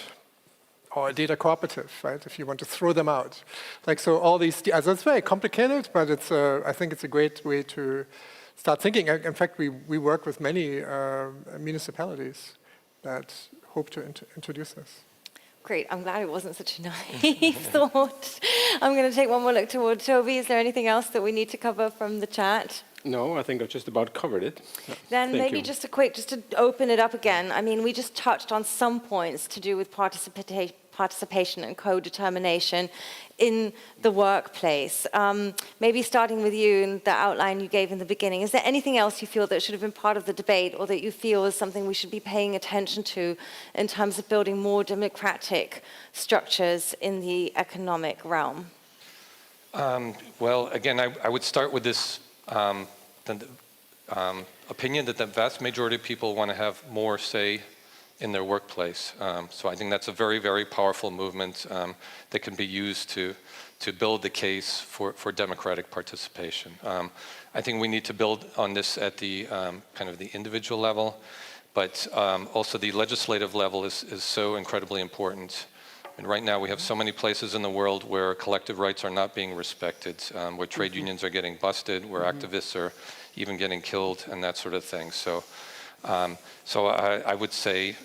Speaker 8: or a data cooperative, right? If you want to throw them out. Like, so all these, it's very complicated, but it's I think it's a great way to start thinking. In fact, we work with many municipalities that hope to introduce this.
Speaker 6: Great, I'm glad it wasn't such a naive thought. I'm going to take one more look toward Toby. Is there anything else that we need to cover from the chat?
Speaker 4: No, I think I've just about covered it.
Speaker 6: Then
Speaker 4: Thank
Speaker 6: maybe
Speaker 4: you.
Speaker 6: just to open it up again. I mean, we just touched on some points to do with participation and co-determination in the workplace. Maybe starting with you and the outline you gave in the beginning, is there anything else you feel that should have been part of the debate or that you feel is something we should be paying attention to in terms of building more democratic structures in the economic realm?
Speaker 7: Well, again, I would start with this opinion that the vast majority of people want to have more say in their workplace. So I think that's a very, very powerful movement that can be used to build the case for democratic participation. I think we need to build on this at the kind of the individual level, but also the legislative level is so incredibly important. And right now we have so many places in the world where collective rights are not being respected, where trade unions are getting busted, where activists are even getting killed and that sort of thing. So I would say,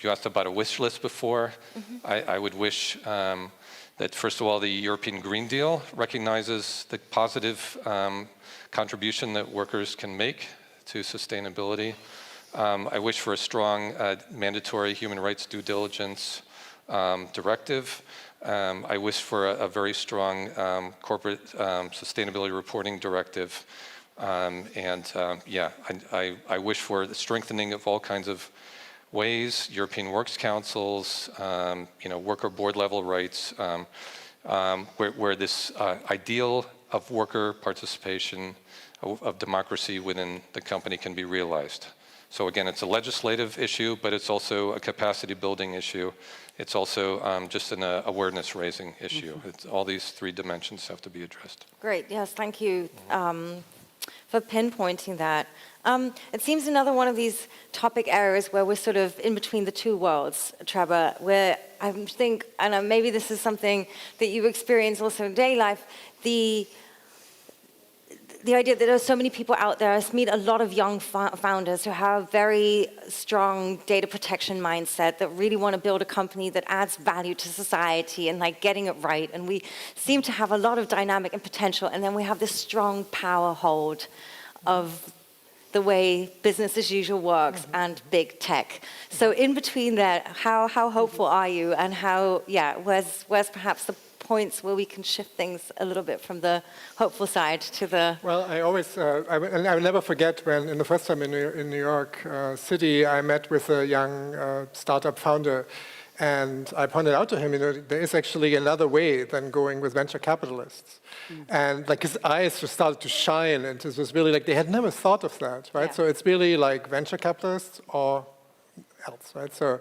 Speaker 7: you asked about a wish list before. I would wish that, first of all, the European Green Deal recognizes the positive contribution that workers can make to sustainability. I wish for a strong mandatory human rights due diligence directive. I wish for a very strong corporate sustainability reporting directive. I wish for the strengthening of all kinds of ways, European Works Councils, worker board level rights, where this ideal of worker participation, of democracy within the company can be realized. So again, it's a legislative issue, but it's also a capacity building issue. It's also just an awareness raising issue. All these three dimensions have to be addressed.
Speaker 6: Great, yes, thank you for pinpointing that. It seems another one of these topic areas where we're sort of in between the two worlds, Trevor, where I think, and maybe this is something that you experience also in daily life, the idea that there are so many people out there. I meet a lot of young founders who have very strong data protection mindset that really want to build a company that adds value to society and like getting it right. And we seem to have a lot of dynamic and potential. And then we have this strong power hold of the way business as usual works and big tech. So in between that, how hopeful are you? And where's perhaps the points where we can shift things a little bit from the hopeful side to the...
Speaker 8: Well, I always, I will never forget when, in the first time in New York City, I met with a young startup founder, and I pointed out to him, there is actually another way than going with venture capitalists. And like his eyes just started to shine, and it was really like they had never thought of that, right? Yeah. So it's really like venture capitalists or else, right? So,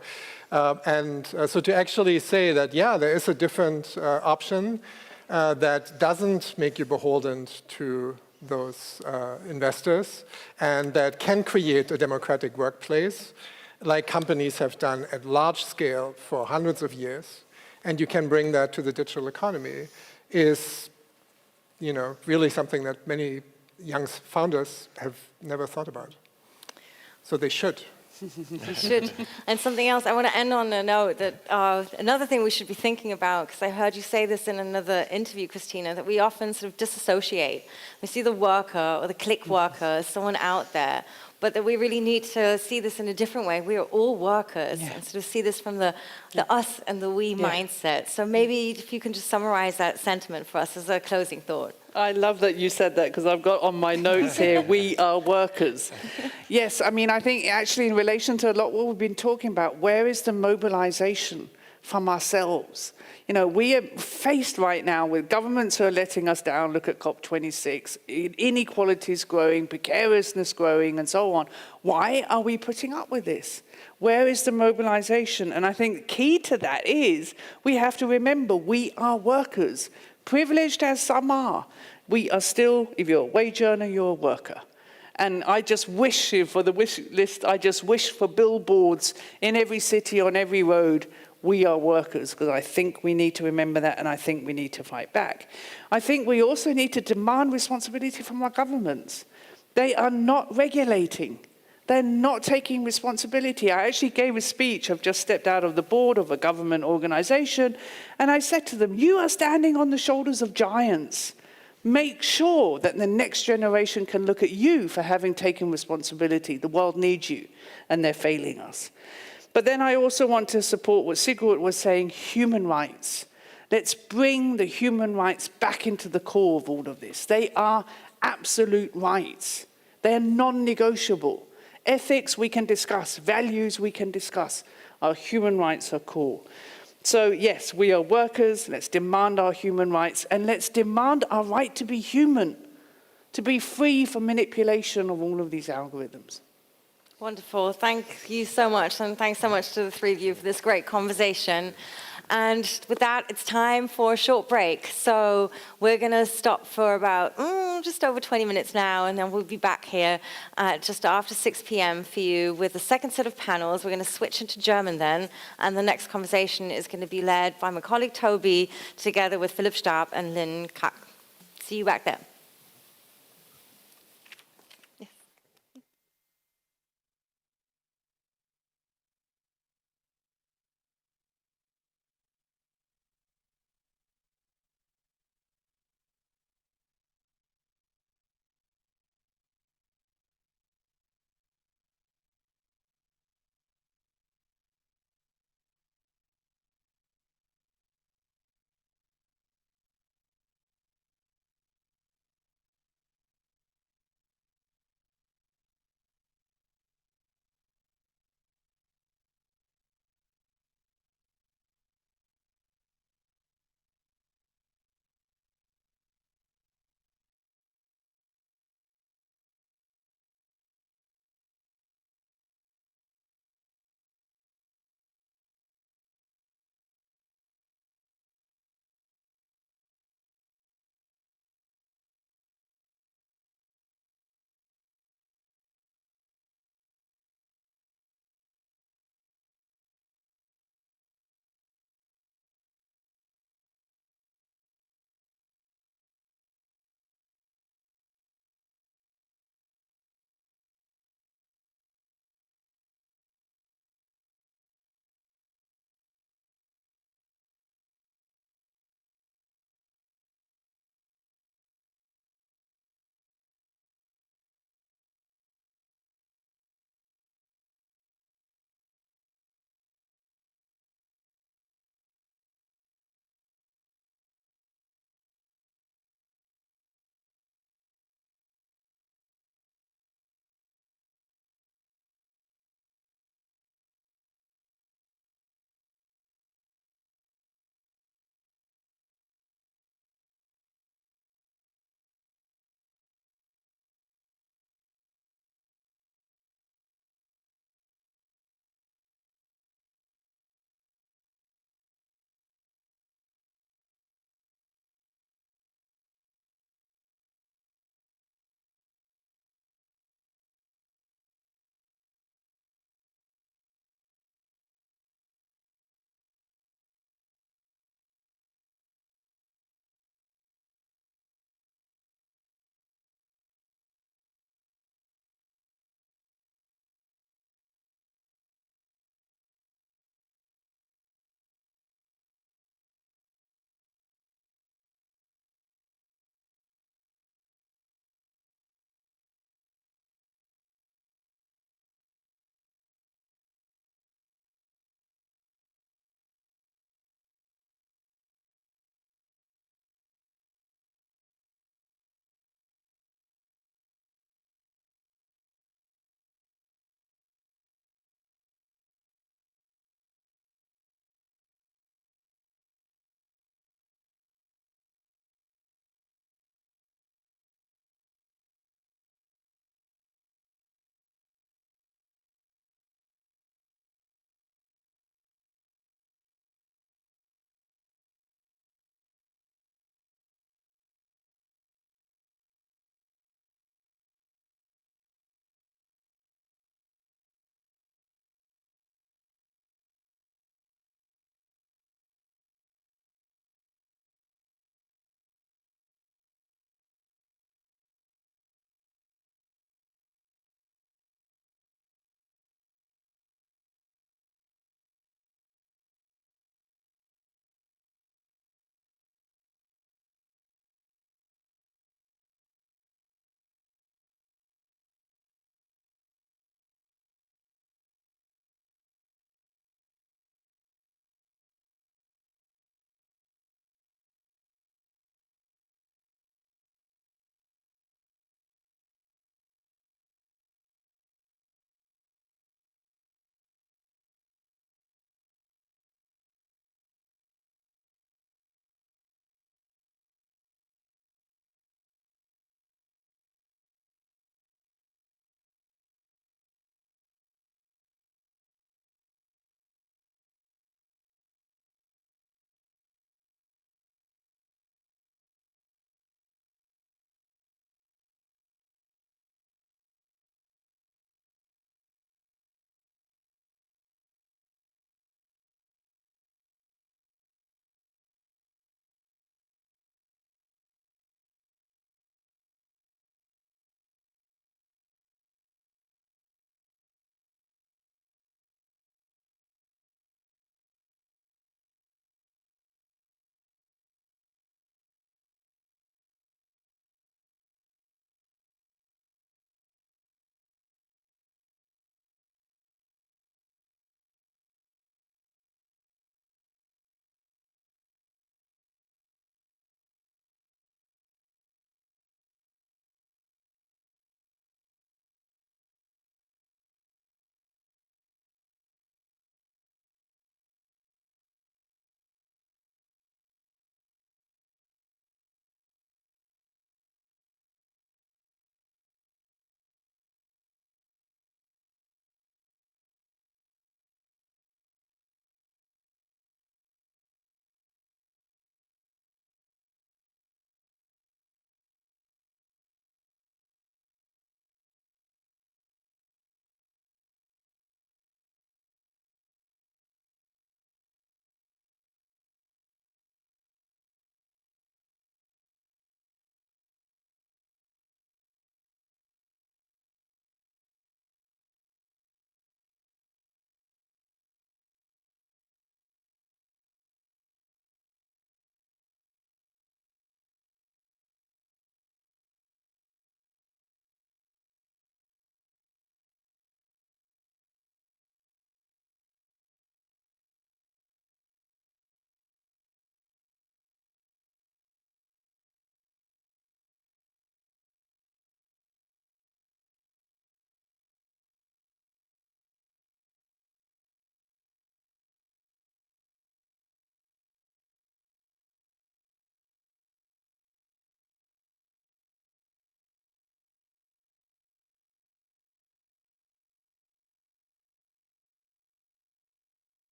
Speaker 8: so to actually say that, yeah, there is a different option that doesn't make you beholden to those investors and that can create a democratic workplace like companies have done at large scale for hundreds of years, and you can bring that to the digital economy is, really something that many young founders have never thought about. So they should.
Speaker 6: We should. And something else, I want to end on a note that another thing we should be thinking about, because I heard you say this in another interview, Christina, that we often sort of disassociate. We see the worker or the click worker as someone out there, but that we really need to see this in a different way. We are all workers, and sort of see this from the us and the we mindset. So maybe if you can just summarize that sentiment for us as a closing thought.
Speaker 9: I love that you said that, because I've got on my notes here, we are workers. Yes, I mean, I think actually in relation to a lot what we've been talking about, where is the mobilization from ourselves? We are faced right now with governments who are letting us down. Look at COP26, inequalities growing, precariousness growing, and so on. Why are we putting up with this? Where is the mobilization? And I think key to that is we have to remember we are workers. Privileged as some are, we are still, if you're a wage earner, you're a worker. And I just wish for the wish list, I just wish for billboards in every city, on every road, we are workers, because I think we need to remember that, and I think we need to fight back. I think we also need to demand responsibility from our governments. They are not regulating. They're not taking responsibility. I actually gave a speech. I've just stepped out of the board of a government organization, and I said to them, you are standing on the shoulders of giants. Make sure that the next generation can look at you for having taken responsibility. The world needs you, and they're failing us. But then I also want to support what Sigurd was saying, human rights. Let's bring the human rights back into the core of all of this. They are absolute rights. They're non-negotiable. Ethics we can discuss, values we can discuss. Our human rights are core. So yes, we are workers, let's demand our human rights, and let's demand our right to be human, to be free from manipulation of all of these algorithms.
Speaker 6: Wonderful. Thank you so much, and thanks so much to the three of you for this great conversation. And with that, it's time for a short break. So we're going to stop for about just over 20 minutes now, and then we'll be back here just after 6 p.m. for you with the second set of panels. We're going to switch into German then, and the next conversation is going to be led by my colleague Toby, together with Philipp Stab and Lynn Kack. See you back there.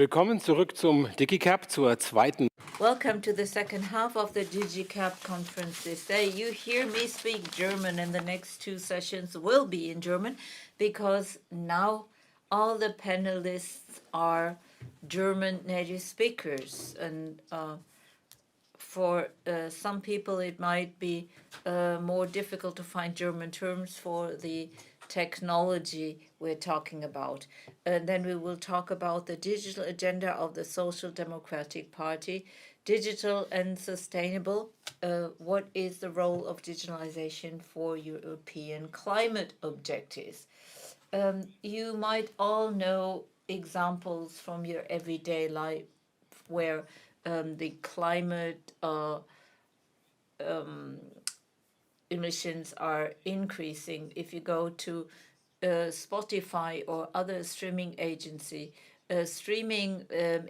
Speaker 4: Willkommen zurück zum DigiCap, zur zweiten.
Speaker 3: Welcome to the second half of the DigiCap conference this day. You hear me speak German, and the next two sessions will be in German because now all the panelists are German native speakers. And for some people, it might be more difficult to find German terms for the technology we're talking about. And then we will talk about the digital agenda of the Social Democratic Party, digital and sustainable. What is the role of digitalization for European climate objectives? You might all know examples from your everyday life where the climate emissions are increasing. If you go to Spotify or other streaming agency, streaming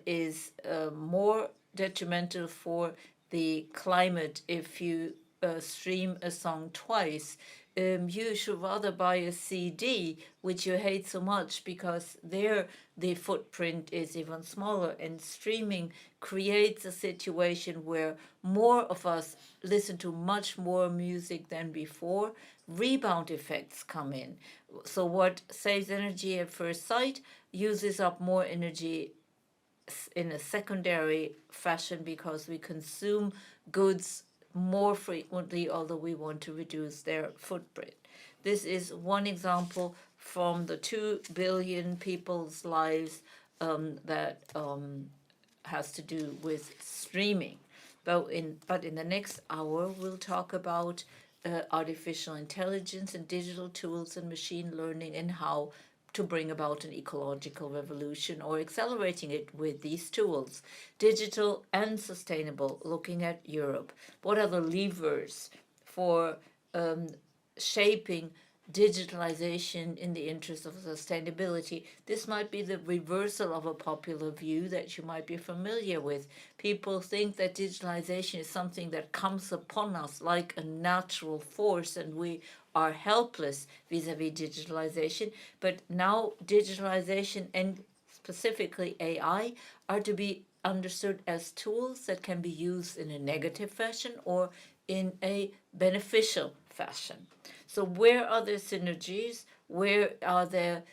Speaker 3: is more detrimental for the climate if you stream a song twice. You should rather buy a CD, which you hate so much because there the footprint is even smaller. And streaming creates a situation where more of us listen to much more music than before. Rebound effects come in. So what saves energy at first sight uses up more energy in a secondary fashion because we consume goods more frequently, although we want to reduce their footprint. This is one example from the 2 billion people's lives that has to do with streaming. But in the next hour, we'll talk about artificial intelligence and digital tools and machine learning and how to bring about an ecological revolution or accelerating it with these tools. Digital and sustainable, looking at Europe. What are the levers for shaping digitalization in the interest of sustainability? This might be the reversal of a popular view that you might be familiar with. People think that digitalization is something that comes upon us like a natural force and we are helpless vis-a-vis digitalization. But now digitalization and specifically AI are to be understood as tools that can be used in a negative fashion or in a beneficial fashion. So where are there synergies? Where are there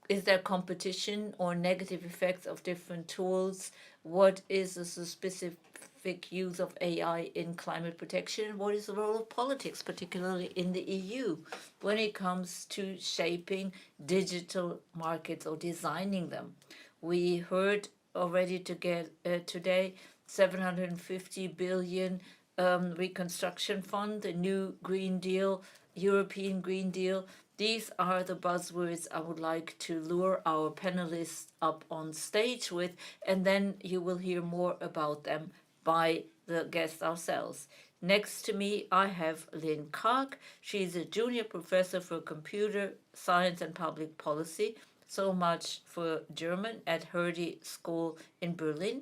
Speaker 3: is there competition or negative effects of different tools? What is the specific use of AI in climate protection? What is the role of politics, particularly in the EU, when it comes to shaping digital markets or designing them? We heard already today 750 billion reconstruction fund, the new Green Deal, European Green Deal. These are the buzzwords I would like to lure our panelists up on stage with, and then you will hear more about them by the guests ourselves. Next to me, I have Lynn Karg. She's a junior professor for computer science and public policy, so much for German, at Hertie School in Berlin.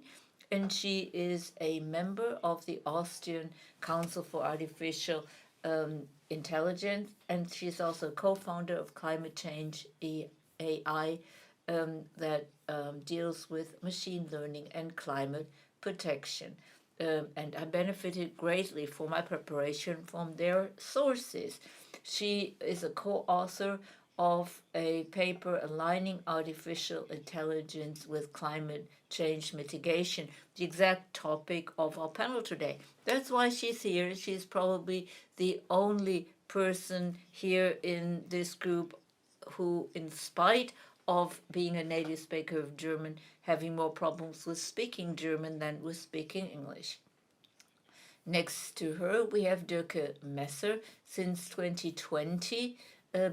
Speaker 3: And she is a member of the Austrian Council for Artificial Intelligence, and she's also co-founder of Climate Change AI that deals with machine learning and climate protection. And I benefited greatly for my preparation from their sources. She is a co-author of a paper aligning artificial intelligence with climate change mitigation, the exact topic of our panel today. That's why she's here. She's probably the only person here in this group who, in spite of being a native speaker of German, having more problems with speaking German than with speaking English. Next to her, we have Dirk Messer. Since 2020,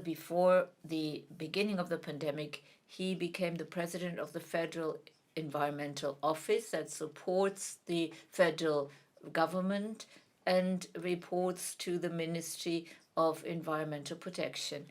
Speaker 3: before the beginning of the pandemic, he became the president of the Federal Environmental Office that supports the federal government and reports to the Ministry of Environmental Protection.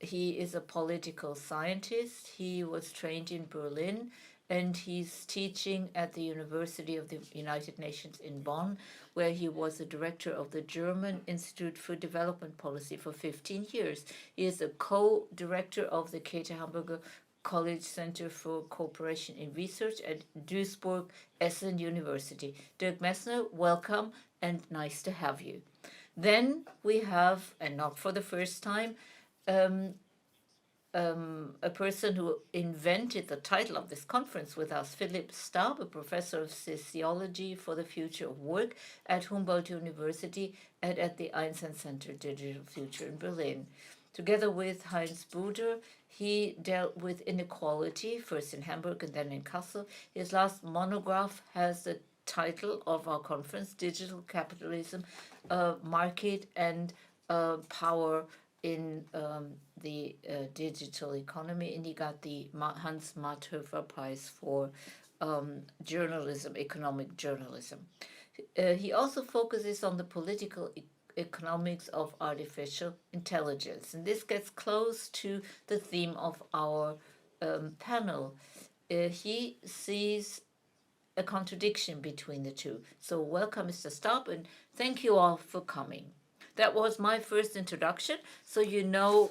Speaker 3: He is a political scientist. He was trained in Berlin, and he's teaching at the University of the United Nations in Bonn, where he was the director of the German Institute for Development Policy for 15 years. He is a co-director of the Käthe Hamburger College Center for Cooperation in Research at Duisburg Essen University. Dirk Messner, welcome and nice to have you. Then we have, and not for the first time, a person who invented the title of this conference with us, Philipp Staub, a professor of sociology for the future of work at Humboldt University and at the Einstein Center Digital Future in Berlin. Together with Heinz Buder, he dealt with inequality, first in Hamburg and then in Kassel. His last monograph has the title of our conference, Digital Capitalism, Market and Power in the digital economy, and he got the Hans Marthöfer Prize for journalism, economic journalism. He also focuses on the political economics of artificial intelligence, and this gets close to the theme of our panel. He sees a contradiction between the two. So welcome, Mr. Staub, and thank you all for coming. That was my first introduction, so you know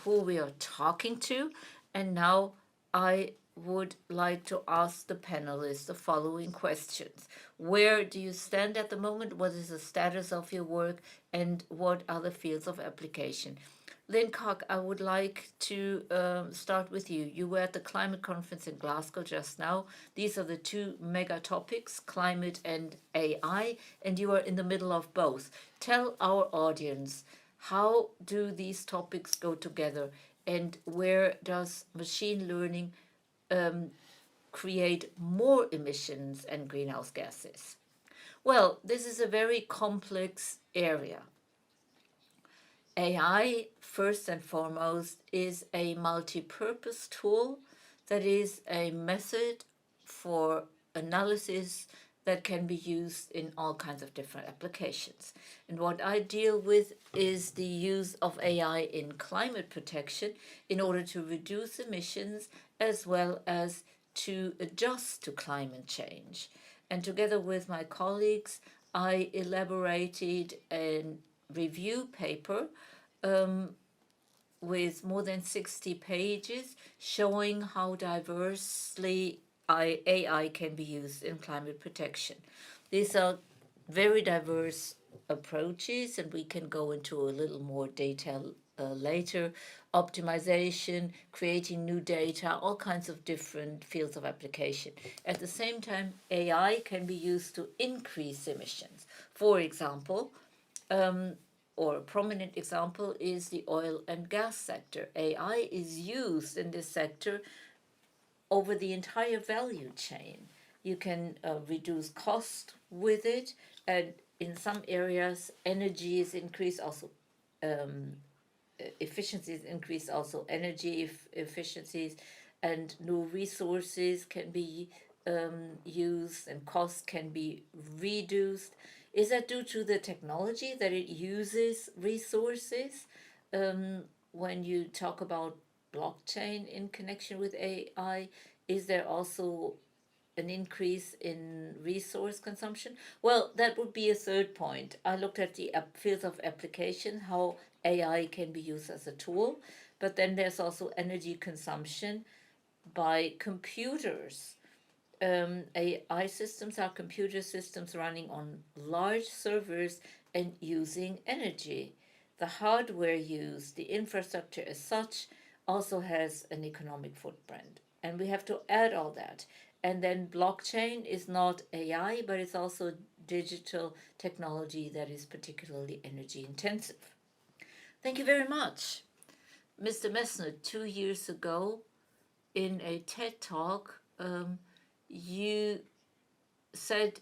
Speaker 3: who we are talking to. And now I would like to ask the panelists the following questions. Where do you stand at the moment? What is the status of your work? And what are the fields of application? Lynn Koch, I would like to start with you. You were at the climate conference in Glasgow just now. These are the two mega topics, climate and AI, and you are in the middle of both. Tell our audience, how do these topics go together, and where does machine learning create more emissions and greenhouse gases? Well, this is a very complex area. AI, first and foremost, is a multi-purpose tool that is a method for analysis that can be used in all kinds of different applications. And what I deal with is the use of AI in climate protection in order to reduce emissions as well as to adjust to climate change. And together with my colleagues, I elaborated a review paper with more than 60 pages showing how diversely AI can be used in climate protection. These are very diverse approaches, and we can go into a little more detail later. Optimization, creating new data, all kinds of different fields of application. At the same time, AI can be used to increase emissions. For example, or a prominent example is the oil and gas sector. AI is used in this sector over the entire value chain. You can reduce cost with it, and in some areas, energy is increased, also efficiencies increase, also energy efficiencies, and new resources can be used and costs can be reduced. Is that due to the technology that it uses resources? When you talk about blockchain in connection with AI, is there also an increase in resource consumption? Well, that would be a third point. I looked at the fields of application, how AI can be used as a tool, but then there's also energy consumption by computers. AI systems are computer systems running on large servers and using energy. The hardware used, the infrastructure as such, also has an economic footprint. And we have to add all that. And then blockchain is not AI, but it's also digital technology that is particularly energy intensive. Thank you very much. Mr. Messner, 2 years ago in a TED Talk, you said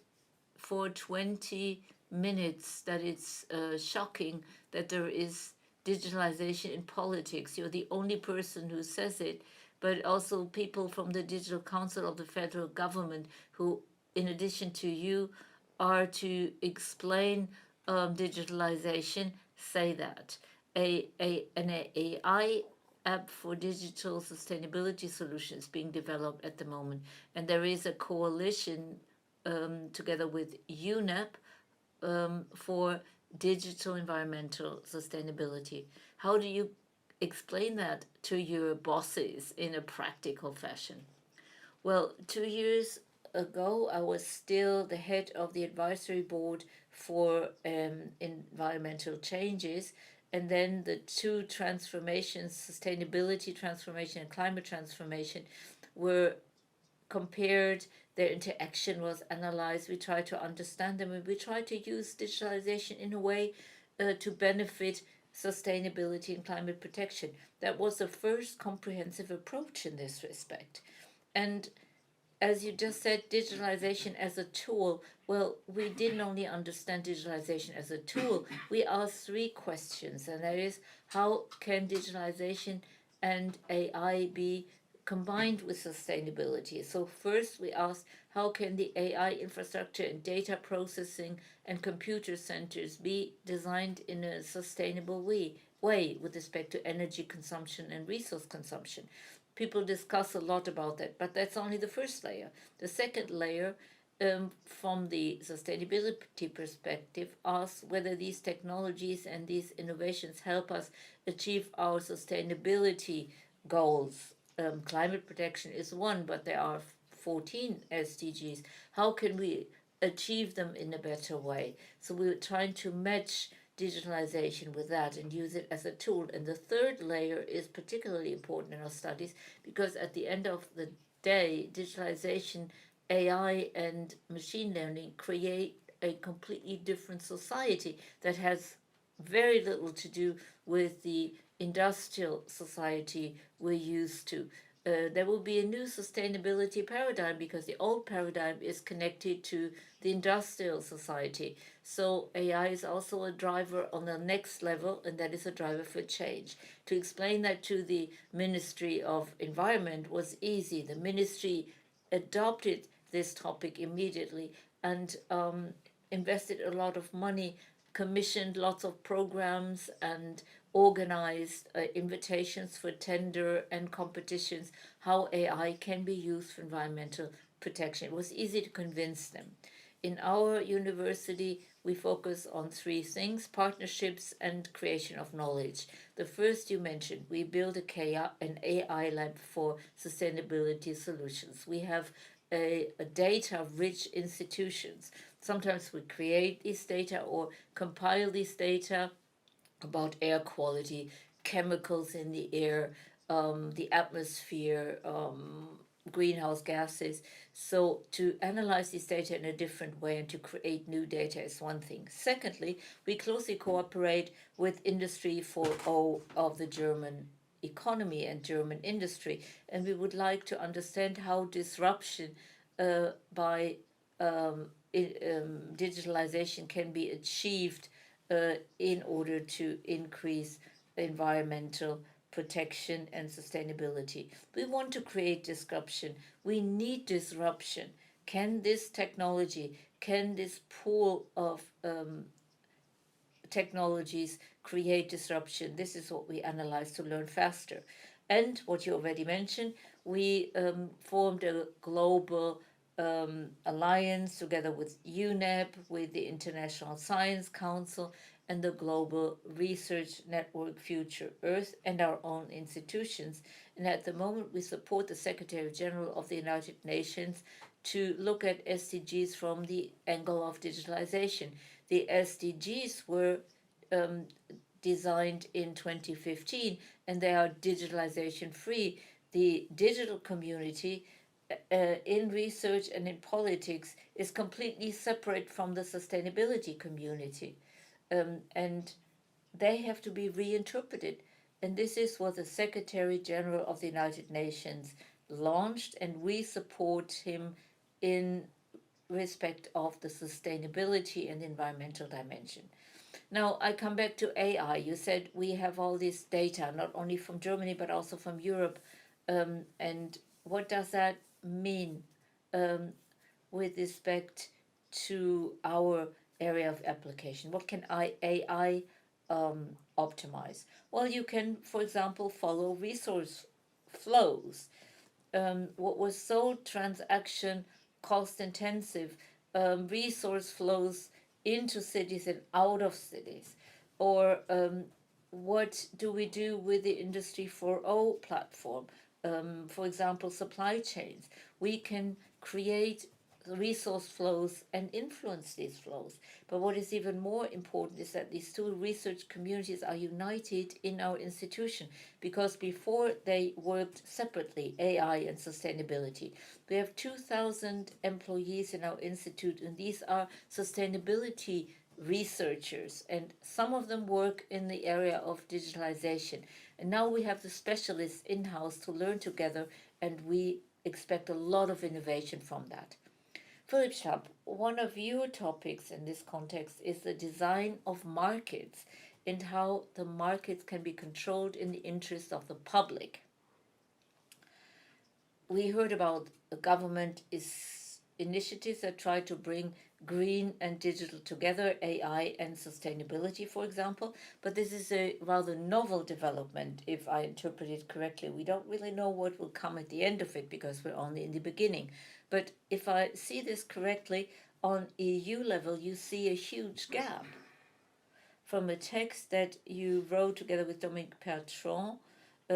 Speaker 3: for 20 minutes that it's shocking that there is digitalization in politics. You're the only person who says it, but also people from the Digital Council of the federal government who, in addition to you, are to explain digitalization, say that. An AI app for digital sustainability solutions being developed at the moment. And there is a coalition together with UNEP for digital environmental sustainability. How do you explain that to your bosses in a practical fashion? Well, 2 years ago, I was still the head of the advisory board for environmental changes. And then the two transformations, sustainability transformation and climate transformation, were compared, their interaction was analyzed. We tried to understand them, and we tried to use digitalization in a way to benefit sustainability and climate protection. That was the first comprehensive approach in this respect. And as you just said, digitalization as a tool. Well, we didn't only understand digitalization as a tool, we asked three questions, and that is, how can digitalization and AI be combined with sustainability? So first we asked, how can the AI infrastructure and data processing and computer centers be designed in a sustainable way with respect to energy consumption and resource consumption? People discuss a lot about that, but that's only the first layer. The second layer, from the sustainability perspective, asks whether these technologies and these innovations help us achieve our sustainability goals. Climate protection is one, but there are 14 SDGs. How can we achieve them in a better way? So we're trying to match digitalization with that and use it as a tool. And the third layer is particularly important in our studies because at the end of the day, digitalization, AI, and machine learning create a completely different society that has very little to do with the industrial society we're used to. There will be a new sustainability paradigm because the old paradigm is connected to the industrial society. So AI is also a driver on the next level, and that is a driver for change. To explain that to the Ministry of Environment was easy. The ministry adopted this topic immediately and invested a lot of money, commissioned lots of programs, and organized invitations for tender and competitions how AI can be used for environmental protection. It was easy to convince them. In our university, we focus on three things: partnerships and creation of knowledge. The first you mentioned, we build an AI lab for sustainability solutions. We have a data-rich institutions. Sometimes we create these data or compile these data about air quality, chemicals in the air, the atmosphere, greenhouse gases. So to analyze this data in a different way and to create new data is one thing. Secondly, we closely cooperate with Industry 4.0 of the German economy and German industry, and we would like to understand how disruption by digitalization can be achieved in order to increase environmental protection and sustainability. We want to create disruption. We need disruption. Can this technology, can this pool of technologies create disruption? This is what we analyze to learn faster. And what you already mentioned, we formed a global alliance together with UNEP, with the International Science Council, and the Global Research Network Future Earth, and our own institutions. And at the moment, we support the Secretary General of the United Nations to look at SDGs from the angle of digitalization. The SDGs were designed in 2015, and they are digitalization free. The digital community in research and in politics is completely separate from the sustainability community. And they have to be reinterpreted. And this is what the Secretary General of the United Nations launched, and we support him in respect of the sustainability and environmental dimension. Now, I come back to AI. You said we have all this data, not only from Germany, but also from Europe. And what does that mean with respect to our area of application? What can AI optimize? Well, you can, for example, follow resource flows. What was so transaction cost intensive, resource flows into cities and out of cities, or what do we do with the Industry 4.0 platform? For example, supply chains. We can create resource flows and influence these flows. But what is even more important is that these two research communities are united in our institution, because before they worked separately, AI and sustainability. We have 2,000 employees in our institute, and these are sustainability researchers, and some of them work in the area of digitalization. And now we have the specialists in-house to learn together, and we expect a lot of innovation from that. Philip Schaap, one of your topics in this context is the design of markets and how the markets can be controlled in the interest of the public. We heard about the government initiatives that try to bring green and digital together, AI and sustainability, for example. But this is a rather novel development, if I interpret it correctly. We don't really know what will come at the end of it because we're only in the beginning. But if I see this correctly, on EU level, you see a huge gap from a text that you wrote together with Dominique Pertron.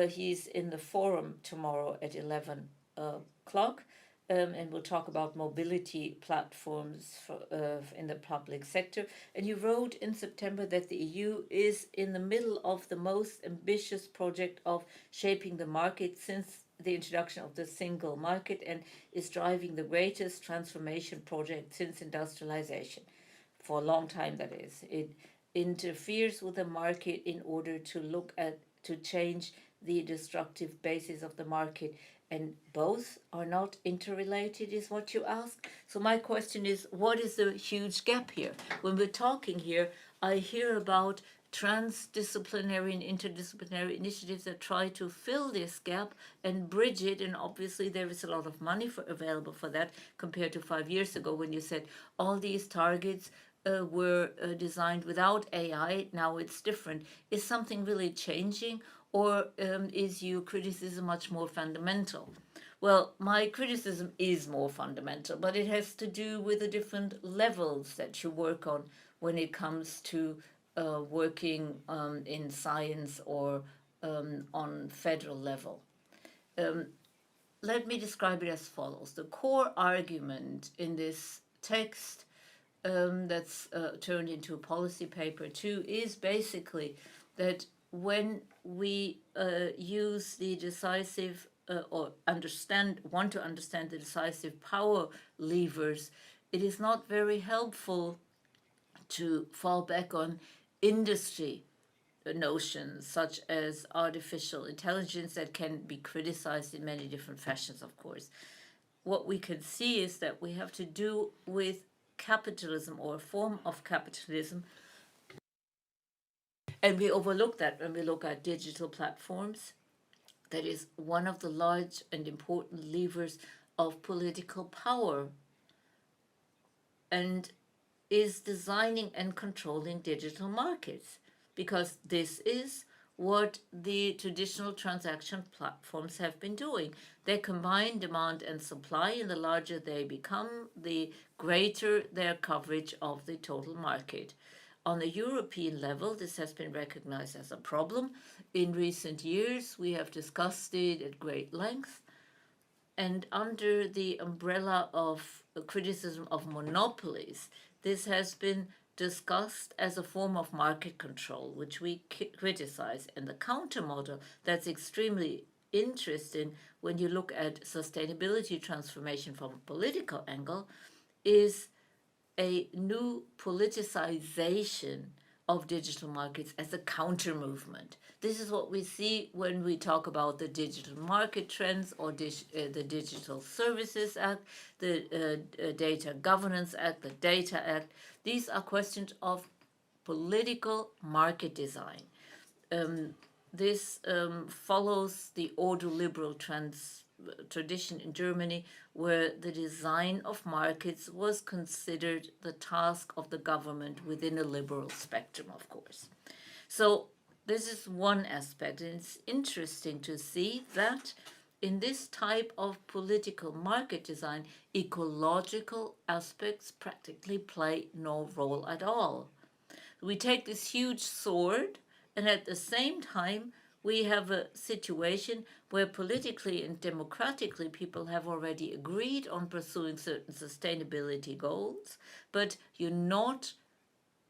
Speaker 3: He's in the forum tomorrow at 11 o'clock. And we'll talk about mobility platforms in the public sector. And you wrote in September that the EU is in the middle of the most ambitious project of shaping the market since the introduction of the single market, and is driving the greatest transformation project since industrialization. For a long time, that is. It interferes with the market in order to change the destructive basis of the market, and both are not interrelated, is what you ask. So my question is, what is the huge gap here? When we're talking here, I hear about transdisciplinary and interdisciplinary initiatives that try to fill this gap and bridge it, and obviously there is a lot of money available for that compared to 5 years ago when you said all these targets were designed without AI. Now it's different. Is something really changing, or is your criticism much more fundamental? Well, my criticism is more fundamental, but it has to do with the different levels that you work on when it comes to working in science or on federal level. Let me describe it as follows. The core argument in this text that's turned into a policy paper too is basically that when we use the decisive or want to understand the decisive power levers, it is not very helpful to fall back on industry notions such as artificial intelligence that can be criticized in many different fashions, of course. What we can see is that we have to do with capitalism, or a form of capitalism, and we overlook that when we look at digital platforms. That is one of the large and important levers of political power, and is designing and controlling digital markets, because this is what the traditional transaction platforms have been doing. They combine demand and supply, and the larger they become, the greater their coverage of the total market. On the European level, this has been recognized as a problem. In recent years, we have discussed it at great length. And under the umbrella of criticism of monopolies, this has been discussed as a form of market control, which we criticize. And the countermodel that's extremely interesting when you look at sustainability transformation from a political angle is a new politicization of digital markets as a counter movement. This is what we see when we talk about the digital market trends, or the Digital Services Act, the Data Governance Act, the Data Act. These are questions of political market design. This follows the ordoliberal tradition in Germany, where the design of markets was considered the task of the government within a liberal spectrum, of course. So this is one aspect, and it's interesting to see that in this type of political market design, ecological aspects practically play no role at all. We take this huge sword And at the same time, we have a situation where politically and democratically people have already agreed on pursuing certain sustainability goals, but you're not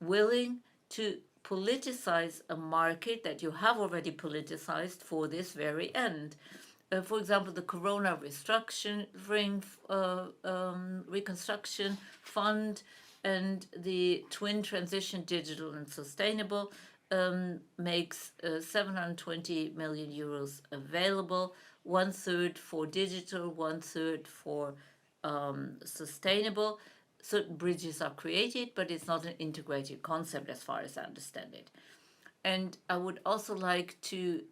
Speaker 3: willing to politicize a market that you have already politicized for this very end. For example, the Corona Reconstruction Fund and the Twin Transition Digital and Sustainable makes 720 million euros available, 1/3 for digital, 1/3 for sustainable. Certain bridges are created, but it's not an integrated concept as far as I understand it. And I would also like to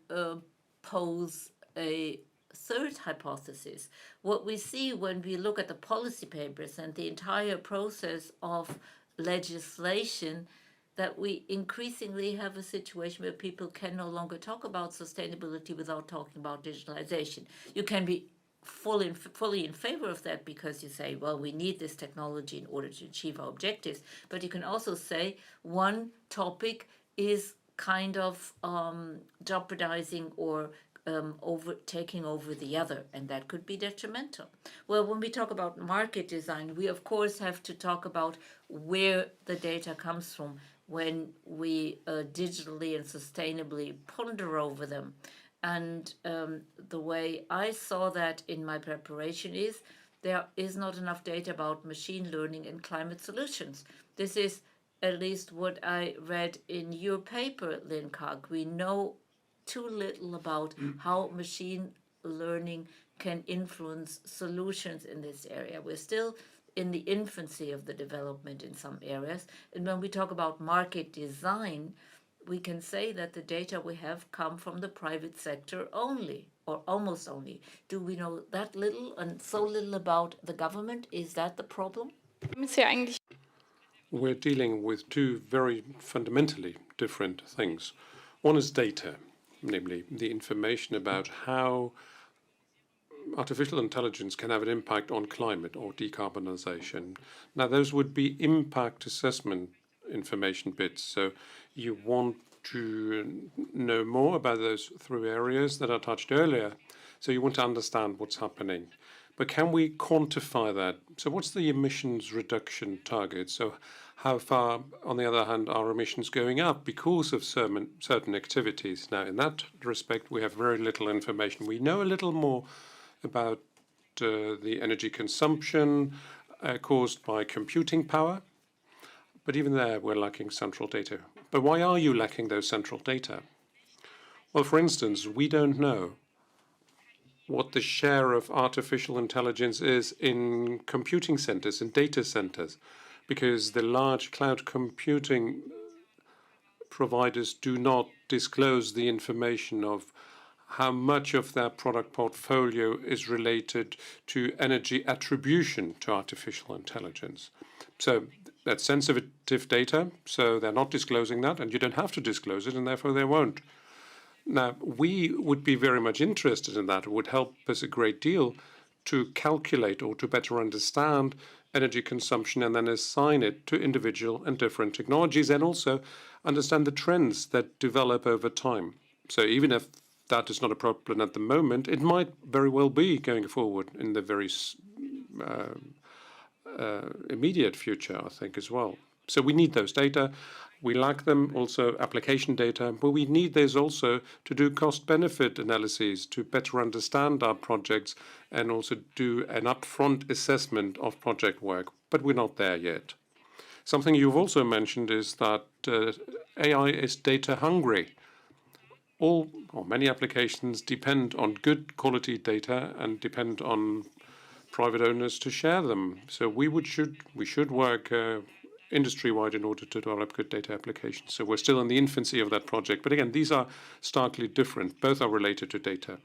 Speaker 3: pose a third hypothesis. What we see when we look at the policy papers and the entire process of legislation, that we increasingly have a situation where people can no longer talk about sustainability without talking about digitalization. You can be fully in favor of that because you say, well, we need this technology in order to achieve our objectives. But you can also say one topic is kind of jeopardizing or taking over the other, and that could be detrimental. Well, when we talk about market design, we of course have to talk about where the data comes from when we digitally and sustainably ponder over them. And the way I saw that in my preparation is there is not enough data about machine learning and climate solutions. This is at least what I read in your paper, Lynn Karg. We know too little about how machine learning can influence solutions in this area. We're still in the infancy of the development in some areas. And when we talk about market design, we can say that the data we have come from the private sector only, or almost only. Do we know that little and so little about the government? Is that the problem?
Speaker 10: We're dealing with two very fundamentally different things. One is data, namely the information about how artificial intelligence can have an impact on climate or decarbonization. Now, those would be impact assessment information bits. So you want to know more about those three areas that I touched earlier. So you want to understand what's happening. But can we quantify that? So what's the emissions reduction target? So how far, on the other hand, are emissions going up because of certain activities? Now, in that respect, we have very little information. We know a little more about the energy consumption caused by computing power. But even there, we're lacking central data. But why are you lacking those central data? Well, for instance, we don't know what the share of artificial intelligence is in computing centers and data centers, because the large cloud computing providers do not disclose the information of how much of their product portfolio is related to energy attribution to artificial intelligence. So that's sensitive data, so they're not disclosing that, and you don't have to disclose it, and therefore they won't. Now, we would be very much interested in that. It would help us a great deal to calculate or to better understand energy consumption and then assign it to individual and different technologies, and also understand the trends that develop over time. So even if that is not a problem at the moment, it might very well be going forward in the very immediate future, I think, as well. So we need those data. We lack them, also application data, but we need those also to do cost-benefit analyses, to better understand our projects and also do an upfront assessment of project work. But we're not there yet. Something you've also mentioned is that AI is data hungry. All or many applications depend on good quality data and depend on private owners to share them. So we should work industry-wide in order to develop good data applications. So we're still in the infancy of that project. But again, these are starkly different. Both are related to data.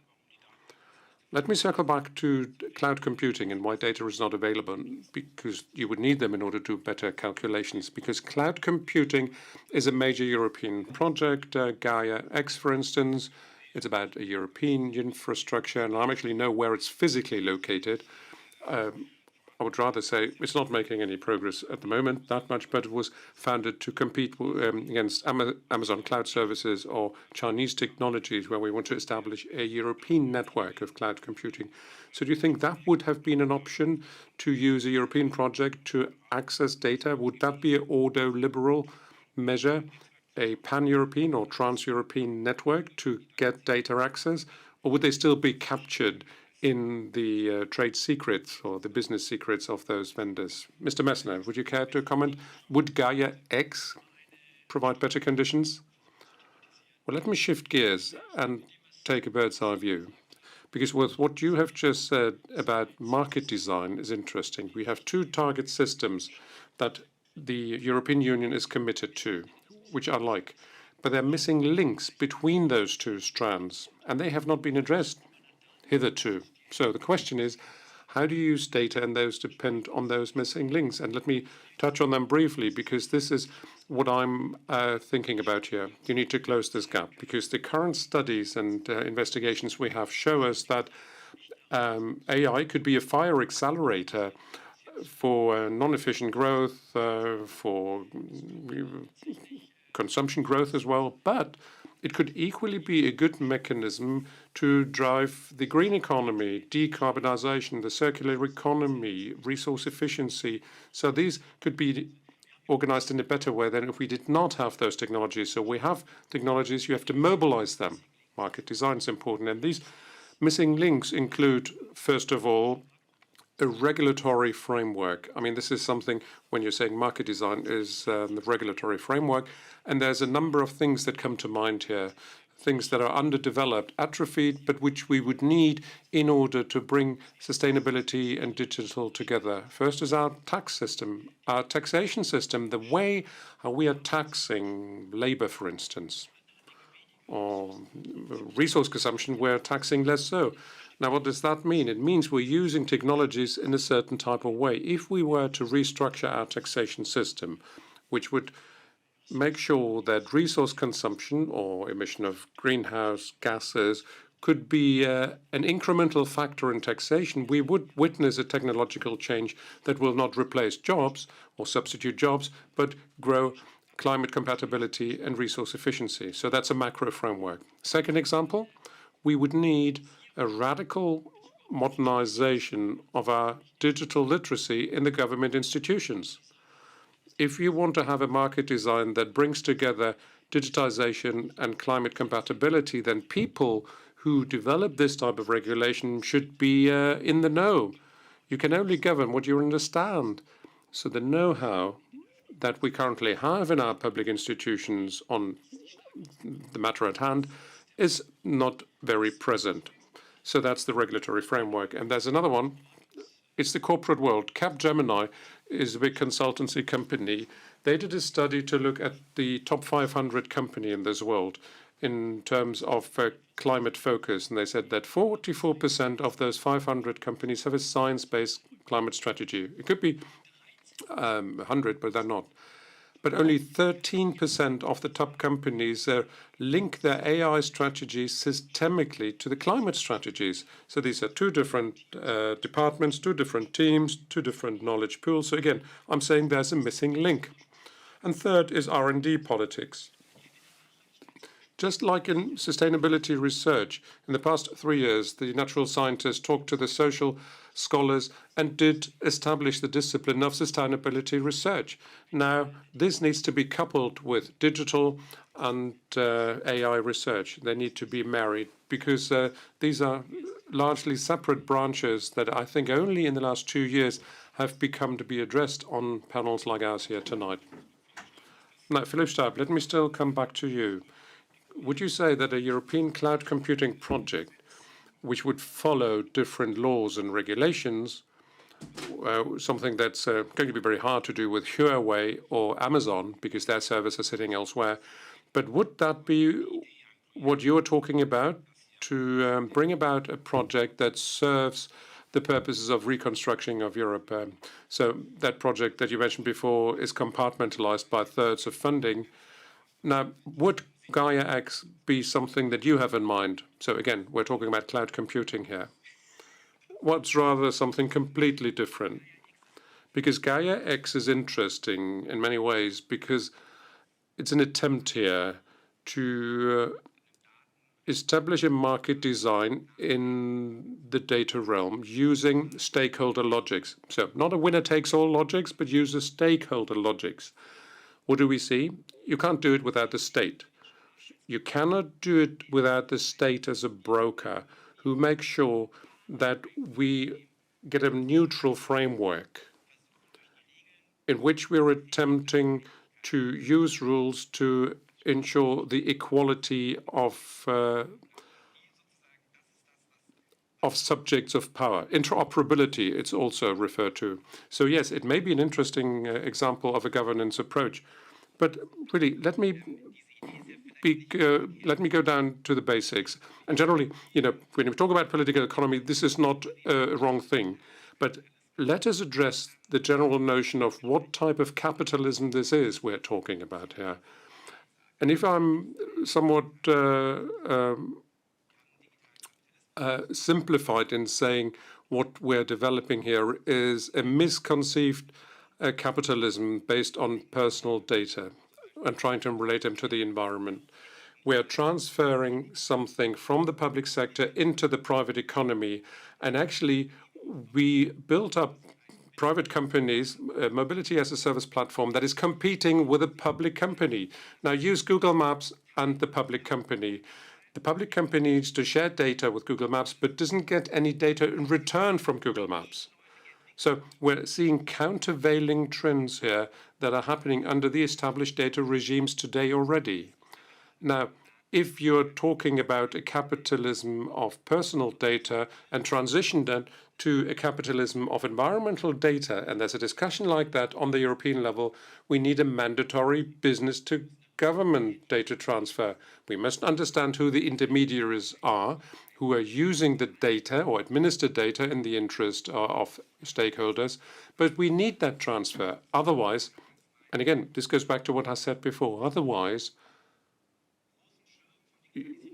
Speaker 10: Let me circle back to cloud computing and why data is not available, because you would need them in order to do better calculations. Because cloud computing is a major European project, Gaia X, for instance. It's about a European infrastructure, and I actually know where it's physically located. I would rather say it's not making any progress at the moment that much, but it was founded to compete against Amazon Cloud Services or Chinese technologies, where we want to establish a European network of cloud computing. So do you think that would have been an option, to use a European project to access data? Would that be an ordo-liberal measure, a pan-European or trans-European network to get data access? Or would they still be captured in the trade secrets or the business secrets of those vendors? Mr. Messner, would you care to comment? Would Gaia X provide better conditions? Well, let me shift gears and take a bird's eye view. Because with what you have just said about market design is interesting. We have two target systems that the European Union is committed to, which I like. But there are missing links between those two strands, and they have not been addressed hitherto. So the question is, how do you use data, and those depend on those missing links? And let me touch on them briefly, because this is what I'm thinking about here. You need to close this gap, because the current studies and investigations we have show us that AI could be a fire accelerator for non-efficient growth, for consumption growth as well, but it could equally be a good mechanism to drive the green economy, decarbonization, the circular economy, resource efficiency. So these could be organized in a better way than if we did not have those technologies. So we have technologies, you have to mobilize them. Market design is important. And these missing links include, first of all, a regulatory framework. I mean, this is something, when you're saying market design, is the regulatory framework. And there's a number of things that come to mind here, things that are underdeveloped, atrophied, but which we would need in order to bring sustainability and digital together. First is our tax system, our taxation system, the way how we are taxing labor, for instance, or resource consumption, we're taxing less so. Now, what does that mean? It means we're using technologies in a certain type of way. If we were to restructure our taxation system, which would make sure that resource consumption or emission of greenhouse gases could be an incremental factor in taxation, we would witness a technological change that will not replace jobs or substitute jobs, but grow climate compatibility and resource efficiency. So that's a macro framework. Second example, we would need a radical modernization of our digital literacy in the government institutions. If you want to have a market design that brings together digitization and climate compatibility, then people who develop this type of regulation should be in the know. You can only govern what you understand. So the know-how that we currently have in our public institutions on the matter at hand is not very present. So that's the regulatory framework. And there's another one. It's the corporate world. Capgemini is a big consultancy company. They did a study to look at the top 500 company in this world in terms of climate focus. And they said that 44% of those 500 companies have a science-based climate strategy. It could be 100, but they're not. But only 13% of the top companies link their AI strategies systemically to the climate strategies. So these are two different departments, two different teams, two different knowledge pools. So again, I'm saying there's a missing link. And third is R&D politics. Just like in sustainability research, in the past 3 years, the natural scientists talked to the social scholars and did establish the discipline of sustainability research. Now, this needs to be coupled with digital and AI research. They need to be married, because these are largely separate branches that I think only in the last 2 years have become to be addressed on panels like ours here tonight. Now, Philipp Stab, let me still come back to you. Would you say that a European cloud computing project, which would follow different laws and regulations, something that's going to be very hard to do with Huawei or Amazon, because their servers are sitting elsewhere, but would that be what you're talking about, to bring about a project that serves the purposes of reconstruction of Europe? So that project that you mentioned before is compartmentalized by thirds of funding. Now, would Gaia X be something that you have in mind? So again, we're talking about cloud computing here. What's rather something completely different? because Gaia X is interesting in many ways because it's an attempt here to establish a market design in the data realm using stakeholder logics. So not a winner-takes-all logics, but use a stakeholder logics. What do we see? You can't do it without the state. You cannot do it without the state as a broker who makes sure that we get a neutral framework in which we're attempting to use rules to ensure the equality of subjects of power. Interoperability, it's also referred to. So yes, it may be an interesting example of a governance approach, but really, let me go down to the basics. And generally, when we talk about political economy, this is not a wrong thing, but let us address the general notion of what type of capitalism this is we're talking about here. And if I'm somewhat simplified in saying what we're developing here is a misconceived capitalism based on personal data and trying to relate them to the environment. We're transferring something from the public sector into the private economy, and actually we built up private companies, a mobility as a service platform that is competing with a public company. Now use Google Maps and the public company. The public company needs to share data with Google Maps, but doesn't get any data in return from Google Maps. So we're seeing countervailing trends here that are happening under the established data regimes today already. Now, if you're talking about a capitalism of personal data and transition that to a capitalism of environmental data, and there's a discussion like that on the European level, we need a mandatory business to government data transfer. We must understand who the intermediaries are, who are using the data or administer data in the interest of stakeholders, but we need that transfer. Otherwise, and again, this goes back to what I said before, otherwise,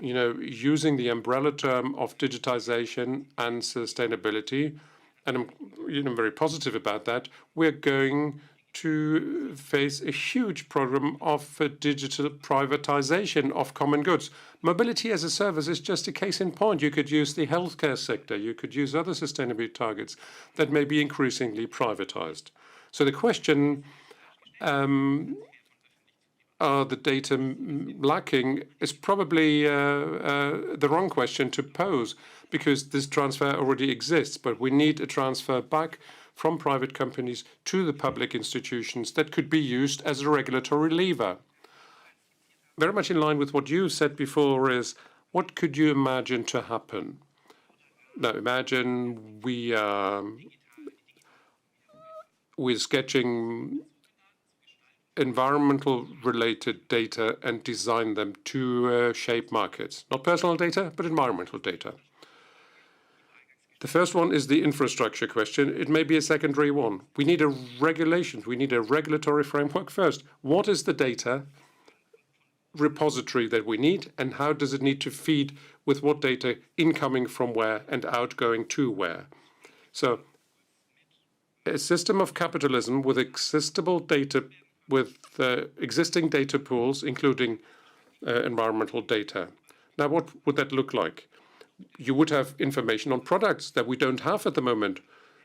Speaker 10: using the umbrella term of digitization and sustainability, and I'm very positive about that, we're going to face a huge problem of digital privatization of common goods. Mobility as a service is just a case in point. You could use the healthcare sector. You could use other sustainability targets that may be increasingly privatized. So the question, are the data lacking, is probably the wrong question to pose, because this transfer already exists, but we need a transfer back from private companies to the public institutions that could be used as a regulatory lever. Very much in line with what you said before is, what could you imagine to happen? Now, imagine we're sketching environmental-related data and design them to shape markets. Not personal data, but environmental data. The first one is the infrastructure question. It may be a secondary one. We need a regulation. We need a regulatory framework first. What is the data repository that we need, and how does it need to feed with what data incoming from where and outgoing to where? So a system of capitalism with existing data pools, including environmental data. Now, what would that look like? You would have information on products that we don't have at the moment.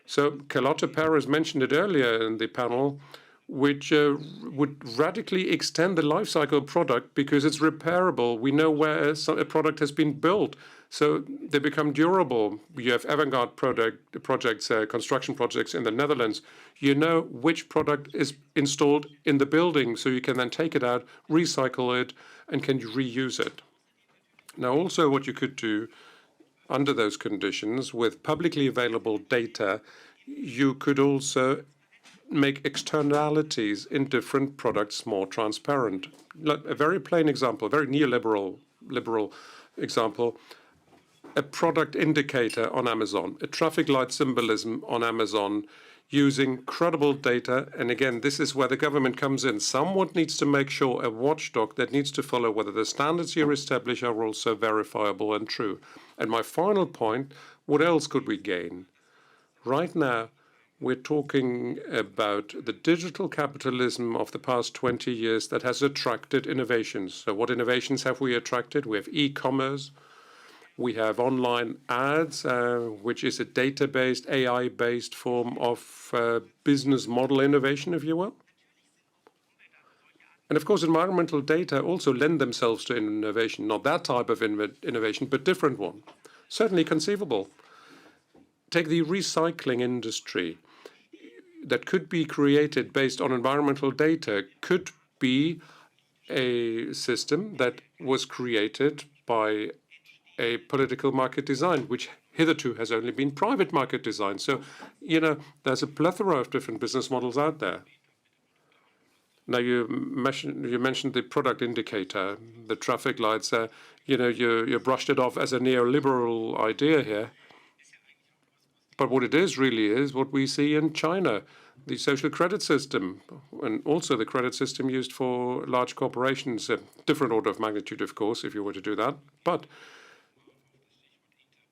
Speaker 10: So Carlotta Perez mentioned it earlier in the panel, which would radically extend the life cycle of product because it's repairable. We know where a product has been built, so they become durable. You have avant-garde projects, construction projects in the Netherlands. You know which product is installed in the building, so you can then take it out, recycle it, and can reuse it. Now, also what you could do under those conditions with publicly available data, you could also make externalities in different products more transparent. A very plain example, a very neoliberal example, a product indicator on Amazon, a traffic light symbolism on Amazon using credible data. And again, this is where the government comes in. Someone needs to make sure, a watchdog that needs to follow whether the standards you establish are also verifiable and true. And my final point, what else could we gain? Right now, We're talking about the digital capitalism of the past 20 years that has attracted innovations. So what innovations have we attracted? We have e-commerce, we have online ads, which is a data-based, AI-based form of business model innovation, if you will. And of course, environmental data also lend themselves to innovation, not that type of innovation, but different one. Certainly conceivable. Take the recycling industry that could be created based on environmental data could be a system that was created by a political market design, which hitherto has only been private market design. So, there's a plethora of different business models out there. Now, you mentioned the product indicator, the traffic lights. You brushed it off as a neoliberal idea here. But what it is really is what we see in China, the social credit system, and also the credit system used for large corporations, a different order of magnitude, of course, if you were to do that. But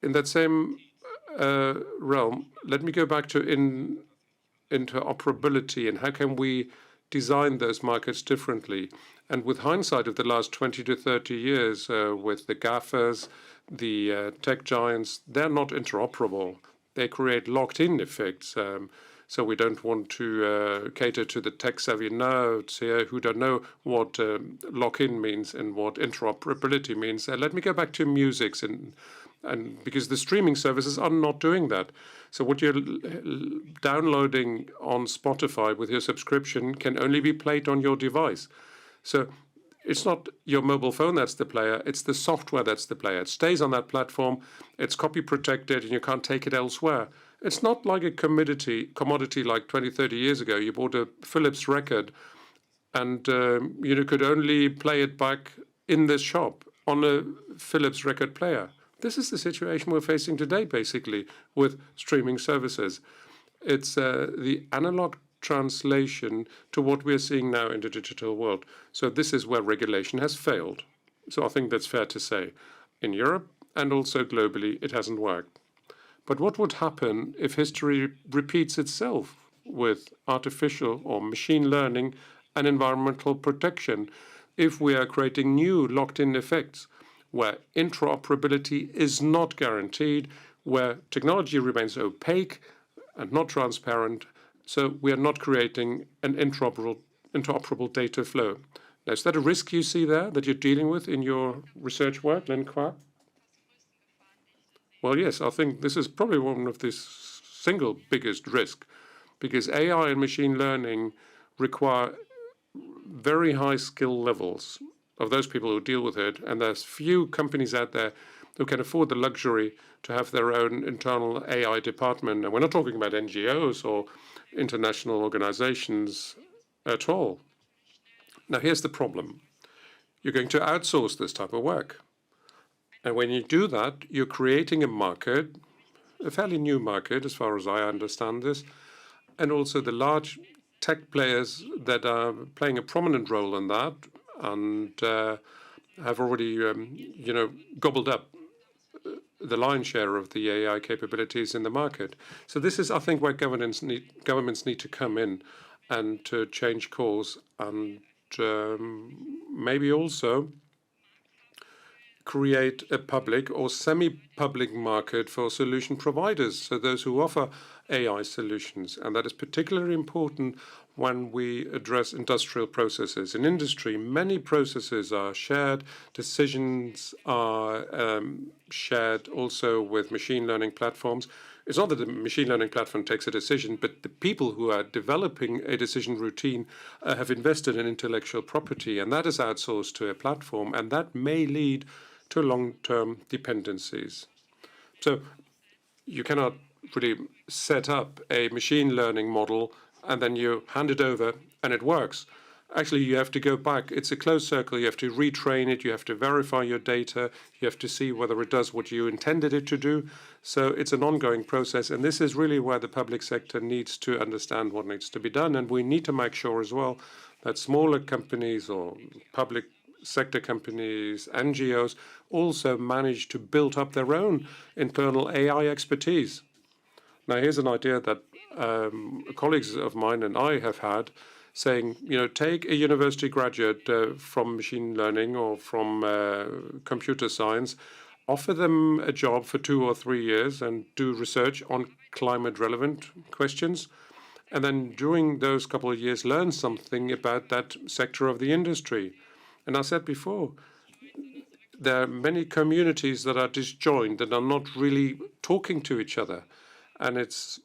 Speaker 10: in that same realm, let me go back to interoperability and how can we design those markets differently. And with hindsight of the last 20 to 30 years, with the GAFAs, the tech giants, they're not interoperable. They create locked-in effects. So we don't want to cater to the tech-savvy nerds here who don't know what lock-in means and what interoperability means. Let me go back to music, and because the streaming services are not doing that. So what you're downloading on Spotify with your subscription can only be played on your device. So it's not your mobile phone that's the player, it's the software that's the player. It stays on that platform, it's copy protected, and you can't take it elsewhere. It's not like a commodity like 20, 30 years ago. You bought a Philips record and you could only play it back in this shop on a Philips record player. This is the situation we're facing today, basically, with streaming services. It's the analog translation to what we're seeing now in the digital world. So this is where regulation has failed. So I think that's fair to say. In Europe and also globally, it hasn't worked. But what would happen if history repeats itself with artificial or machine learning and environmental protection, if we are creating new locked-in effects where interoperability is not guaranteed, where technology remains opaque and not transparent, so we are not creating an interoperable data flow. Now, is that a risk you see there that you're dealing with in your research work, Len Kwa? Well, yes, I think this is probably one of the single biggest risk, because AI and machine learning require very high skill levels of those people who deal with it, and there's few companies out there who can afford the luxury to have their own internal AI department. And we're not talking about NGOs or international organizations at all. Now, here's the problem. You're going to outsource this type of work. And when you do that, you're creating a market, a fairly new market, as far as I understand this, and also the large tech players that are playing a prominent role in that and have already, gobbled up the lion's share of the AI capabilities in the market. So this is, I think, where governments need to come in and to change course and maybe also create a public or semi-public market for solution providers, so those who offer AI solutions. And that is particularly important when we address industrial processes. In industry, many processes are shared, decisions are shared also with machine learning platforms. It's not that the machine learning platform takes a decision, but the people who are developing a decision routine have invested in intellectual property, and that is outsourced to a platform, and that may lead to long-term dependencies. So you cannot really set up a machine learning model and then you hand it over and it works. Actually, you have to go back. It's a closed circle. You have to retrain it. You have to verify your data. You have to see whether it does what you intended it to do. So it's an ongoing process. And this is really where the public sector needs to understand what needs to be done. And we need to make sure as well that smaller companies or public sector companies, NGOs, also manage to build up their own internal AI expertise. Now, here's an idea that colleagues of mine and I have had, saying, take a university graduate from machine learning or from computer science, offer them a job for 2 or 3 years and do research on climate relevant questions. And then during those couple of years, learn something about that sector of the industry. And I said before, there are many communities that are disjoined, that are not really talking to each other. And it's,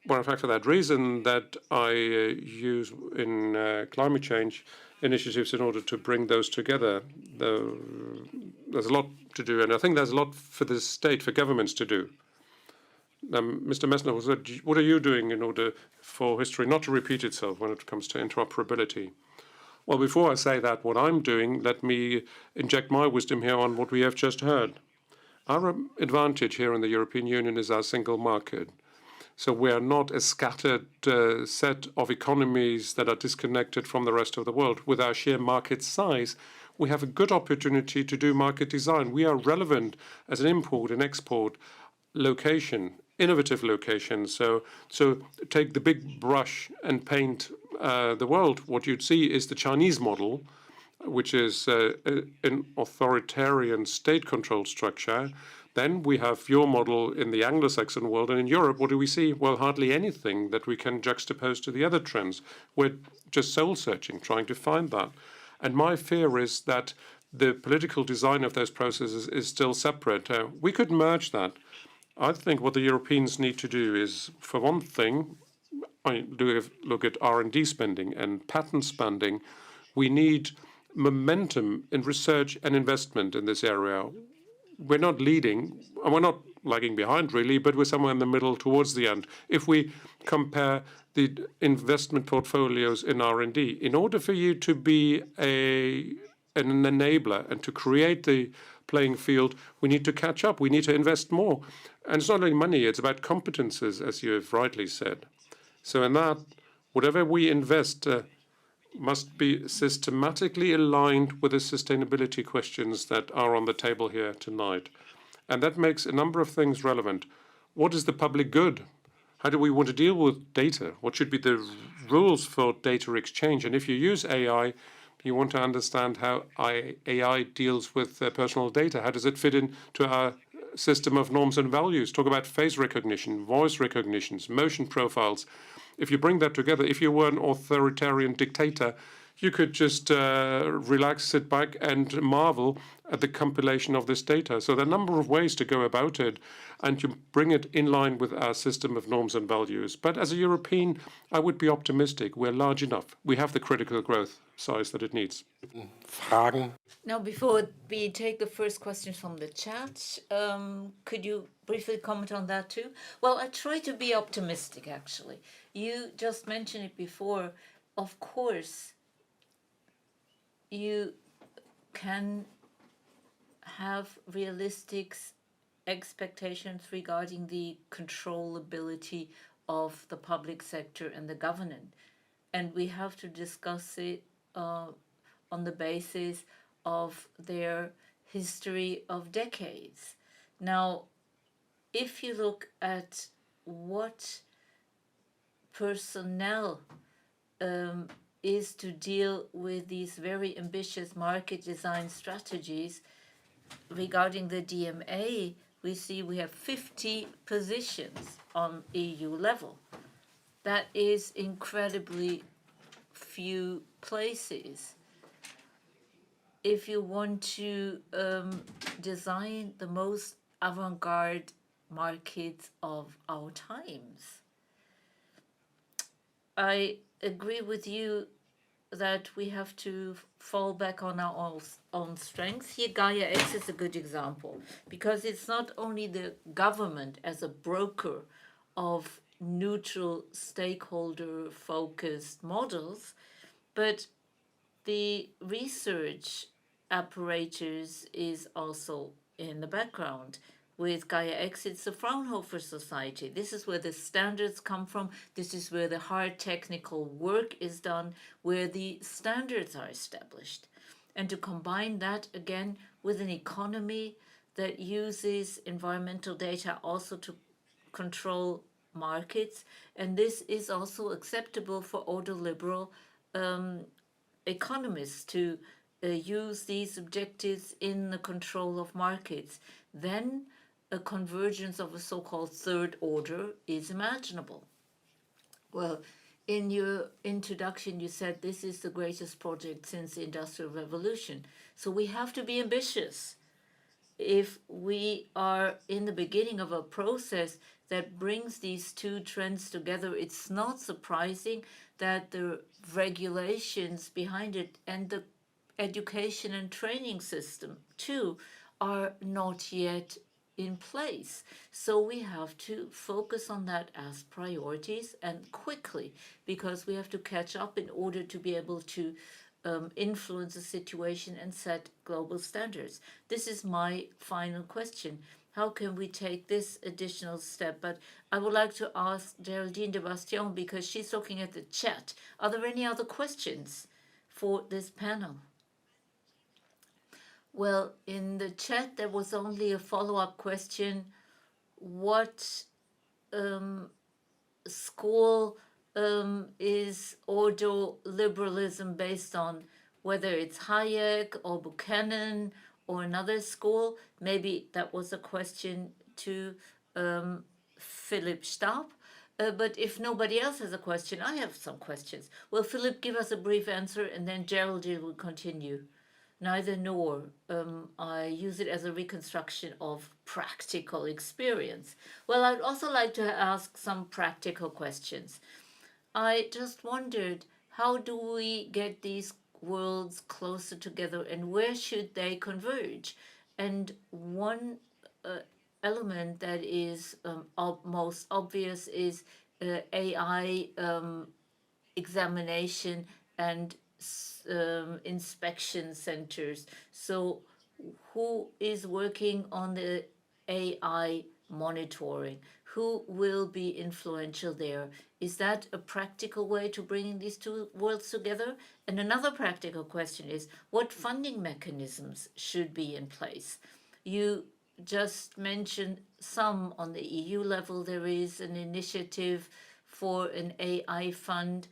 Speaker 10: well, in fact, for that reason that I use in climate change initiatives in order to bring those together. There's a lot to do, and I think there's a lot for the state, for governments to do. Mr. Messner said, what are you doing in order for history not to repeat itself when it comes to interoperability? Well, before I say that, what I'm doing, let me inject my wisdom here on what we have just heard. Our advantage here in the European Union is our single market. So we are not a scattered set of economies that are disconnected from the rest of the world. With our sheer market size, we have a good opportunity to do market design. We are relevant as an import and export location, innovative location. So take the big brush and paint the world. What you'd see is the Chinese model, which is an authoritarian state-controlled structure. Then we have your model in the Anglo-Saxon world, and in Europe, what do we see? Well, hardly anything that we can juxtapose to the other trends. We're just soul-searching, trying to find that. And my fear is that the political design of those processes is still separate. We could merge that. I think what the Europeans need to do is, for one thing, look at R&D spending and patent spending. We need momentum in research and investment in this area. We're not leading, and we're not lagging behind really, but we're somewhere in the middle towards the end. If we compare the investment portfolios in R&D, in order for you to be an enabler and to create the playing field, we need to catch up. We need to invest more. And it's not only money, it's about competences, as you have rightly said. So in that, whatever we invest must be systematically aligned with the sustainability questions that are on the table here tonight. And that makes a number of things relevant. What is the public good? How do we want to deal with data? What should be the rules for data exchange? And if you use AI, you want to understand how AI deals with personal data. How does it fit into our system of norms and values? Talk about face recognition, voice recognitions, motion profiles. If you bring that together, if you were an authoritarian dictator, you could just relax, sit back, and marvel at the compilation of this data. So there are a number of ways to go about it, and you bring it in line with our system of norms and values. But as a European, I would be optimistic. We're large enough. We have the critical growth size that it needs.
Speaker 4: Fragen?
Speaker 3: Now, before we take the first questions from the chat, could you briefly comment on that too? Well, I try to be optimistic, actually. You just mentioned it before. Of course, you can have realistic expectations regarding the controllability of the public sector and the government. And we have to discuss it on the basis of their history of decades. Now, if you look at what personnel is to deal with these very ambitious market design strategies regarding the DMA, we see we have 50 positions on EU level. That is incredibly few places. If you want to design the most avant-garde markets of our times, I agree with you that we have to fall back on our own strengths. Here, Gaia X is a good example, because it's not only the government as a broker of neutral stakeholder-focused models, but the research apparatus is also in the background. With Gaia X, it's the Fraunhofer Society. This is where the standards come from. This is where the hard technical work is done, where the standards are established. And to combine that again with an economy that uses environmental data also to control markets, and this is also acceptable for ordoliberal economists to use these objectives in the control of markets, then a convergence of a so-called third order is imaginable. Well, in your introduction, you said this is the greatest project since the Industrial Revolution. So we have to be ambitious. If we are in the beginning of a process that brings these two trends together, it's not surprising that the regulations behind it and the education and training system too are not yet in place. So we have to focus on that as priorities and quickly, because we have to catch up in order to be able to influence the situation and set global standards. This is my final question. How can we take this additional step? But I would like to ask Geraldine de Bastion, because she's looking at the chat. Are there any other questions for this panel? Well, in the chat, there was only a follow-up question. What school is ordoliberalism based on? Whether it's Hayek or Buchanan or another school? Maybe that was a question to Philip Stab. But if nobody else has a question, I have some questions. Will Philip give us a brief answer, and then Geraldine will continue? Neither nor. I use it as a reconstruction of practical experience. Well, I'd also like to ask some practical questions. I just wondered, how do we get these worlds closer together, and where should they converge? And one element that is most obvious is AI examination and inspection centers. So who is working on the AI monitoring? Who will be influential there? Is that a practical way to bring these two worlds together? And another practical question is, what funding mechanisms should be in place? You just mentioned some on the EU level. There is an initiative for an AI fund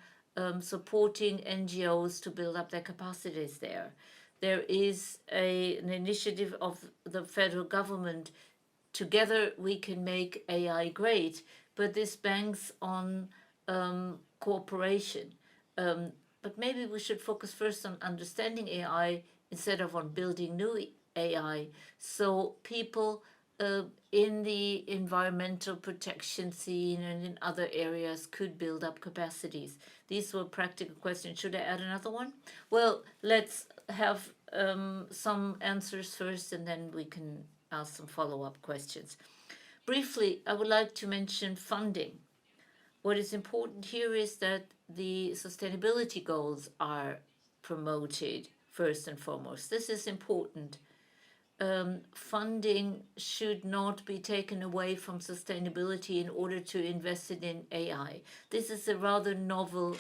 Speaker 3: supporting NGOs to build up their capacities there. There is an initiative of the federal government. Together we can make AI great, but this banks on cooperation. But maybe we should focus first on understanding AI instead of on building new AI, so people in the environmental protection scene and in other areas could build up capacities. These were practical questions. Should I add another one? Well, let's have some answers first, and then we can ask some follow-up questions. Briefly, I would like to mention funding. What is important here is that the sustainability goals are promoted first and foremost. This is important. Funding should not be taken away from sustainability in order to invest it in AI. This is a rather novel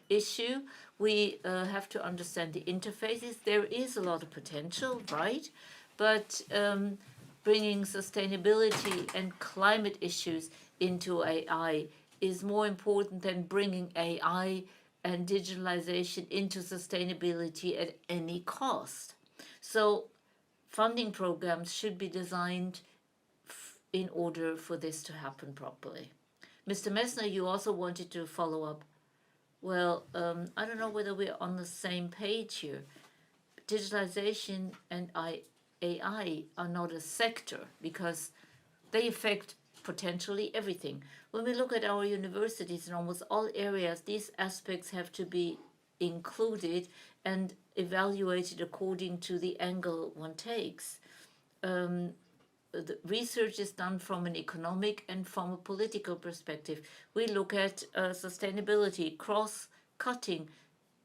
Speaker 3: issue. We have to understand the interfaces. There is a lot of potential, right? But bringing sustainability and climate issues into AI is more important than bringing AI and digitalization into sustainability at any cost. So funding programs should be designed in order for this to happen properly. Mr. Messner, you also wanted to follow up. Well, I don't know whether we're on the same page here. Digitalization and AI are not a sector, because they affect potentially everything. When we look at our universities in almost all areas, these aspects have to be included and evaluated according to the angle one takes. The research is done from an economic and from a political perspective. We look at sustainability, cross-cutting,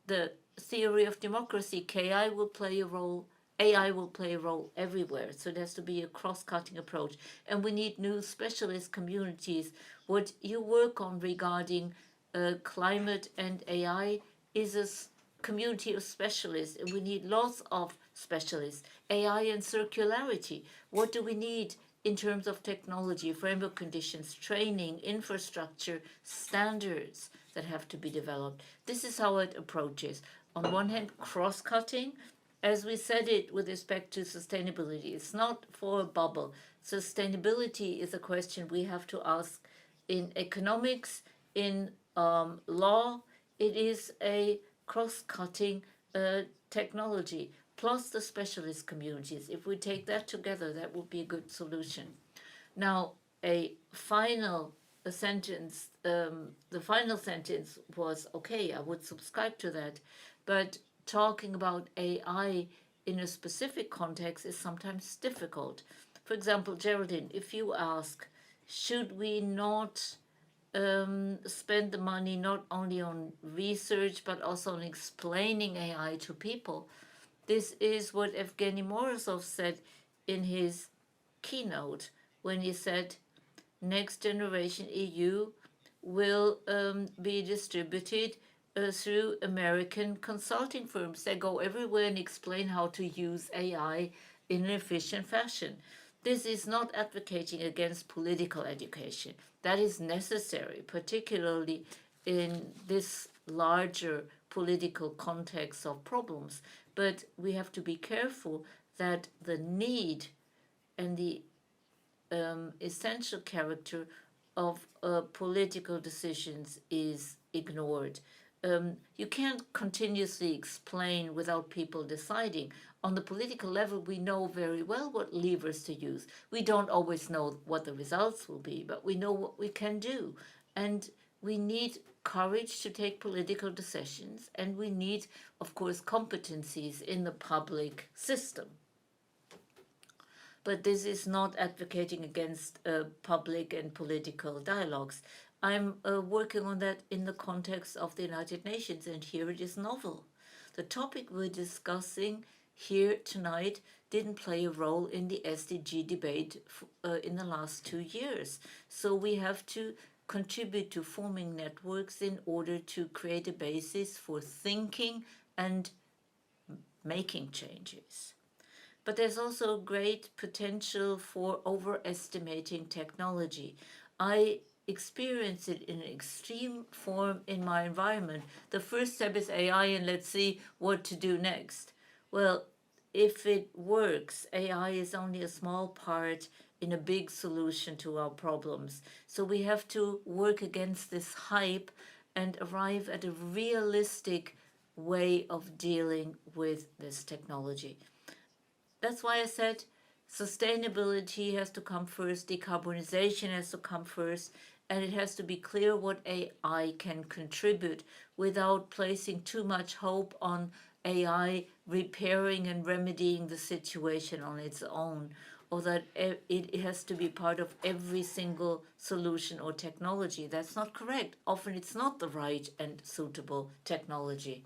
Speaker 3: the theory of democracy. KI will play a role, AI will play a role everywhere. So there has to be a cross-cutting approach. And we need new specialist communities. What you work on regarding climate and AI is a community of specialists, and we need lots of specialists. AI and circularity. What do we need in terms of technology, framework conditions, training, infrastructure, standards that have to be developed. This is how it approaches. On one hand, cross-cutting, as we said it with respect to sustainability. It's not for a bubble. Sustainability is a question we have to ask in economics, in law. It is a cross-cutting technology, plus the specialist communities. If we take that together, that would be a good solution. Now, a final sentence, the final sentence was, okay, I would subscribe to that, but talking about AI in a specific context is sometimes difficult. For example, Geraldine, if you ask, should we not spend the money not only on research but also on explaining AI to people? This is what Evgeny Morozov said in his keynote when he said, Next Generation EU will be distributed through American consulting firms. They go everywhere and explain how to use AI in an efficient fashion. This is not advocating against political education. That is necessary, particularly in this larger political context of problems. But we have to be careful that the need and the essential character of political decisions is ignored. You can't continuously explain without people deciding. On the political level, we know very well what levers to use. We don't always know what the results will be, but we know what we can do. And we need courage to take political decisions, and we need, of course, competencies in the public system. But this is not advocating against public and political dialogues. I'm working on that in the context of the United Nations, and here it is novel. The topic we're discussing here tonight didn't play a role in the SDG debate in the last 2 years. So we have to contribute to forming networks in order to create a basis for thinking and making changes. But there's also great potential for overestimating technology. I experience it in an extreme form in my environment. The first step is AI, and let's see what to do next. Well, if it works, AI is only a small part in a big solution to our problems. So we have to work against this hype and arrive at a realistic way of dealing with this technology. That's why I said sustainability has to come first, decarbonization has to come first, and it has to be clear what AI can contribute without placing too much hope on AI repairing and remedying the situation on its own, or that it has to be part of every single solution or technology. That's not correct. Often it's not the right and suitable technology.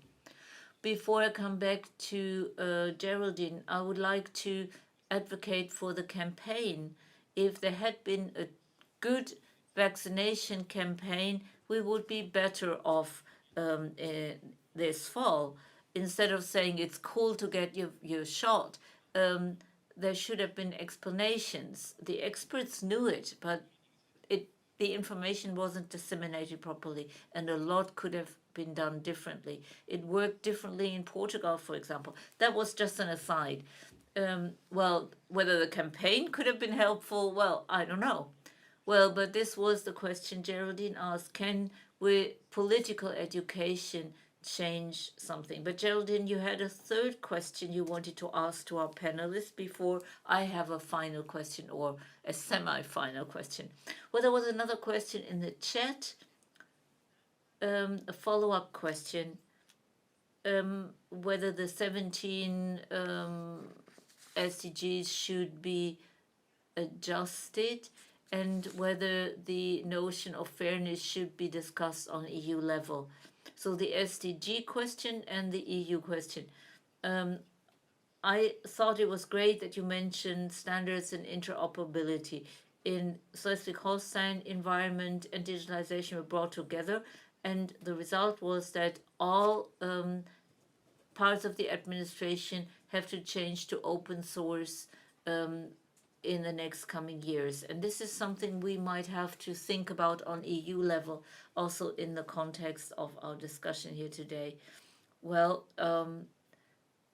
Speaker 3: Before I come back to Geraldine, I would like to advocate for the campaign. If there had been a good vaccination campaign, we would be better off this fall. Instead of saying it's cool to get your shot, there should have been explanations. The experts knew it, but the information wasn't disseminated properly, and a lot could have been done differently. It worked differently in Portugal, for example. That was just an aside. Well, whether the campaign could have been helpful, well, I don't know. Well, but this was the question Geraldine asked. Can political education change something? But Geraldine, you had a third question you wanted to ask to our panelists before I have a final question or a semi-final question. Well, there was another question in the chat, a follow-up question, whether the 17 SDGs should be adjusted and whether the notion of fairness should be discussed on EU level. So the SDG question and the EU question. I thought it was great that you mentioned standards and interoperability. In Schleswig-Holstein, environment and digitalization were brought together, and the result was that all parts of the administration have to change to open source in the next coming years. And this is something we might have to think about on EU level, also in the context of our discussion here today. Well,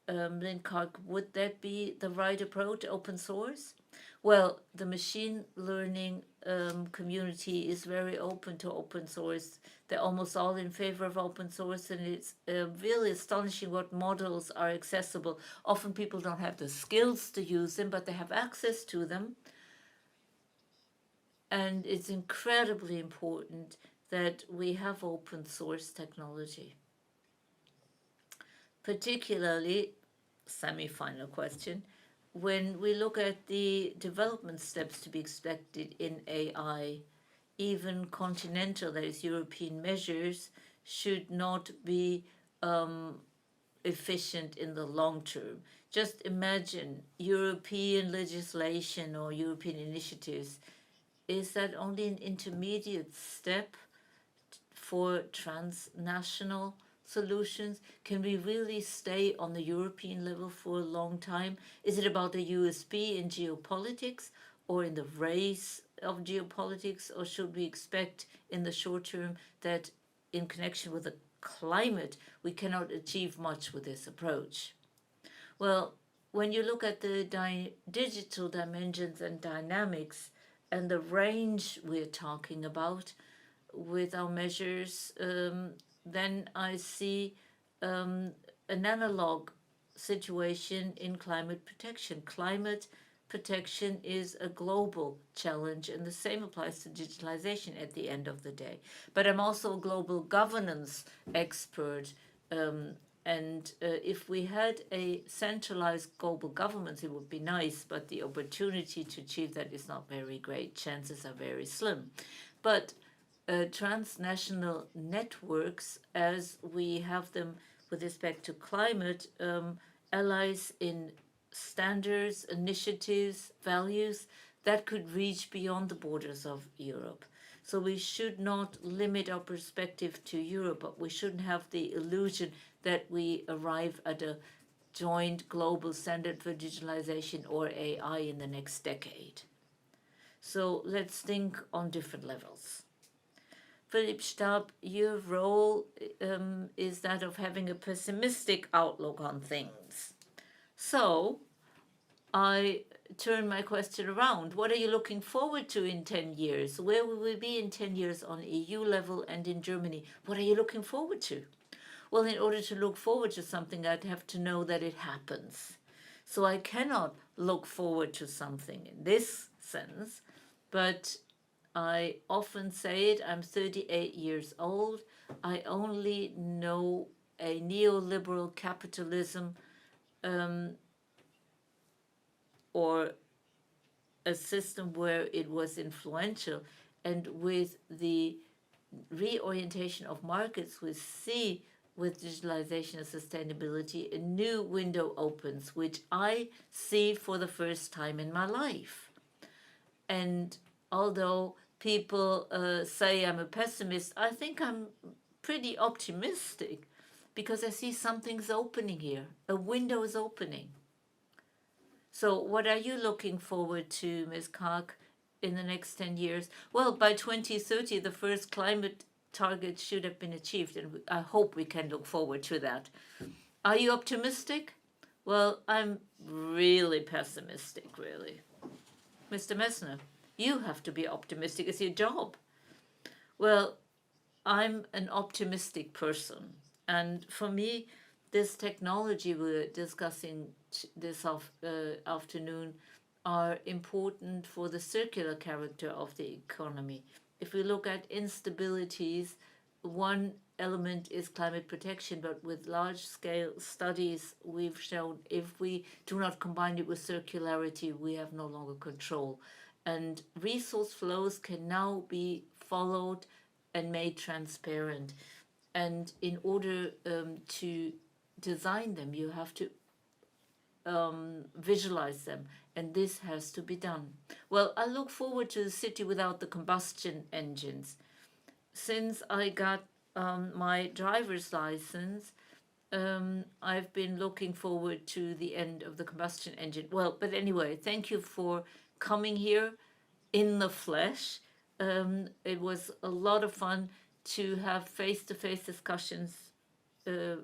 Speaker 3: Linkart, would that be the right approach, open source? Well, the machine learning community is very open to open source. They're almost all in favor of open source, and it's really astonishing what models are accessible. Often people don't have the skills to use them, but they have access to them. And it's incredibly important that we have open source technology. Particularly, semi-final question, when we look at the development steps to be expected in AI, even continental, that is European measures, should not be efficient in the long term. Just imagine European legislation or European initiatives. Is that only an intermediate step for transnational solutions? Can we really stay on the European level for a long time? Is it about the USB in geopolitics or in the race of geopolitics, or should we expect in the short term that in connection with the climate we cannot achieve much with this approach? Well, when you look at the digital dimensions and dynamics and the range we're talking about with our measures, then I see an analog situation in climate protection. Climate protection is a global challenge, and the same applies to digitalization at the end of the day. But I'm also a global governance expert, and if we had a centralized global government, it would be nice, but the opportunity to achieve that is not very great. Chances are very slim. But transnational networks, as we have them with respect to climate, allies in standards, initiatives, values that could reach beyond the borders of Europe. So we should not limit our perspective to Europe, but we shouldn't have the illusion that we arrive at a joint global standard for digitalization or AI in the next decade. So let's think on different levels. Philipp Stab, your role is that of having a pessimistic outlook on things. So I turn my question around. What are you looking forward to in 10 years? Where will we be in 10 years on EU level and in Germany? What are you looking forward to? Well, in order to look forward to something, I'd have to know that it happens. So I cannot look forward to something in this sense, but I often say it, I'm 38 years old. I only know a neoliberal capitalism or a system where it was influential. And with the reorientation of markets, we see with digitalization and sustainability, a new window opens, which I see for the first time in my life. And although people say I'm a pessimist, I think I'm pretty optimistic because I see something's opening here. A window is opening. So what are you looking forward to, Ms. Kark, in the next 10 years? Well, by 2030, the first climate target should have been achieved, and I hope we can look forward to that. Are you optimistic? Well, I'm really pessimistic, really. Mr. Messner, you have to be optimistic. It's your job. Well, I'm an optimistic person. And for me, this technology we're discussing this afternoon are important for the circular character of the economy. If we look at instabilities, one element is climate protection, but with large-scale studies, we've shown if we do not combine it with circularity, we have no longer control. And resource flows can now be followed and made transparent. And in order to design them, you have to visualize them, and this has to be done. Well, I look forward to the city without the combustion engines. Since I got my driver's license, I've been looking forward to the end of the combustion engine. Well, but anyway, thank you for coming here in the flesh. It was a lot of fun to have face-to-face discussions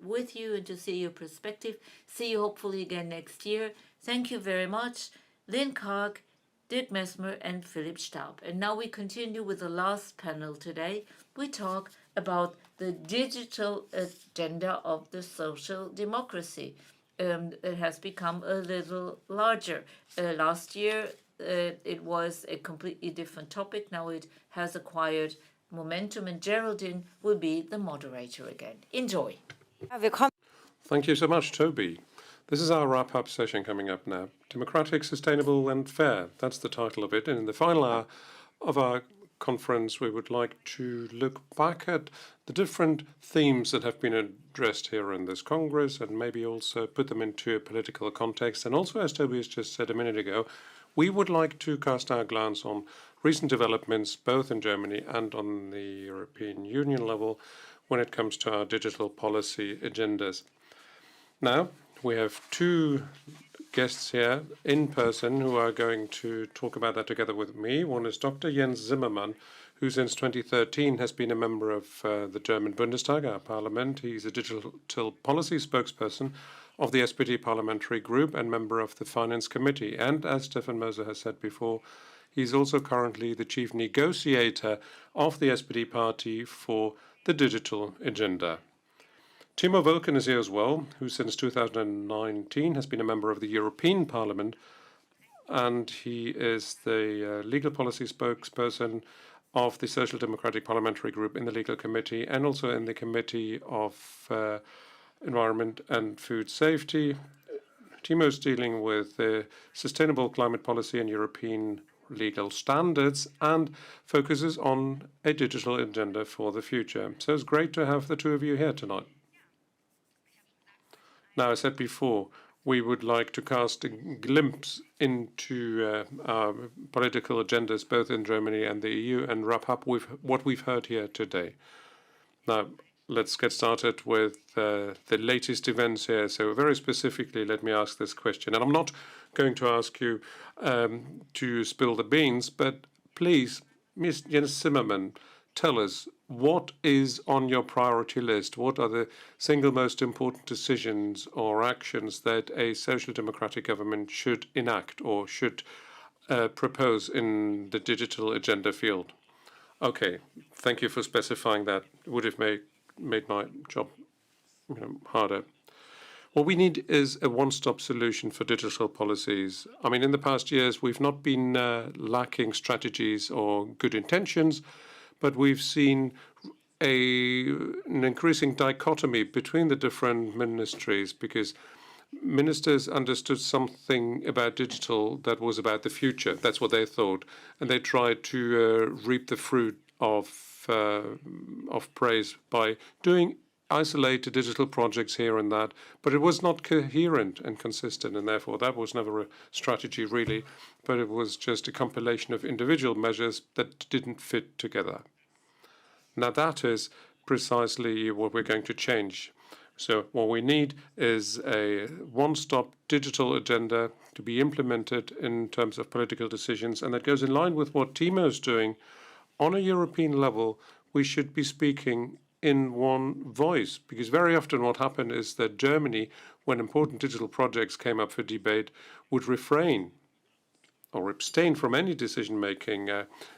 Speaker 3: with you and to see your perspective. See you hopefully again next year. Thank you very much, Lynn Karg, Dirk Messmer, and Philipp Staub. And now we continue with the last panel today. We talk about the digital agenda of the social democracy. It has become a little larger. Last year, it was a completely different topic. Now it has acquired momentum, and Geraldine will be the moderator again. Enjoy.
Speaker 10: Thank you so much, Toby. This is our wrap-up session coming up now. Democratic, Sustainable and Fair. That's the title of it. And in the final hour of our conference, we would like to look back at the different themes that have been addressed here in this Congress and maybe also put them into a political context. And also, as Toby has just said a minute ago, we would like to cast our glance on recent developments, both in Germany and on the European Union level, when it comes to our digital policy agendas. Now, we have two guests here in person who are going to talk about that together with me. One is Dr. Jens Zimmermann, who since 2013 has been a member of the German Bundestag, our parliament. He's a digital policy spokesperson of the SPD parliamentary group and member of the Finance Committee. And as Stefan Moser has said before, he's also currently the chief negotiator of the SPD party for the digital agenda. Timo Wölken is here as well, who since 2019 has been a member of the European Parliament, and he is the legal policy spokesperson of the Social Democratic Parliamentary Group in the Legal Committee and also in the Committee of Environment and Food Safety. Timo is dealing with sustainable climate policy and European legal standards and focuses on a digital agenda for the future. So it's great to have the two of you here tonight. Now, I said before, we would like to cast a glimpse into our political agendas, both in Germany and the EU, and wrap up with what we've heard here today. Now, let's get started with the latest events here. So very specifically, let me ask this question. And I'm not going to ask you to spill the beans, but please, Ms. Jens Zimmermann, tell us, what is on your priority list? What are the single most important decisions or actions that a social democratic government should enact or should propose in the digital agenda field? Okay, thank you for specifying that. It would have made my job harder. What we need is a one-stop solution for digital policies. I mean, in the past years, we've not been lacking strategies or good intentions, but we've seen an increasing dichotomy between the different ministries because ministers understood something about digital that was about the future. That's what they thought. And they tried to reap the fruit of praise by doing isolated digital projects here and that, but it was not coherent and consistent, and therefore that was never a strategy really, but it was just a compilation of individual measures that didn't fit together. Now that is precisely what we're going to change. So what we need is a one-stop digital agenda to be implemented in terms of political decisions, and that goes in line with what Timo is doing. On a European level, we should be speaking in one voice, because very often what happened is that Germany, when important digital projects came up for debate, would refrain or abstain from any decision-making.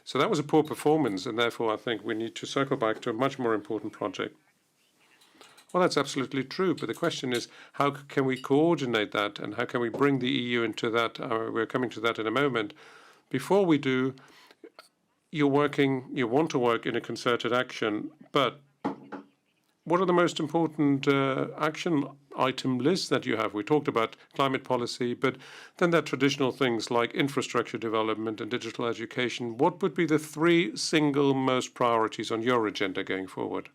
Speaker 10: So that was a poor performance, and therefore I think we need to circle back to a much more important project. Well, that's absolutely true, but the question is, how can we coordinate that, and how can we bring the EU into that? We're coming to that in a moment. Before we do, you want to work in a concerted action, but what are the most important action item lists that you have? We talked about climate policy, but then there are traditional things like infrastructure development and digital education. What would be the three single most priorities on your agenda going forward?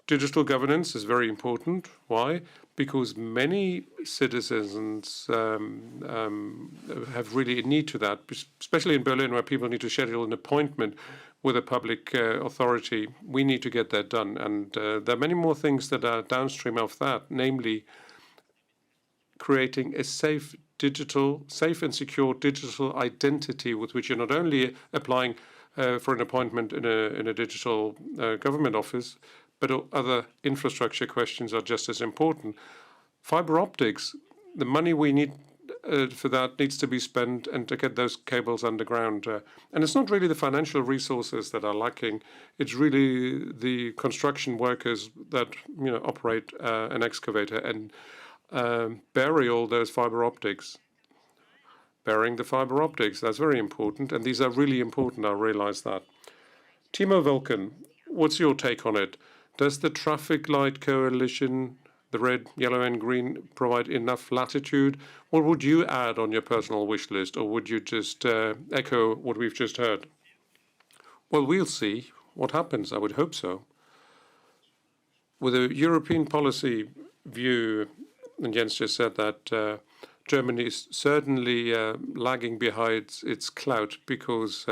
Speaker 10: Digital governance is very important. Why? Because many citizens have really a need to that, especially in Berlin, where people need to schedule an appointment with a public authority. We need to get that done. And there are many more things that are downstream of that, namely creating a safe digital, safe and secure digital identity with which you're not only applying for an appointment in a digital government office, but other infrastructure questions are just as important. Fiber optics, the money we need for that needs to be spent and to get those cables underground. And it's not really the financial resources that are lacking. It's really the construction workers that operate an excavator and bury all those fiber optics. Burying the fiber optics, that's very important. And these are really important, I realize that. Timo Vulcan, what's your take on it? Does the traffic light coalition, the red, yellow, and green, provide enough latitude? What would you add on your personal wish list, or would you just echo what we've just heard? Well, we'll see what happens. I would hope so. With a European policy view, and Jens just said that Germany is certainly lagging behind its clout because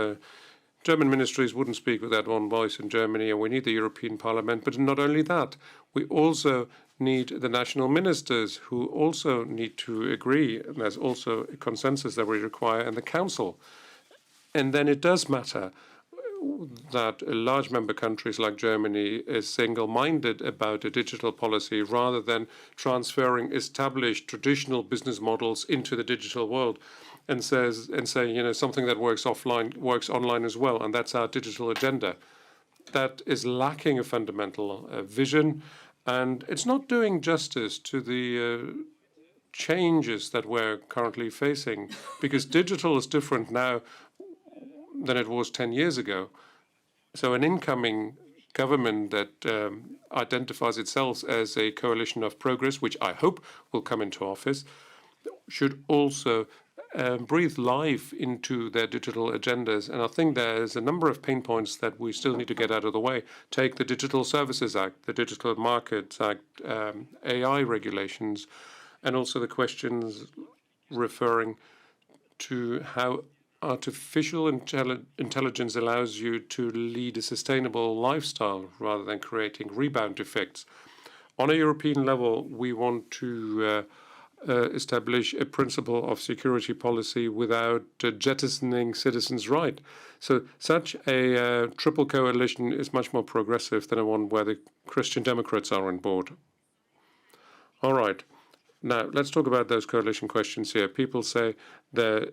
Speaker 10: German ministries wouldn't speak with that one voice in Germany, and we need the European Parliament. But not only that, we also need the national ministers who also need to agree. And there's also a consensus that we require in the Council. And then it does matter that large member countries like Germany is single-minded about a digital policy rather than transferring established traditional business models into the digital world and saying, something that works offline works online as well, and that's our digital agenda. That is lacking a fundamental vision, and it's not doing justice to the changes that we're currently facing, because digital is different now than it was 10 years ago. So an incoming government that identifies itself as a coalition of progress, which I hope will come into office, should also breathe life into their digital agendas. And I think there's a number of pain points that we still need to get out of the way. Take the Digital Services Act, the Digital Markets Act, AI regulations, and also the questions referring to how artificial intelligence allows you to lead a sustainable lifestyle rather than creating rebound effects. On a European level, we want to establish a principle of security policy without jettisoning citizens' right. So such a triple coalition is much more progressive than a one where the Christian Democrats are on board. All right. Now, let's talk about those coalition questions here. People say there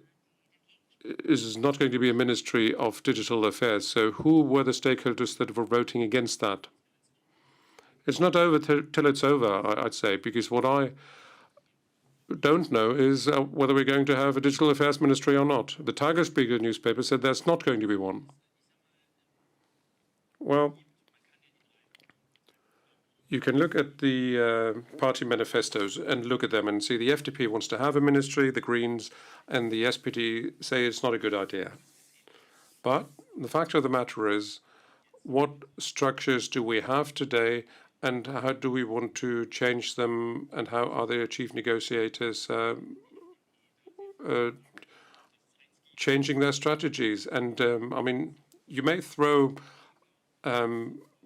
Speaker 10: is not going to be a Ministry of Digital Affairs. So who were the stakeholders that were voting against that? It's not over till it's over, I'd say, because what I don't know is whether we're going to have a digital affairs ministry or not. The Tagesspiegel newspaper said there's not going to be one. Well, you can look at the party manifestos and look at them and see the FDP wants to have a ministry, the Greens and the SPD say it's not a good idea. But the fact of the matter is, what structures do we have today, and how do we want to change them, and how are the chief negotiators changing their strategies? And I mean, you may throw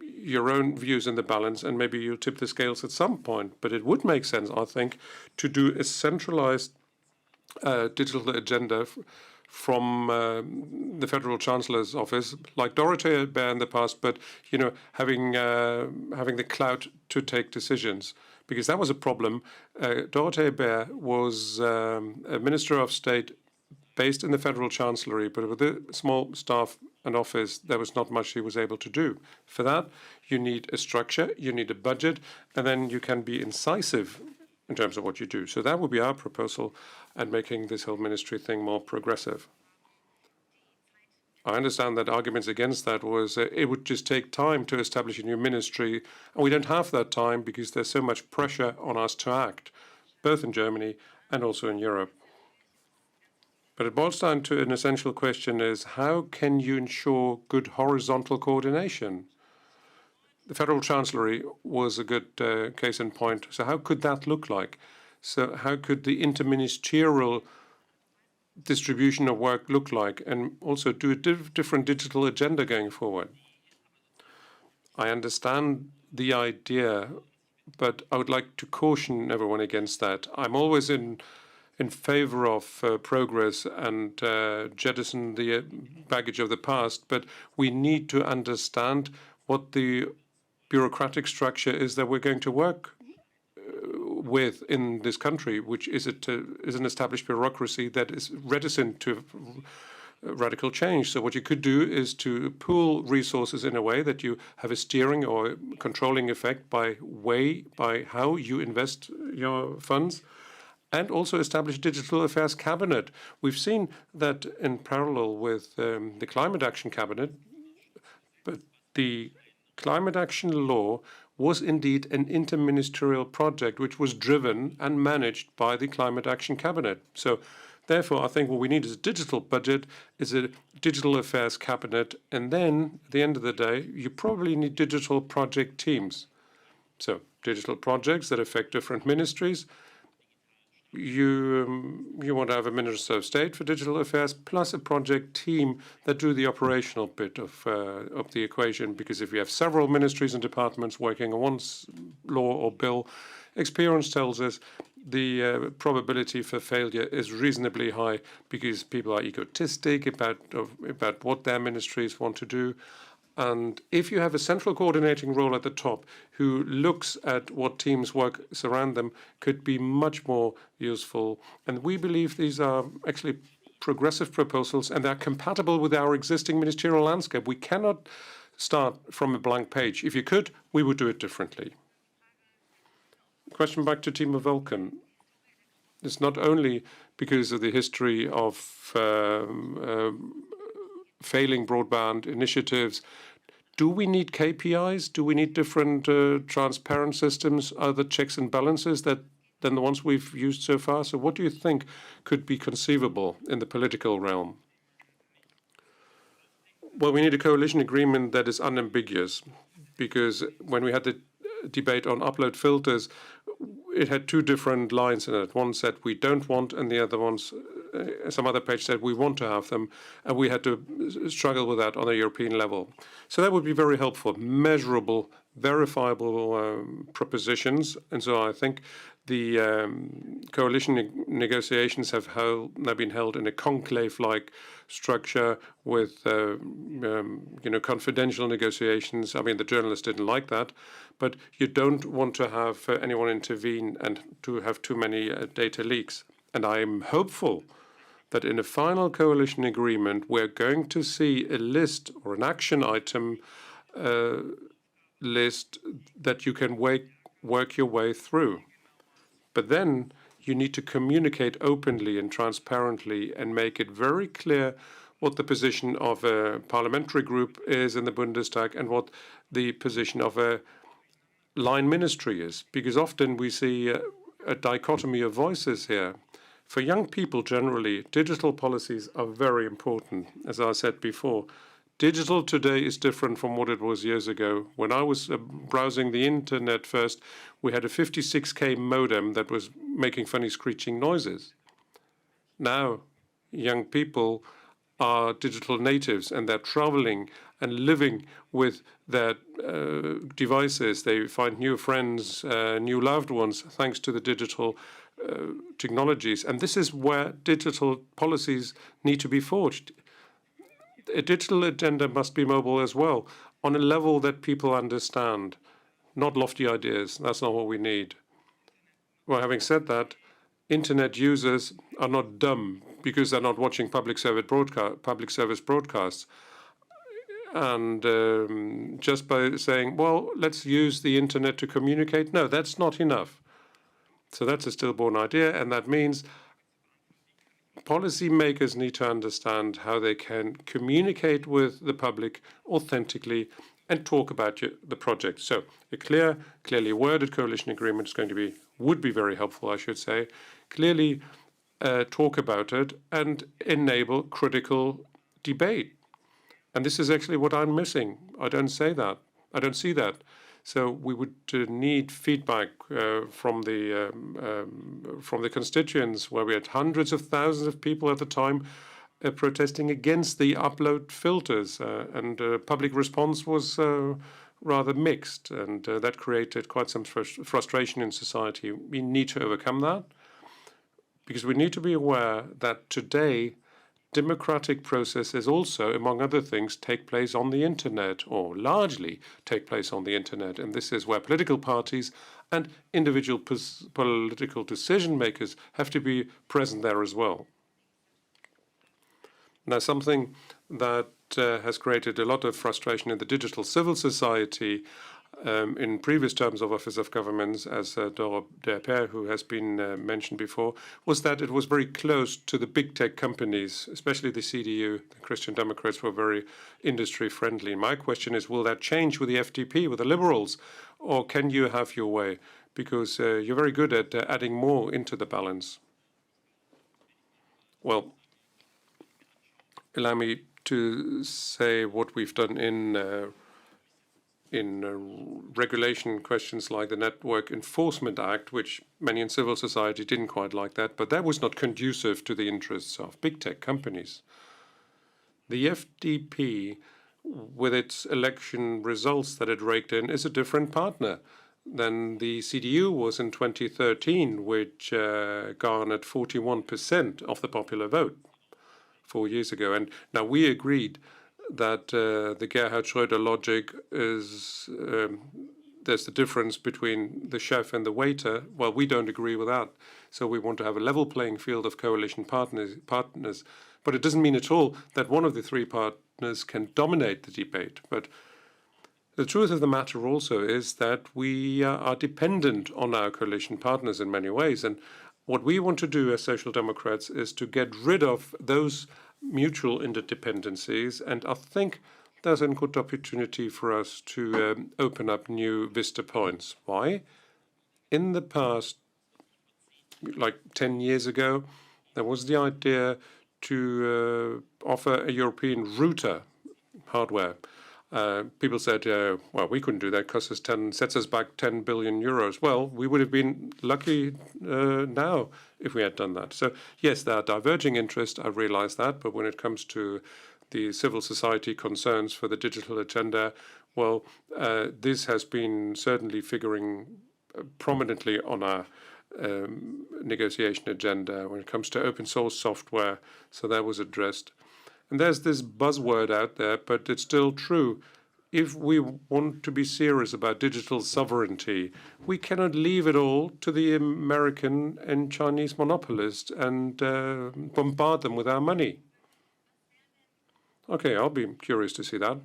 Speaker 10: your own views in the balance, and maybe you'll tip the scales at some point, but it would make sense, I think, to do a centralized digital agenda from the Federal Chancellor's office, like Dorothea Baer in the past, but having the clout to take decisions, because that was a problem. Dorothea Baer was a Minister of State based in the Federal Chancellery, but with a small staff and office, there was not much she was able to do. For that, you need a structure, you need a budget, and then you can be incisive in terms of what you do. So that would be our proposal, and making this whole ministry thing more progressive. I understand that arguments against that was it would just take time to establish a new ministry, and we don't have that time because there's so much pressure on us to act, both in Germany and also in Europe. But it boils down to an essential question is, how can you ensure good horizontal coordination? The Federal Chancellery was a good case in point. So how could that look like? So how could the interministerial distribution of work look like, and also do a different digital agenda going forward? I understand the idea, but I would like to caution everyone against that. I'm always in in favor of progress and jettison the baggage of the past, but we need to understand what the bureaucratic structure is that we're going to work with in this country, which is an established bureaucracy that is reticent to radical change. So what you could do is to pool resources in a way that you have a steering or controlling effect by how you invest your funds, and also establish a digital affairs cabinet. We've seen that in parallel with the climate action cabinet, but the climate action law was indeed an interministerial project which was driven and managed by the climate action cabinet. So therefore, I think what we need is a digital budget, is a digital affairs cabinet, and then at the end of the day, you probably need digital project teams. So digital projects that affect different ministries. You want to have a Minister of State for Digital Affairs plus a project team that do the operational bit of the equation. Because if you have several ministries and departments working on one law or bill, experience tells us the probability for failure is reasonably high because people are egotistic about what their ministries want to do. And if you have a central coordinating role at the top who looks at what teams work around them, could be much more useful. And we believe these are actually progressive proposals and they're compatible with our existing ministerial landscape. We cannot start from a blank page. If you could, we would do it differently. Question back to Timo Vulcan. It's not only because of the history of failing broadband initiatives. Do we need KPIs? Do we need different transparent systems, other checks and balances than the ones we've used so far? So what do you think could be conceivable in the political realm? Well, we need a coalition agreement that is unambiguous, because when we had the debate on upload filters, it had two different lines in it. One said we don't want, and the other ones, some other page said we want to have them, and we had to struggle with that on a European level. So that would be very helpful, measurable, verifiable propositions. And so I think the coalition negotiations have been held in a conclave-like structure with confidential negotiations. I mean, the journalists didn't like that, but you don't want to have anyone intervene and to have too many data leaks. And I am hopeful that in a final coalition agreement, we're going to see a list or an action item list that you can work your way through. But then you need to communicate openly and transparently and make it very clear what the position of a parliamentary group is in the Bundestag and what the position of a line ministry is. Because often we see a dichotomy of voices here. For young people generally, digital policies are very important. As I said before, digital today is different from what it was years ago. When I was browsing the internet first, we had a 56K modem that was making funny screeching noises. Now, young people are digital natives and they're traveling and living with their devices. They find new friends, new loved ones, thanks to the digital technologies. And this is where digital policies need to be forged. A digital agenda must be mobile as well, on a level that people understand, not lofty ideas. That's not what we need. Well, having said that, internet users are not dumb because they're not watching public service broadcasts. And just by saying, well, let's use the internet to communicate, no, that's not enough. So that's a stillborn idea, and that means policymakers need to understand how they can communicate with the public authentically and talk about the project. So a clearly worded coalition agreement would be very helpful, I should say. Clearly talk about it and enable critical debate. And this is actually what I'm missing. I don't see that. So we would need feedback from the constituents, where we had hundreds of thousands of people at the time protesting against the upload filters, and public response was rather mixed, and that created quite some frustration in society. We need to overcome that. because we need to be aware that today democratic processes also, among other things, take place on the internet, or largely take place on the internet. And this is where political parties and individual political decision makers have to be present there as well. Now, something that has created a lot of frustration in the digital civil society in previous terms of office of governments, as Doro Derper, who has been mentioned before, was that it was very close to the big tech companies, especially the CDU. The Christian Democrats were very industry friendly. My question is, will that change with the FDP, with the Liberals, or can you have your way? Because you're very good at adding more into the balance. Well, allow me to say what we've done in regulation questions like the Network Enforcement Act, which many in civil society didn't quite like that, but that was not conducive to the interests of big tech companies. The FDP, with its election results that it raked in, is a different partner than the CDU was in 2013, which garnered 41% of the popular vote 4 years ago. And now we agreed that the Gerhard Schröder logic is there's the difference between the chef and the waiter. Well, we don't agree with that. So we want to have a level playing field of coalition partners. But it doesn't mean at all that one of the three partners can dominate the debate. But the truth of the matter also is that we are dependent on our coalition partners in many ways. And what we want to do as Social Democrats is to get rid of those mutual interdependencies, and I think there's a good opportunity for us to open up new vista points. Why? In the past, like 10 years ago, there was the idea to offer a European router hardware. People said, well, we couldn't do that because it sets us back 10 billion euros. Well, we would have been lucky now if we had done that. So, yes, there are diverging interests, I realize that, but when it comes to the civil society concerns for the digital agenda, well, this has been certainly figuring prominently on our negotiation agenda when it comes to open source software, so that was addressed. And there's this buzzword out there, but it's still true. If we want to be serious about digital sovereignty, we cannot leave it all to the American and Chinese monopolists and bombard them with our money. Okay, I'll be curious to see that.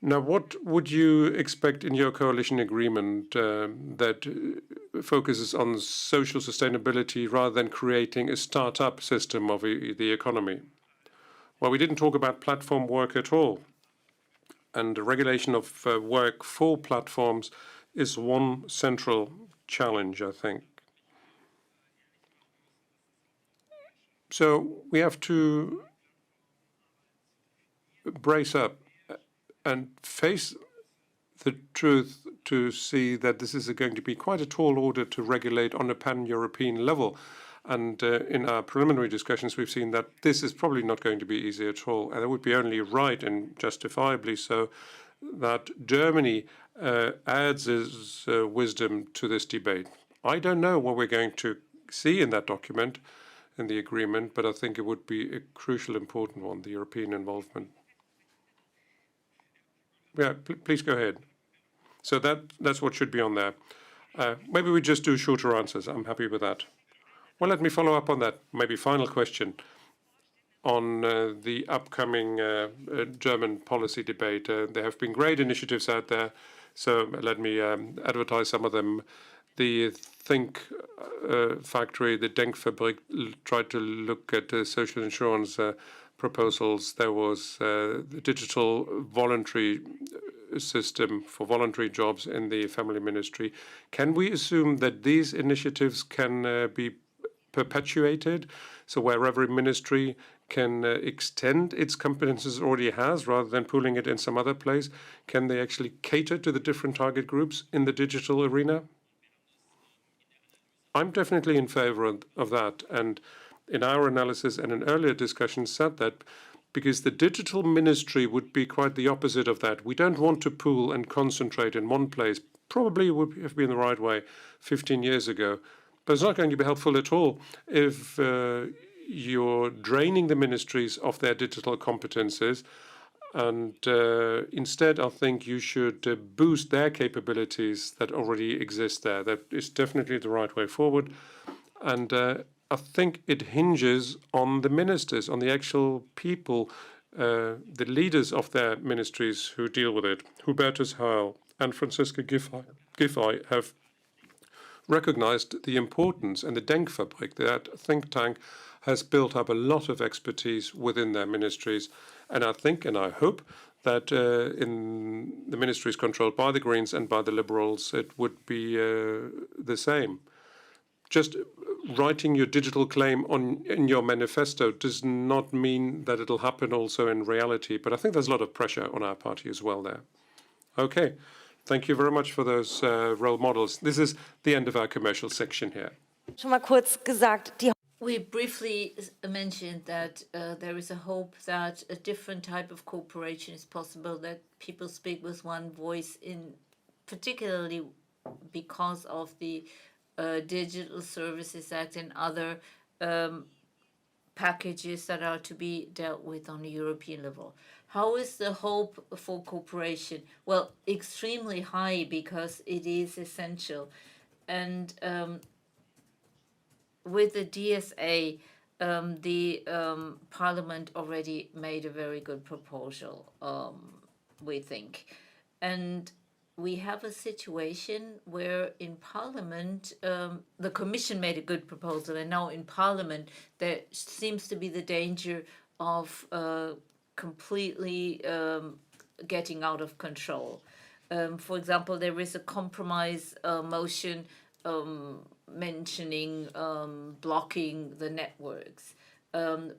Speaker 10: Now, what would you expect in your coalition agreement that focuses on social sustainability rather than creating a start-up system of the economy? Well, we didn't talk about platform work at all. And the regulation of work for platforms is one central challenge, I think. So we have to brace up and face the truth to see that this is going to be quite a tall order to regulate on a pan-European level. And in our preliminary discussions, we've seen that this is probably not going to be easy at all. And it would be only right, and justifiably so, that Germany adds its wisdom to this debate. I don't know what we're going to see in that document, in the agreement, but I think it would be a crucial, important one, the European involvement. Yeah, please go ahead. So that's what should be on there. Maybe we just do shorter answers. I'm happy with that. Well, let me follow up on that. Maybe final question on the upcoming German policy debate. There have been great initiatives out there, so let me advertise some of them. The Think Factory, the Denkfabrik, tried to look at social insurance proposals. There was the digital voluntary system for voluntary jobs in the family ministry. Can we assume that these initiatives can be perpetuated, so where every ministry can extend its competences it already has rather than pooling it in some other place? Can they actually cater to the different target groups in the digital arena? I'm definitely in favor of that, and in our analysis and in earlier discussions said that because the digital ministry would be quite the opposite of that. We don't want to pool and concentrate in one place. Probably would have been the right way 15 years ago. But it's not going to be helpful at all if you're draining the ministries of their digital competences. And instead, I think you should boost their capabilities that already exist there. That is definitely the right way forward. And I think it hinges on the ministers, on the actual people, the leaders of their ministries who deal with it. Hubertus Heil and Franziska Giffey have recognized the importance, and the Denkfabrik, that think tank, has built up a lot of expertise within their ministries. And I think and I hope that in the ministries controlled by the Greens and by the Liberals, it would be the same. Just writing your digital claim in your manifesto does not mean that it'll happen also in reality. But I think there's a lot of pressure on our party as well there. Okay. Thank you very much for those role models. This is the end of our commercial section here.
Speaker 6: Schon mal kurz gesagt, die
Speaker 3: We briefly mentioned that there is a hope that a different type of cooperation is possible, that people speak with one voice, in particularly because of the Digital Services Act and other packages that are to be dealt with on a European level. How is the hope for cooperation? Well, extremely high, because it is essential. And with the DSA, the Parliament already made a very good proposal, we think. And we have a situation where in Parliament, the Commission made a good proposal, and now in Parliament there seems to be the danger of completely getting out of control. For example, there is a compromise motion mentioning blocking the networks.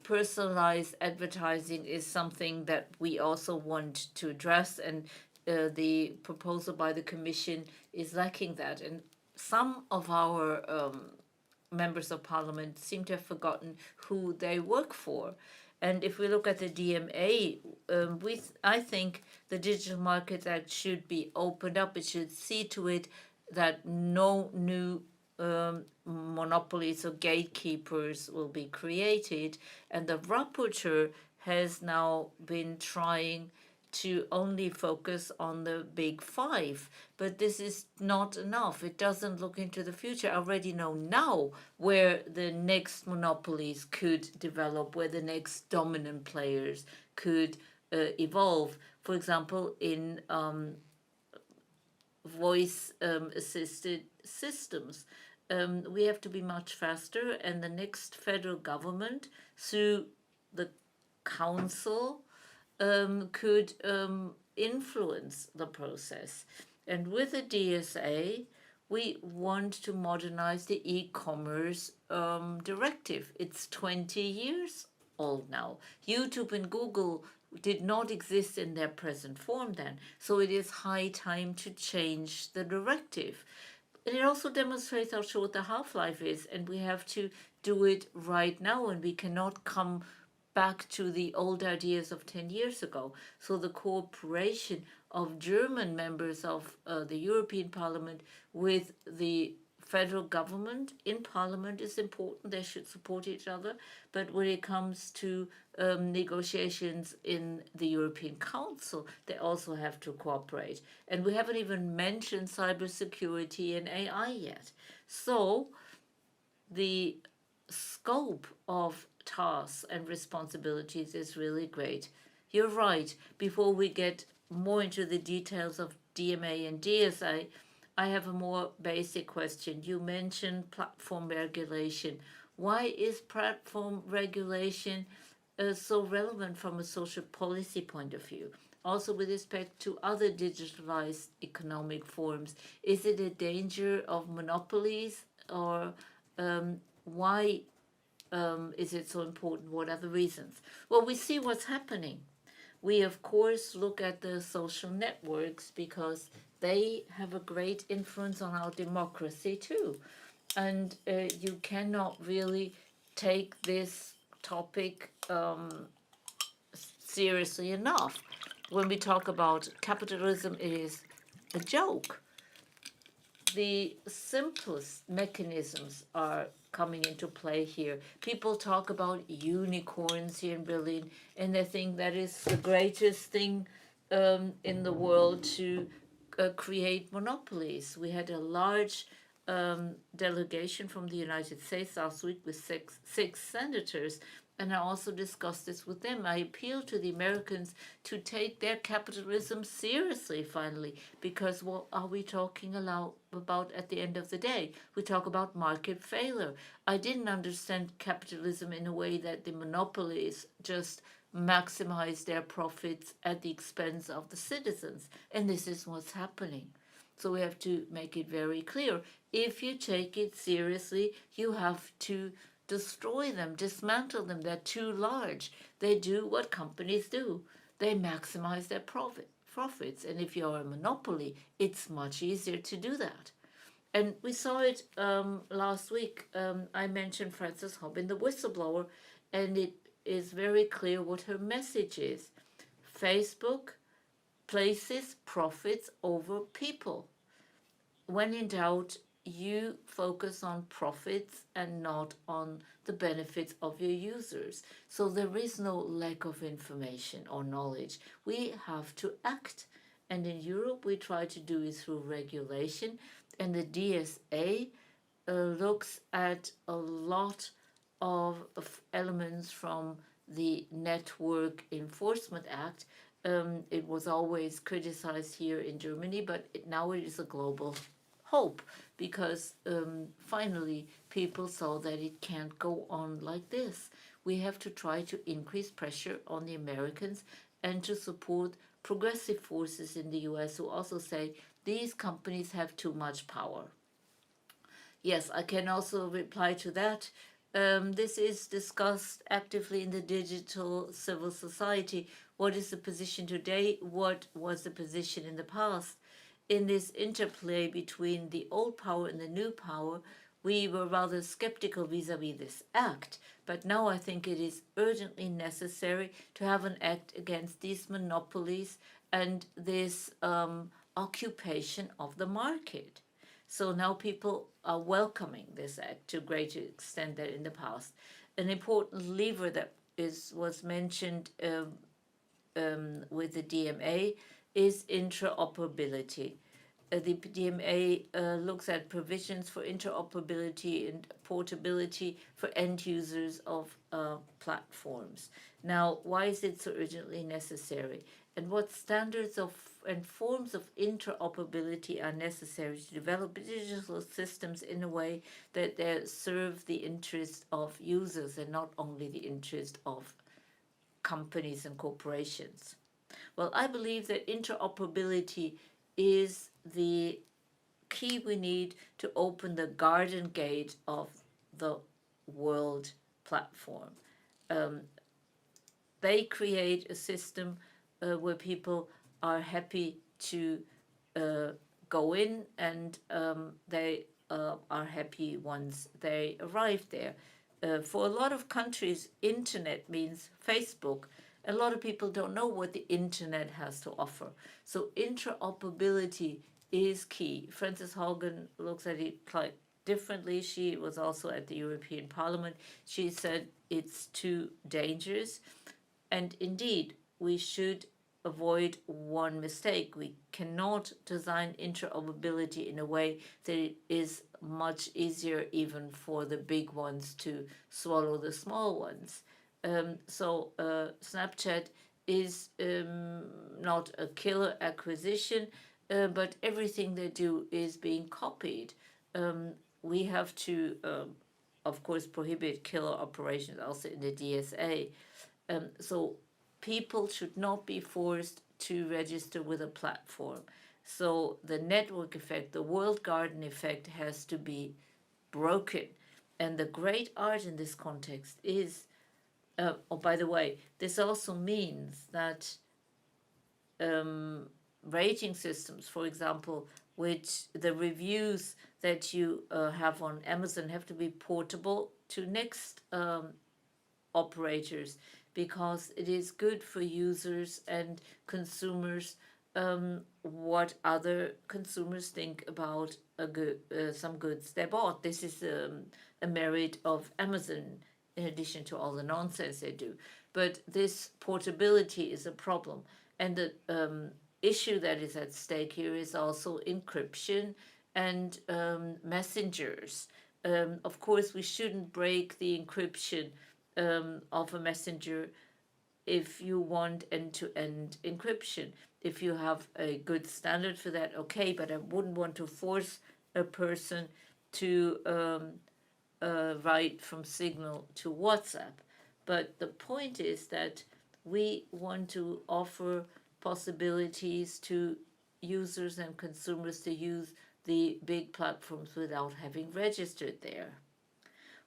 Speaker 3: Personalized advertising is something that we also want to address, and the proposal by the Commission is lacking that. And some of our members of Parliament seem to have forgotten who they work for. And if we look at the DMA, I think the Digital Markets Act should be opened up. It should see to it that no new monopolies or gatekeepers will be created. And the rapporteur has now been trying to only focus on the big five. But this is not enough. It doesn't look into the future. I already know now where the next monopolies could develop, where the next dominant players could evolve. For example, in voice-assisted systems. We have to be much faster, and the next federal government, through the council, could influence the process. And with the DSA, we want to modernize the e-commerce directive. It's 20 years old now. YouTube and Google did not exist in their present form then. So it is high time to change the directive. And it also demonstrates how short the half-life is, and we have to do it right now, and we cannot come back to the old ideas of 10 years ago. So the cooperation of German members of the European Parliament with the federal government in Parliament is important. They should support each other. But when it comes to negotiations in the European Council, they also have to cooperate. And we haven't even mentioned cybersecurity and AI yet. So the scope of tasks and responsibilities is really great. You're right. Before we get more into the details of DMA and DSA, I have a more basic question. You mentioned platform regulation. Why is platform regulation so relevant from a social policy point of view? Also with respect to other digitalized economic forms, is it a danger of monopolies, or why is it so important? What are the reasons? Well, we see what's happening. We, of course, look at the social networks because they have a great influence on our democracy too. And you cannot really take this topic seriously enough. When we talk about capitalism, it is a joke. the simplest mechanisms are coming into play here. People talk about unicorns here in Berlin, and they think that is the greatest thing in the world to create monopolies. We had a large delegation from the United States last week with six senators, and I also discussed this with them. I appeal to the Americans to take their capitalism seriously, finally, because what are we talking about at the end of the day? We talk about market failure. I didn't understand capitalism in a way that the monopolies just maximize their profits at the expense of the citizens, and this is what's happening. So we have to make it very clear. If you take it seriously, you have to destroy them, dismantle them. They're too large. They do what companies do. They maximize their profits. And if you're a monopoly, it's much easier to do that. And we saw it last week. I mentioned Frances Haugen, the whistleblower, and it is very clear what her message is. Facebook places profits over people. When in doubt, you focus on profits and not on the benefits of your users. So there is no lack of information or knowledge. We have to act. And in Europe, we try to do it through regulation. And the DSA looks at a lot of elements from the Network Enforcement Act. It was always criticized here in Germany, but now it is a global hope because finally people saw that it can't go on like this. We have to try to increase pressure on the Americans and to support progressive forces in the US who also say these companies have too much power. Yes, I can also reply to that. This is discussed actively in the digital civil society. What is the position today? What was the position in the past? In this interplay between the old power and the new power, we were rather skeptical vis-à-vis this act. But now I think it is urgently necessary to have an act against these monopolies and this occupation of the market. So now people are welcoming this act to a greater extent than in the past. An important lever that was mentioned with the DMA is interoperability. The DMA looks at provisions for interoperability and portability for end users of platforms. Now, why is it so urgently necessary? And what standards and forms of interoperability are necessary to develop digital systems in a way that they serve the interest of users and not only the interest of companies and corporations? Well, I believe that interoperability is the key we need to open the garden gate of the world platform. They create a system where people are happy to go in and they are happy once they arrive there. For a lot of countries, internet means Facebook. A lot of people don't know what the internet has to offer. So interoperability is key. Frances Haugen looks at it quite differently. She was also at the European Parliament. She said it's too dangerous. And indeed, we should avoid one mistake. We cannot design interoperability in a way that it is much easier even for the big ones to swallow the small ones. So Snapchat is not a killer acquisition, but everything they do is being copied. We have to, of course, prohibit killer operations also in the DSA. So people should not be forced to register with a platform. So the network effect, the walled garden effect has to be broken. And the great art in this context is, oh, by the way, this also means that rating systems, for example, which the reviews that you have on Amazon have to be portable to next operators, because it is good for users and consumers what other consumers think about some goods they bought. This is a merit of Amazon, in addition to all the nonsense they do. But this portability is a problem. And the issue that is at stake here is also encryption and messengers. Of course, we shouldn't break the encryption of a messenger if you want end-to-end encryption. If you have a good standard for that, okay, but I wouldn't want to force a person to write from Signal to WhatsApp. But the point is that we want to offer possibilities to users and consumers to use the big platforms without having registered there.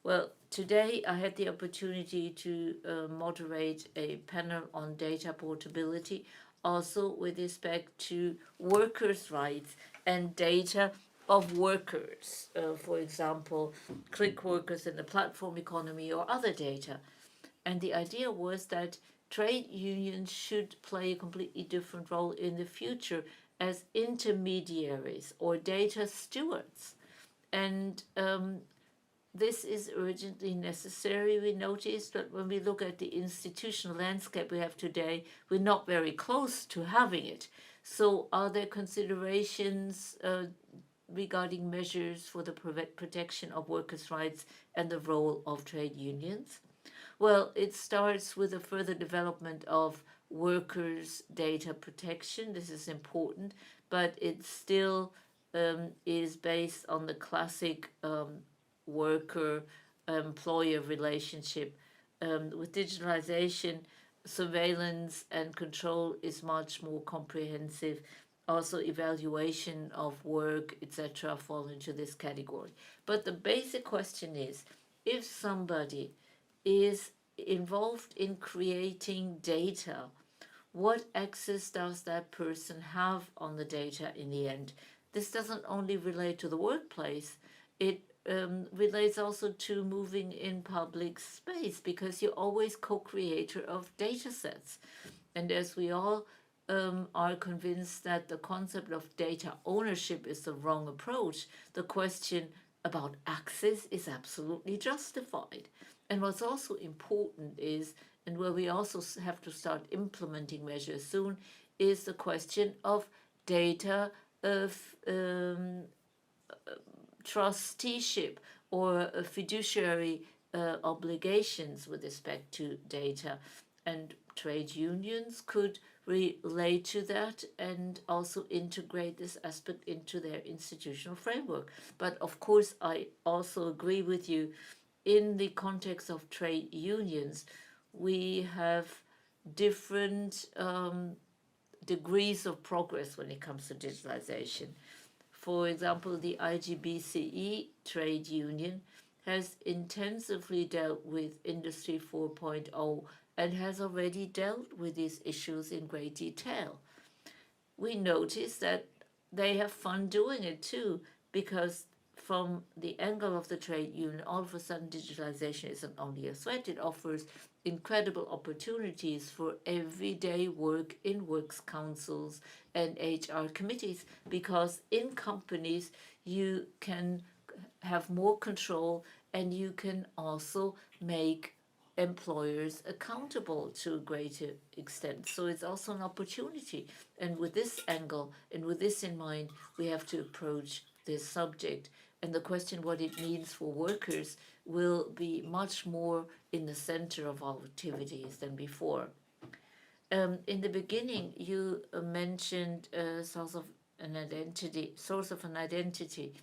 Speaker 3: Well, today I had the opportunity to moderate a panel on data portability, also with respect to workers' rights and data of workers, for example, click workers in the platform economy or other data. And the idea was that trade unions should play a completely different role in the future as intermediaries or data stewards. And this is urgently necessary. We noticed that when we look at the institutional landscape we have today, we're not very close to having it. So are there considerations regarding measures for the protection of workers' rights and the role of trade unions? Well, it starts with a further development of workers' data protection. This is important, but it still is based on the classic worker-employer relationship. With digitalization, surveillance and control is much more comprehensive. Also, evaluation of work, etc., fall into this category. But the basic question is, if somebody is involved in creating data, what access does that person have on the data in the end? This doesn't only relate to the workplace, it relates also to moving in public space, because you're always co-creator of data sets. And as we all are convinced that the concept of data ownership is the wrong approach, the question about access is absolutely justified. And what's also important is, and where we also have to start implementing measures soon, is the question of data of trusteeship or fiduciary obligations with respect to data. And trade unions could relate to that and also integrate this aspect into their institutional framework. But of course, I also agree with you, in the context of trade unions, we have different degrees of progress when it comes to digitalization. For example, the IGBCE trade union has intensively dealt with Industry 4.0 and has already dealt with these issues in great detail. We notice that they have fun doing it too, because from the angle of the trade union, all of a sudden digitalization isn't only a threat, it offers incredible opportunities for everyday work in works councils and HR committees, because in companies you can have more control and you can also make employers accountable to a greater extent. So it's also an opportunity. And with this angle and with this in mind, we have to approach this subject. And the question what it means for workers will be much more in the center of our activities than before. In the beginning, you mentioned source of an identity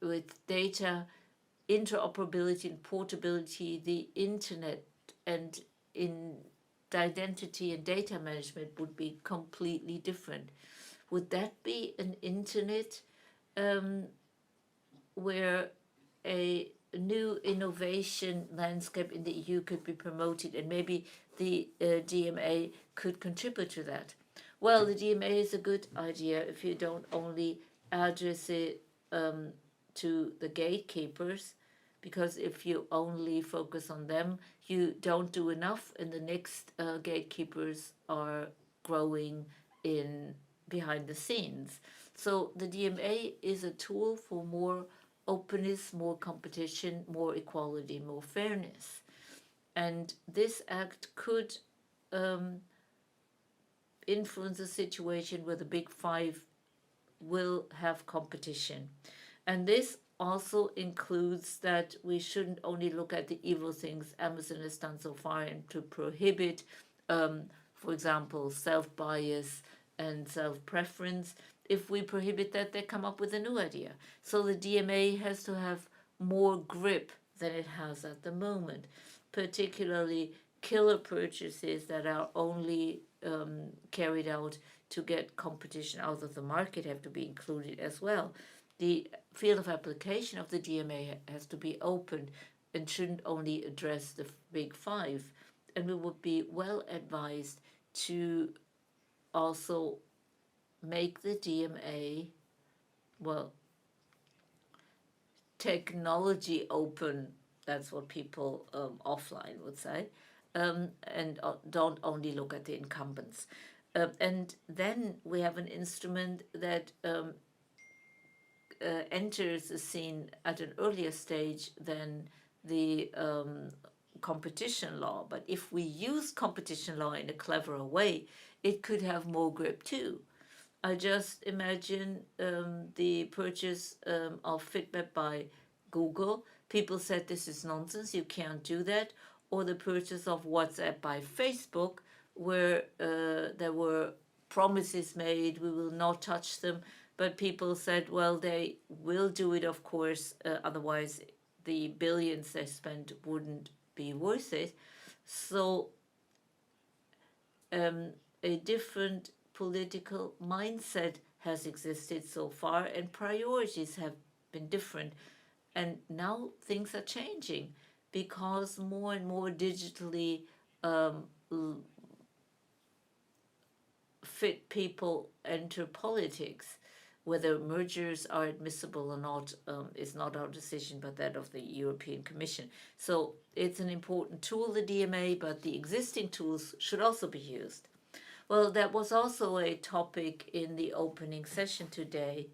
Speaker 3: with data interoperability and portability, the internet, and in identity and data management would be completely different. Would that be an internet where a new innovation landscape in the EU could be promoted, and maybe the DMA could contribute to that? Well, the DMA is a good idea if you don't only address it to the gatekeepers, because if you only focus on them, you don't do enough, and the next gatekeepers are growing in behind the scenes. So the DMA is a tool for more openness, more competition, more equality, more fairness. And this act could influence a situation where the big five will have competition. And this also includes that we shouldn't only look at the evil things Amazon has done so far and to prohibit, for example, self-bias and self-preference. If we prohibit that, they come up with a new idea. So the DMA has to have more grip than it has at the moment, particularly killer purchases that are only carried out to get competition out of the market have to be included as well. The field of application of the DMA has to be open and shouldn't only address the big five. And we would be well advised to also make the DMA, well, technology open. That's what people offline would say. And don't only look at the incumbents. And then we have an instrument that enters the scene at an earlier stage than the competition law. But if we use competition law in a cleverer way, it could have more grip too. I just imagine the purchase of Fitbit by Google. People said this is nonsense, you can't do that. Or the purchase of WhatsApp by Facebook, where there were promises made, we will not touch them. But people said, well, they will do it, of course, otherwise the billions they spent wouldn't be worth it. So a different political mindset has existed so far, and priorities have been different. And now things are changing because more and more digitally fit people enter politics. Whether mergers are admissible or not is not our decision, but that of the European Commission. So it's an important tool, the DMA, but the existing tools should also be used. Well, that was also a topic in the opening session today.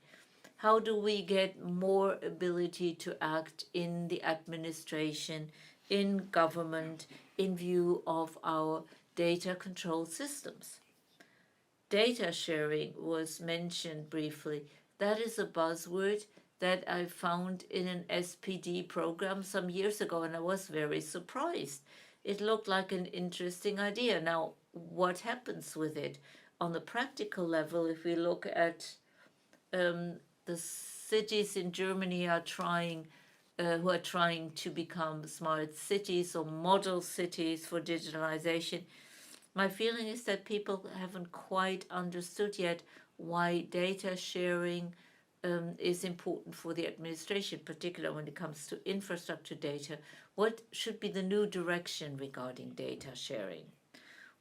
Speaker 3: How do we get more ability to act in the administration, in government, in view of our data control systems? Data sharing was mentioned briefly. That is a buzzword that I found in an SPD program some years ago, and I was very surprised. It looked like an interesting idea. Now, what happens with it? On the practical level, if we look at the cities in Germany are trying, who are trying to become smart cities or model cities for digitalization, my feeling is that people haven't quite understood yet why data sharing is important for the administration, particularly when it comes to infrastructure data. What should be the new direction regarding data sharing?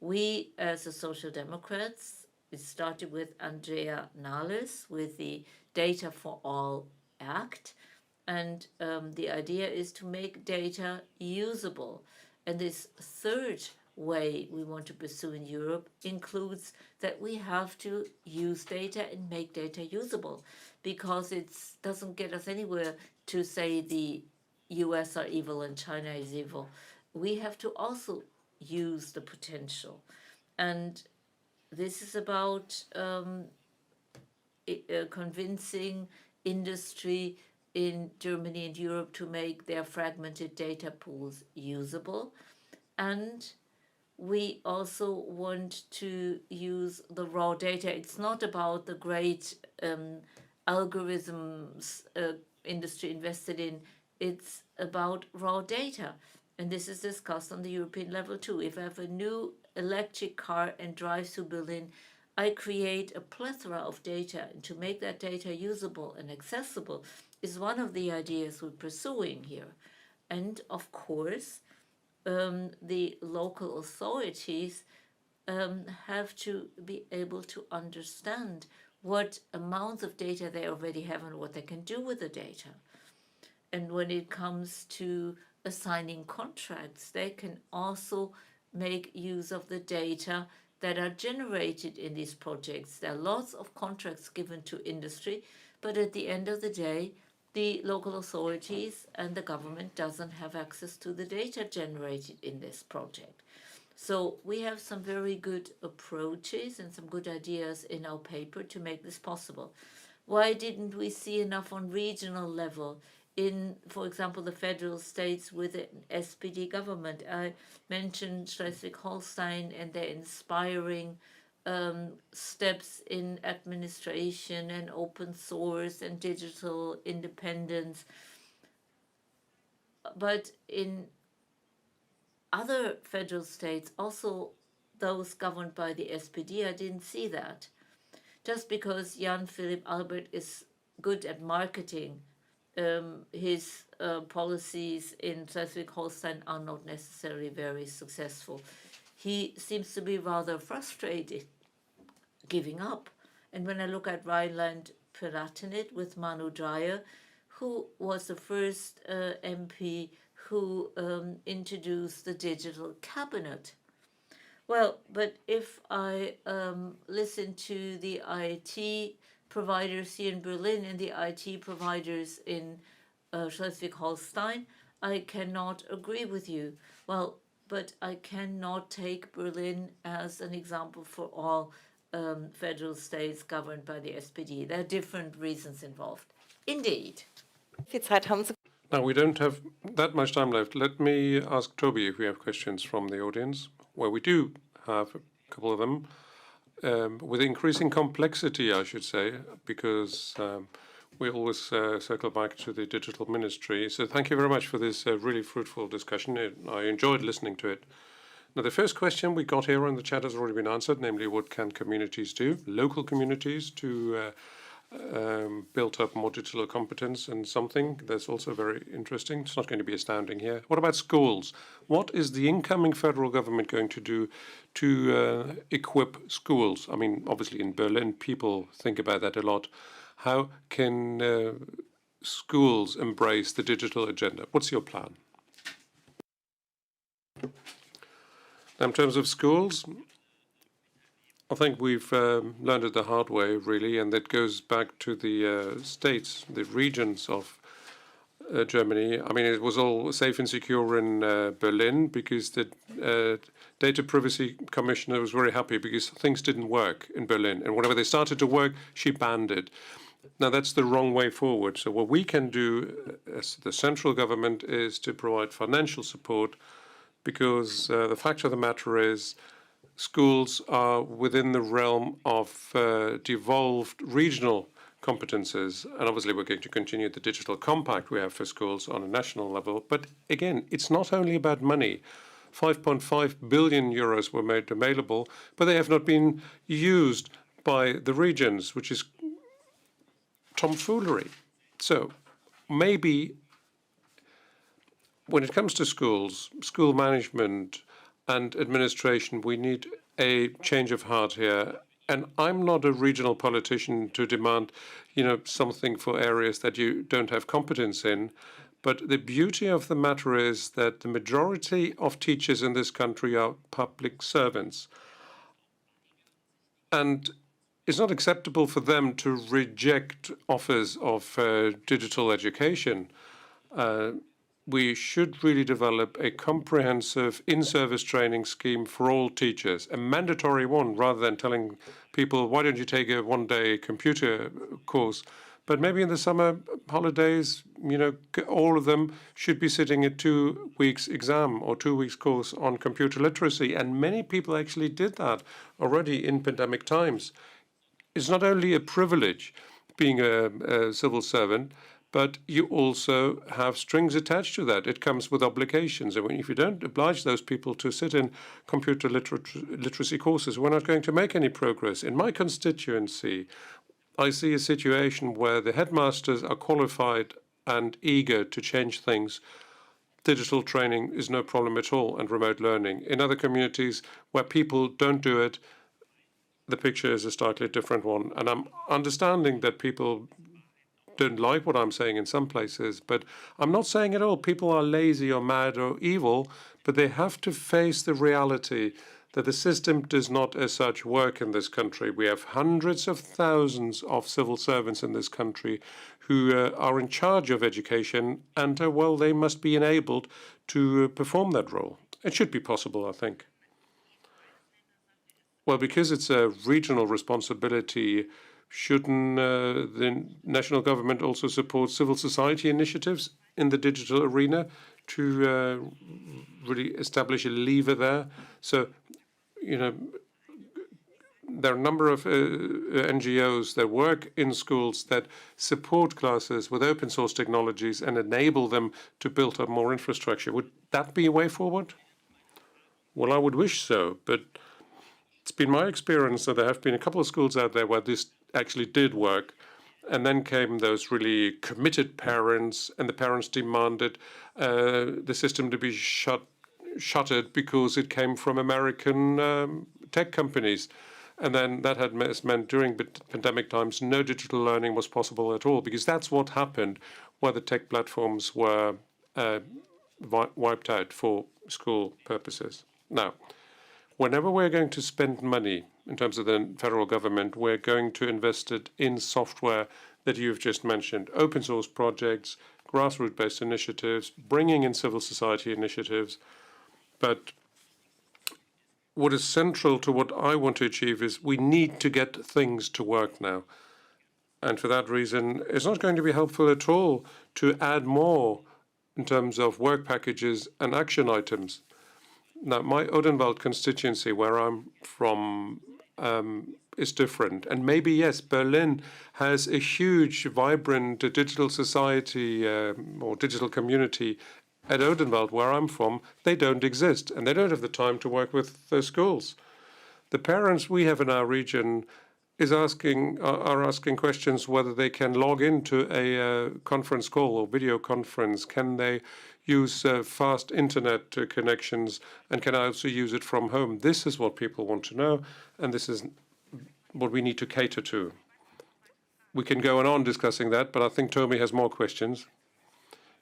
Speaker 3: We, as the Social Democrats, it started with Andrea Nahles with the Data for All Act. And the idea is to make data usable. And this third way we want to pursue in Europe includes that we have to use data and make data usable, because it doesn't get us anywhere to say the US are evil and China is evil. We have to also use the potential. And this is about convincing industry in Germany and Europe to make their fragmented data pools usable. And we also want to use the raw data. It's not about the great algorithms industry invested in. It's about raw data. And this is discussed on the European level too. If I have a new electric car and drive through Berlin, I create a plethora of data. And to make that data usable and accessible is one of the ideas we're pursuing here. And of course, the local authorities have to be able to understand what amounts of data they already have and what they can do with the data. And when it comes to assigning contracts, they can also make use of the data that are generated in these projects. There are lots of contracts given to industry, but at the end of the day, the local authorities and the government doesn't have access to the data generated in this project. So we have some very good approaches and some good ideas in our paper to make this possible. Why didn't we see enough on regional level in, for example, the federal states with an SPD government? I mentioned Schleswig-Holstein and their inspiring steps in administration and open source and digital independence. But in other federal states, also those governed by the SPD, I didn't see that. Just because Jan Philipp Albert is good at marketing, his policies in Schleswig-Holstein are not necessarily very successful. He seems to be rather frustrated, giving up. And when I look at Rhineland-Palatinate with Manu Dreyer, who was the first MP who introduced the digital cabinet. Well, but if I listen to the IT providers here in Berlin and the IT providers in Schleswig-Holstein, I cannot agree with you. Well, but I cannot take Berlin as an example for all federal states governed by the SPD. There are different reasons involved. Indeed.
Speaker 10: Now, we don't have that much time left. Let me ask Toby if we have questions from the audience. Well, we do have a couple of them. With increasing complexity, I should say, because we always circle back to the digital ministry. So thank you very much for this really fruitful discussion. I enjoyed listening to it. Now, the first question we got here in the chat has already been answered, namely, what can communities do, local communities, to build up more digital competence, and something that's also very interesting. It's not going to be astounding here. What about schools? What is the incoming federal government going to do to equip schools? I mean, obviously in Berlin, people think about that a lot. How can schools embrace the digital agenda? What's your plan? Now, in terms of schools, I think we've learned it the hard way, really, and that goes back to the states, the regions of Germany. I mean, it was all safe and secure in Berlin because the Data Privacy Commissioner was very happy because things didn't work in Berlin. And whenever they started to work, she banned it. Now, that's the wrong way forward. So what we can do as the central government is to provide financial support, because the fact of the matter is schools are within the realm of devolved regional competences. And obviously, we're going to continue the digital compact we have for schools on a national level. But again, it's not only about money. 5.5 billion euros were made available, but they have not been used by the regions, which is tomfoolery. So maybe when it comes to schools, school management and administration, we need a change of heart here. And I'm not a regional politician to demand, something for areas that you don't have competence in. But the beauty of the matter is that the majority of teachers in this country are public servants. And it's not acceptable for them to reject offers of digital education. We should really develop a comprehensive in-service training scheme for all teachers, a mandatory one, rather than telling people, why don't you take a one-day computer course? But maybe in the summer holidays, all of them should be sitting a 2 weeks exam or 2 weeks course on computer literacy. And many people actually did that already in pandemic times. It's not only a privilege being a civil servant, but you also have strings attached to that. It comes with obligations. And if you don't oblige those people to sit in computer literacy courses, we're not going to make any progress. In my constituency, I see a situation where the headmasters are qualified and eager to change things. Digital training is no problem at all, and remote learning. In other communities where people don't do it, the picture is a slightly different one. And I'm understanding that people don't like what I'm saying in some places, but I'm not saying at all people are lazy or mad or evil, but they have to face the reality that the system does not as such work in this country. We have hundreds of thousands of civil servants in this country who are in charge of education, and well, they must be enabled to perform that role. It should be possible, I think. Well, because it's a regional responsibility, shouldn't the national government also support civil society initiatives in the digital arena to really establish a lever there? So, you know, there are a number of NGOs that work in schools that support classes with open source technologies and enable them to build up more infrastructure. Would that be a way forward? Well, I would wish so, but it's been my experience that there have been a couple of schools out there where this actually did work, and then came those really committed parents, and the parents demanded the system to be shuttered because it came from American tech companies. And then that had meant during pandemic times, no digital learning was possible at all, because that's what happened where the tech platforms were wiped out for school purposes. Now, whenever we're going to spend money in terms of the federal government, we're going to invest it in software that you've just mentioned, open source projects, grassroots-based initiatives, bringing in civil society initiatives. But what is central to what I want to achieve is we need to get things to work now. And for that reason, it's not going to be helpful at all to add more in terms of work packages and action items. Now, my Odenwald constituency, where I'm from, is different. And maybe, yes, Berlin has a huge, vibrant digital society or digital community. At Odenwald, where I'm from, they don't exist, and they don't have the time to work with the schools. The parents we have in our region are asking questions whether they can log into a conference call or video conference. Can they use fast internet connections, and can I also use it from home? This is what people want to know, and this is what we need to cater to. We can go on discussing that, but I think Tomi has more questions.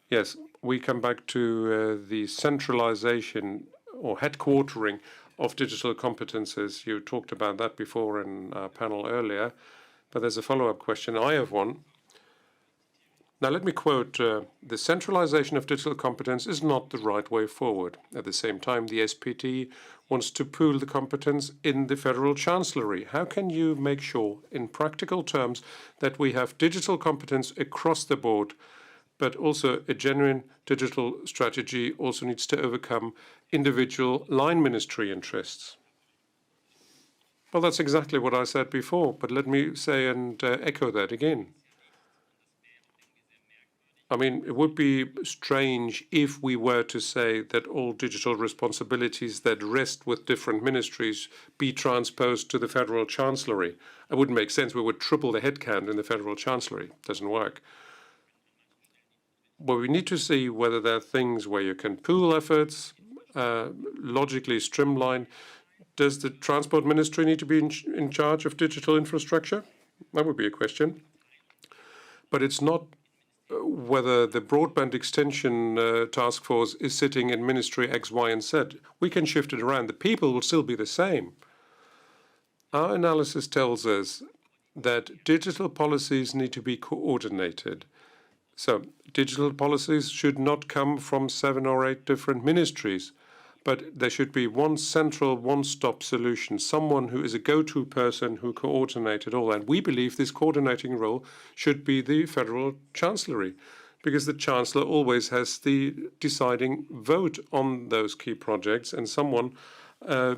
Speaker 10: Yes, we come back to the centralization or headquartering of digital competences. You talked about that before in our panel earlier, but there's a follow-up question. I have one. Now, let me quote, the centralization of digital competence is not the right way forward. At the same time, the SPD wants to pool the competence in the federal chancellery. How can you make sure, in practical terms, that we have digital competence across the board, but also a genuine digital strategy also needs to overcome individual line ministry interests? Well, that's exactly what I said before, but let me say and echo that again. I mean, it would be strange if we were to say that all digital responsibilities that rest with different ministries be transposed to the federal chancellery. It wouldn't make sense. We would triple the headcount in the federal chancellery. It doesn't work. Well, we need to see whether there are things where you can pool efforts, logically streamline. Does the transport ministry need to be in charge of digital infrastructure? That would be a question. But it's not whether the broadband extension task force is sitting in ministry X, Y, and Z. We can shift it around. The people will still be the same. Our analysis tells us that digital policies need to be coordinated. So digital policies should not come from 7 or 8 different ministries, but there should be one central, one-stop solution, someone who is a go-to person who coordinates it all. And we believe this coordinating role should be the federal chancellery, because the chancellor always has the deciding vote on those key projects, and someone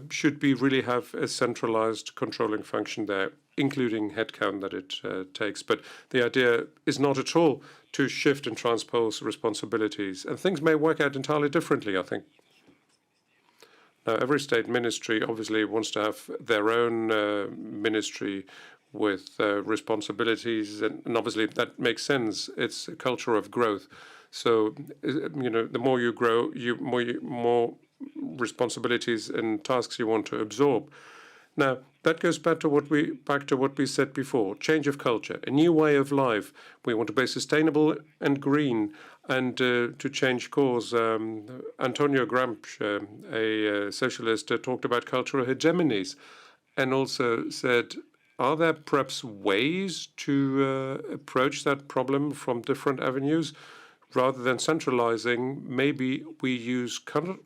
Speaker 10: should really have a centralized controlling function there, including headcount that it takes. But the idea is not at all to shift and transpose responsibilities. And things may work out entirely differently, I think. Now, every state ministry obviously wants to have their own ministry with responsibilities, and obviously that makes sense. It's a culture of growth. So, you know, the more you grow, more responsibilities and tasks you want to absorb. Now, that goes back to what we said before: change of culture, a new way of life. We want to be sustainable and green, and to change course. Antonio Gramsci, a socialist, talked about cultural hegemonies, and also said, are there perhaps ways to approach that problem from different avenues? Rather than centralizing, maybe we use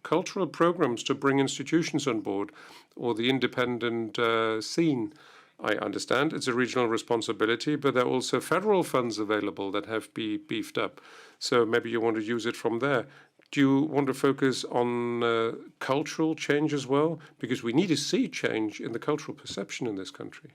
Speaker 10: cultural programs to bring institutions on board, or the independent scene. I understand it's a regional responsibility, but there are also federal funds available that have been beefed up. So maybe you want to use it from there. Do you want to focus on cultural change as well? Because we need to see change in the cultural perception in this country.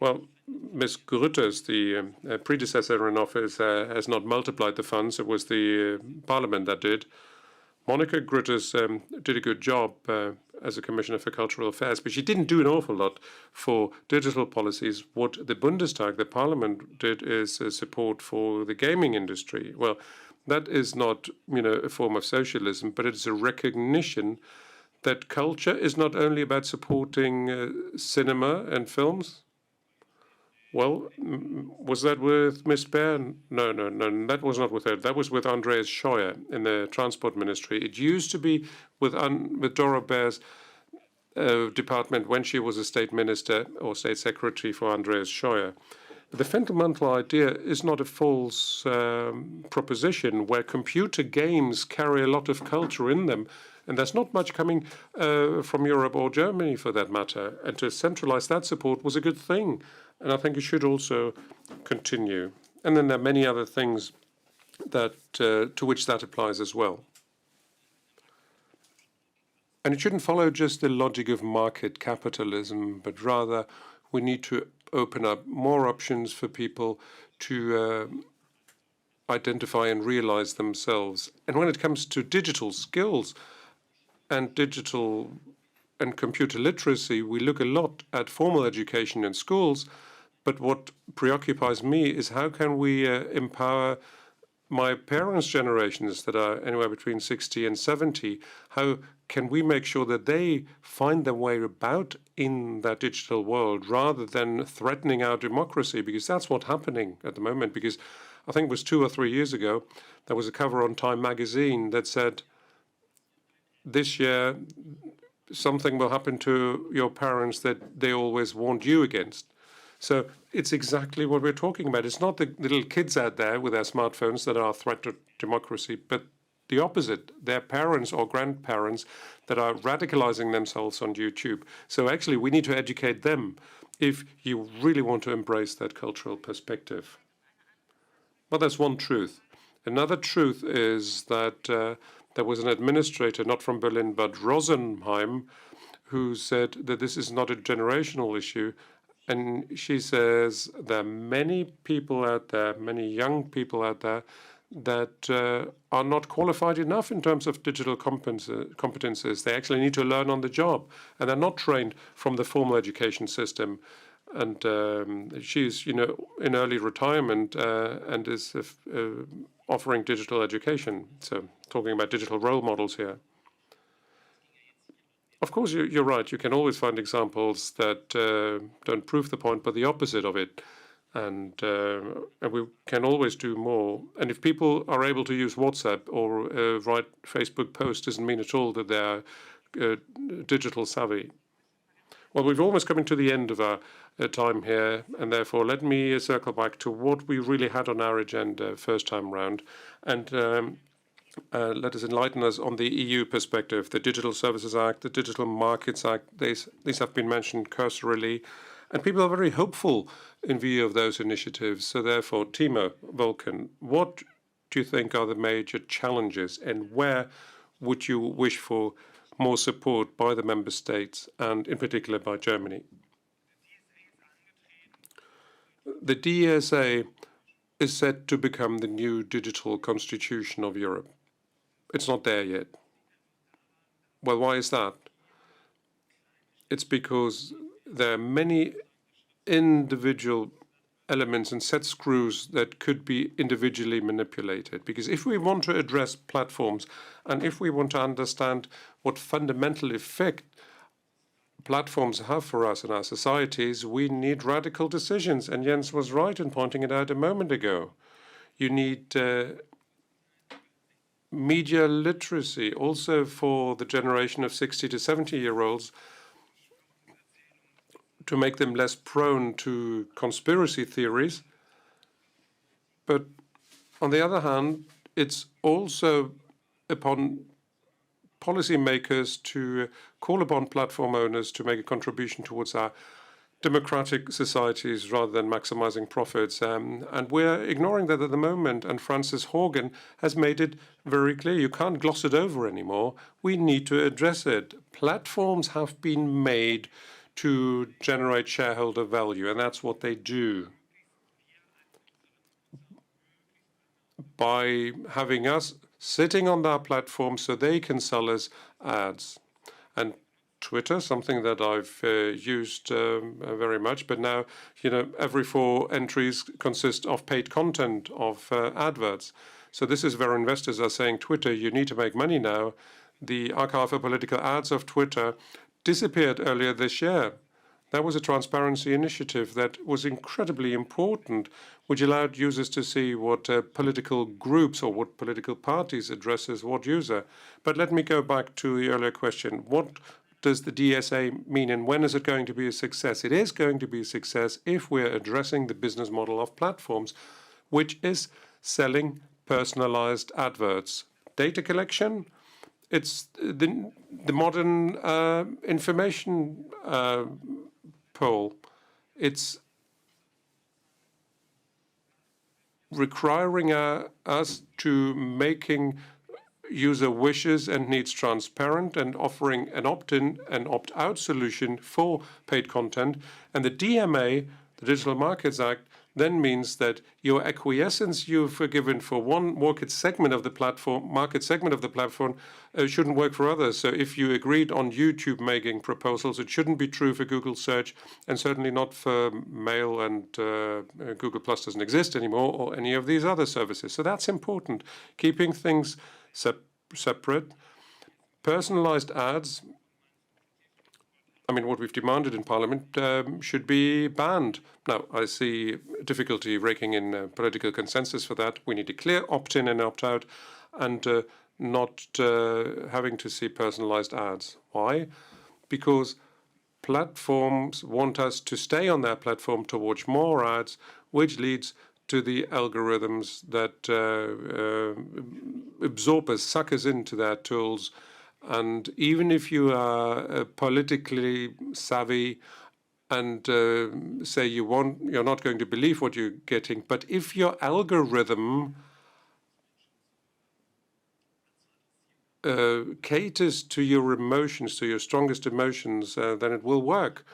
Speaker 10: Well, Ms. Grütters, the predecessor in office, has not multiplied the funds. It was the Parliament that did. Monica Grütters did a good job as a Commissioner for Cultural Affairs, but she didn't do an awful lot for digital policies. What the Bundestag, the Parliament, did is support for the gaming industry. Well, that is not, a form of socialism, but it's a recognition that culture is not only about supporting cinema and films. Well, was that with Ms. Baer? No, that was not with her. That was with Andreas Scheuer in the Transport Ministry. It used to be with Dora Baer's department when she was a state minister or state secretary for Andreas Scheuer. The fundamental idea is not a false proposition where computer games carry a lot of culture in them. And there's not much coming from Europe or Germany for that matter. And to centralize that support was a good thing. And I think it should also continue. And then there are many other things that to which that applies as well. And it shouldn't follow just the logic of market capitalism, but rather we need to open up more options for people to identify and realize themselves. And when it comes to digital skills and digital and computer literacy, we look a lot at formal education in schools, but what preoccupies me is how can we empower my parents' generations that are anywhere between 60 and 70? How can we make sure that they find their way about in that digital world rather than threatening our democracy? Because that's what's happening at the moment. Because I think it was 2 or 3 years ago, there was a cover on Time magazine that said, this year, something will happen to your parents that they always warned you against. So it's exactly what we're talking about. It's not the little kids out there with their smartphones that are a threat to democracy, but the opposite. Their parents or grandparents that are radicalizing themselves on YouTube. So actually, we need to educate them if you really want to embrace that cultural perspective. Well, that's one truth. Another truth is that there was an administrator, not from Berlin, but Rosenheim, who said that this is not a generational issue. And she says there are many people out there, many young people out there, that are not qualified enough in terms of digital competences. They actually need to learn on the job, and they're not trained from the formal education system. And she's, in early retirement and is offering digital education. So talking about digital role models here. Of course, you're right. You can always find examples that don't prove the point, but the opposite of it. And we can always do more. And if people are able to use WhatsApp or write Facebook posts, doesn't mean at all that they're digital savvy. Well, we've almost come to the end of our time here, and therefore let me circle back to what we really had on our agenda first time round, and let us enlighten us on the EU perspective. The Digital Services Act, the Digital Markets Act, these have been mentioned cursorily, and people are very hopeful in view of those initiatives. So therefore, Timo Vulcan, what do you think are the major challenges, and where would you wish for more support by the member states, and in particular by Germany? The DSA is set to become the new digital constitution of Europe. It's not there yet. Well, why is that? It's because there are many individual elements and set screws that could be individually manipulated. Because if we want to address platforms and if we want to understand what fundamental effect platforms have for us in our societies, we need radical decisions. And Jens was right in pointing it out a moment ago. You need media literacy also for the generation of 60 to 70-year-olds to make them less prone to conspiracy theories. But on the other hand, it's also upon policymakers to call upon platform owners to make a contribution towards our democratic societies rather than maximizing profits. And we're ignoring that at the moment. And Frances Haugen has made it very clear. You can't gloss it over anymore. We need to address it. Platforms have been made to generate shareholder value, and that's what they do. By having us sitting on their platform so they can sell us ads. And Twitter, something that I've used very much, but now, every 4 entries consist of paid content, of adverts. So this is where investors are saying, Twitter, you need to make money now. The archive of political ads of Twitter disappeared earlier this year. That was a transparency initiative that was incredibly important, which allowed users to see what political groups or what political parties addresses what user. But let me go back to the earlier question. What does the DSA mean and when is it going to be a success? It is going to be a success if we're addressing the business model of platforms, which is selling personalized adverts. Data collection, it's the modern information pole. It's requiring us to making user wishes and needs transparent and offering an opt-in and opt-out solution for paid content. And the DMA, the Digital Markets Act, then means that your acquiescence you've given for one market segment of the platform shouldn't work for others. So if you agreed on YouTube making proposals, it shouldn't be true for Google Search, and certainly not for Mail, and Google Plus doesn't exist anymore, or any of these other services. So that's important, keeping things separate. Personalized ads, what we've demanded in Parliament should be banned. Now, I see difficulty raking in political consensus for that. We need a clear opt-in and opt-out, and not having to see personalized ads. Why? Because platforms want us to stay on their platform to watch more ads, which leads to the algorithms that absorb us, suck us into their tools. And even if you are politically savvy and say you're not going to believe what you're getting, but if your algorithm caters to your emotions, to your strongest emotions, then it will work.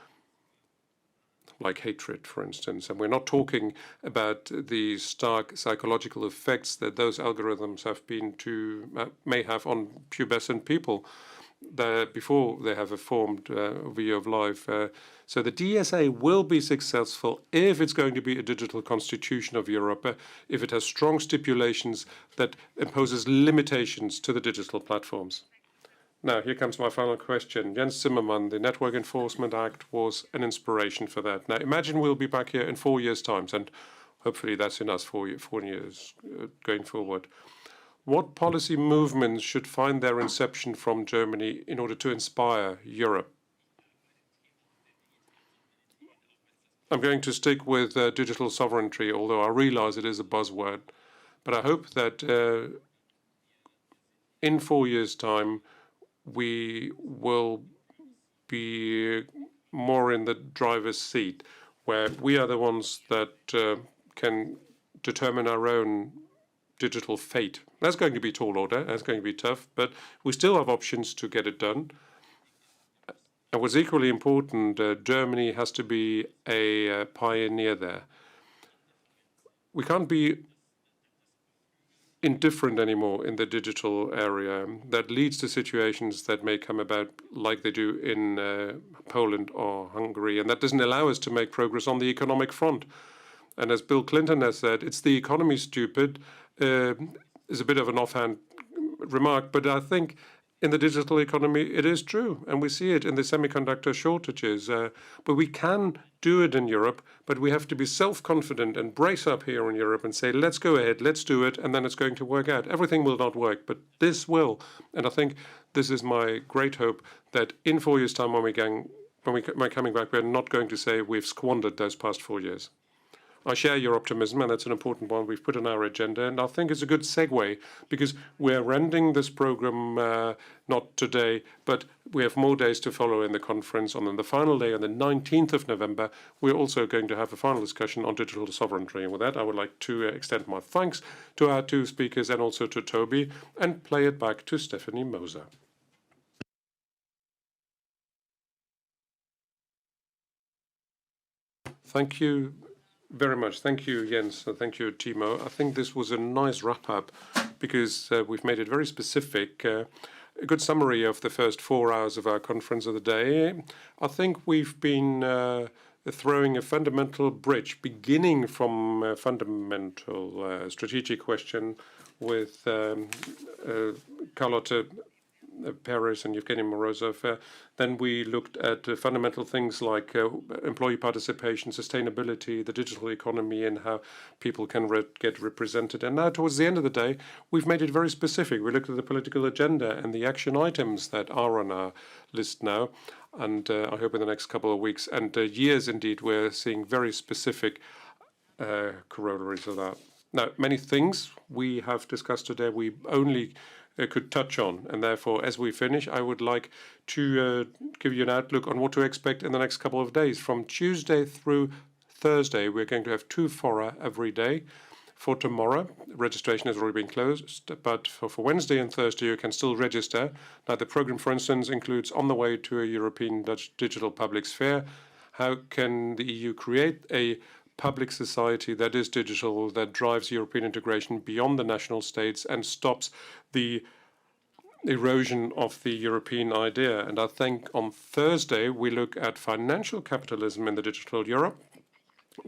Speaker 10: Like hatred, for instance. And we're not talking about the stark psychological effects that those algorithms may have on pubescent people before they have a formed view of life. So the DSA will be successful if it's going to be a digital constitution of Europe, if it has strong stipulations that imposes limitations to the digital platforms. Now, here comes my final question. Jens Zimmermann, the Network Enforcement Act was an inspiration for that. Now, imagine we'll be back here in 4 years' time, and hopefully that's in us 4 years going forward. What policy movements should find their inception from Germany in order to inspire Europe? I'm going to stick with digital sovereignty, although I realize it is a buzzword. But I hope that in 4 years' time, we will be more in the driver's seat, where we are the ones that can determine our own digital fate. That's going to be tall order, that's going to be tough, but we still have options to get it done. And what's equally important, Germany has to be a pioneer there. We can't be indifferent anymore in the digital area. That leads to situations that may come about like they do in Poland or Hungary, and that doesn't allow us to make progress on the economic front. And as Bill Clinton has said, it's the economy stupid, is a bit of an offhand remark, but I think in the digital economy it is true, and we see it in the semiconductor shortages. But we can do it in Europe, but we have to be self-confident and brace up here in Europe and say, let's go ahead, let's do it, and then it's going to work out. Everything will not work, but this will. And I think this is my great hope that in 4 years' time, when we're coming back, we're not going to say we've squandered those past 4 years. I share your optimism, and that's an important one we've put on our agenda. And I think it's a good segue, because we're ending this program not today, but we have more days to follow in the conference. And on the final day, on the 19th of November, we're also going to have a final discussion on digital sovereignty. And with that, I would like to extend my thanks to our two speakers and also to Toby, and play it back to Stephanie Moser. Thank you very much. Thank you, Jens. Thank you, Timo. I think this was a nice wrap-up, because we've made it very specific. A good summary of the first 4 hours of our conference of the day. I think we've been throwing a fundamental bridge, beginning from a fundamental strategic question with Carlotta Perez and Evgeny Morozov. Then we looked at fundamental things like employee participation, sustainability, the digital economy, and how people can get represented. And now, towards the end of the day, we've made it very specific. We looked at the political agenda and the action items that are on our list now. And I hope in the next couple of weeks and years, indeed, we're seeing very specific corollaries of that. Now, many things we have discussed today, we only could touch on. And therefore, as we finish, I would like to give you an outlook on what to expect in the next couple of days. From Tuesday through Thursday, we're going to have 2 fora every day. For tomorrow, registration has already been closed, but for Wednesday and Thursday, you can still register. Now, the program, for instance, includes On the Way to a European Digital Public Sphere. How can the EU create a public society that is digital, that drives European integration beyond the national states and stops the erosion of the European idea? And I think on Thursday, we look at financial capitalism in the digital Europe,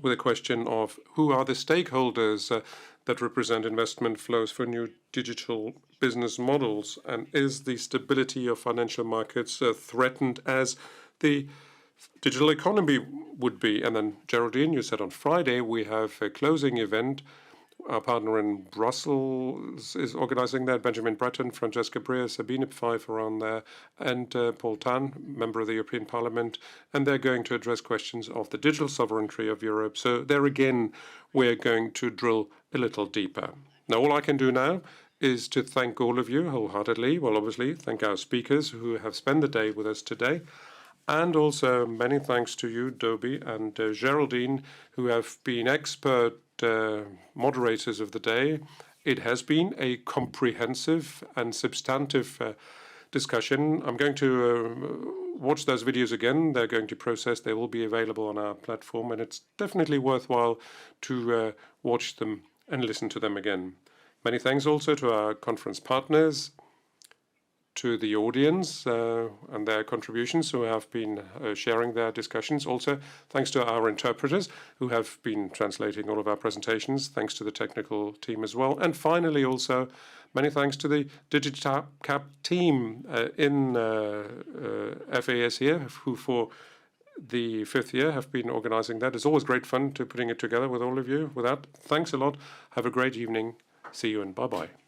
Speaker 10: with a question of who are the stakeholders that represent investment flows for new digital business models, and is the stability of financial markets threatened as the digital economy would be? And then, Geraldine, you said on Friday we have a closing event. Our partner in Brussels is organizing that. Benjamin Breton, Francesca Brea, Sabine Pfeiffer on there, and Paul Tan, member of the European Parliament. And they're going to address questions of the digital sovereignty of Europe. So there again, we're going to drill a little deeper. Now, all I can do now is to thank all of you wholeheartedly. Well, obviously, thank our speakers who have spent the day with us today. And also many thanks to you, Dobie and Geraldine, who have been expert moderators of the day. It has been a comprehensive and substantive discussion. I'm going to watch those videos again. They're going to process. They will be available on our platform, and it's definitely worthwhile to watch them and listen to them again. Many thanks also to our conference partners, to the audience and their contributions who have been sharing their discussions. Also, thanks to our interpreters who have been translating all of our presentations. Thanks to the technical team as well. And finally, also, many thanks to the Digital Cap team in FAS here, who for the 5th year have been organizing that. It's always great fun to putting it together with all of you. With that, thanks a lot. Have a great evening. See you and bye-bye.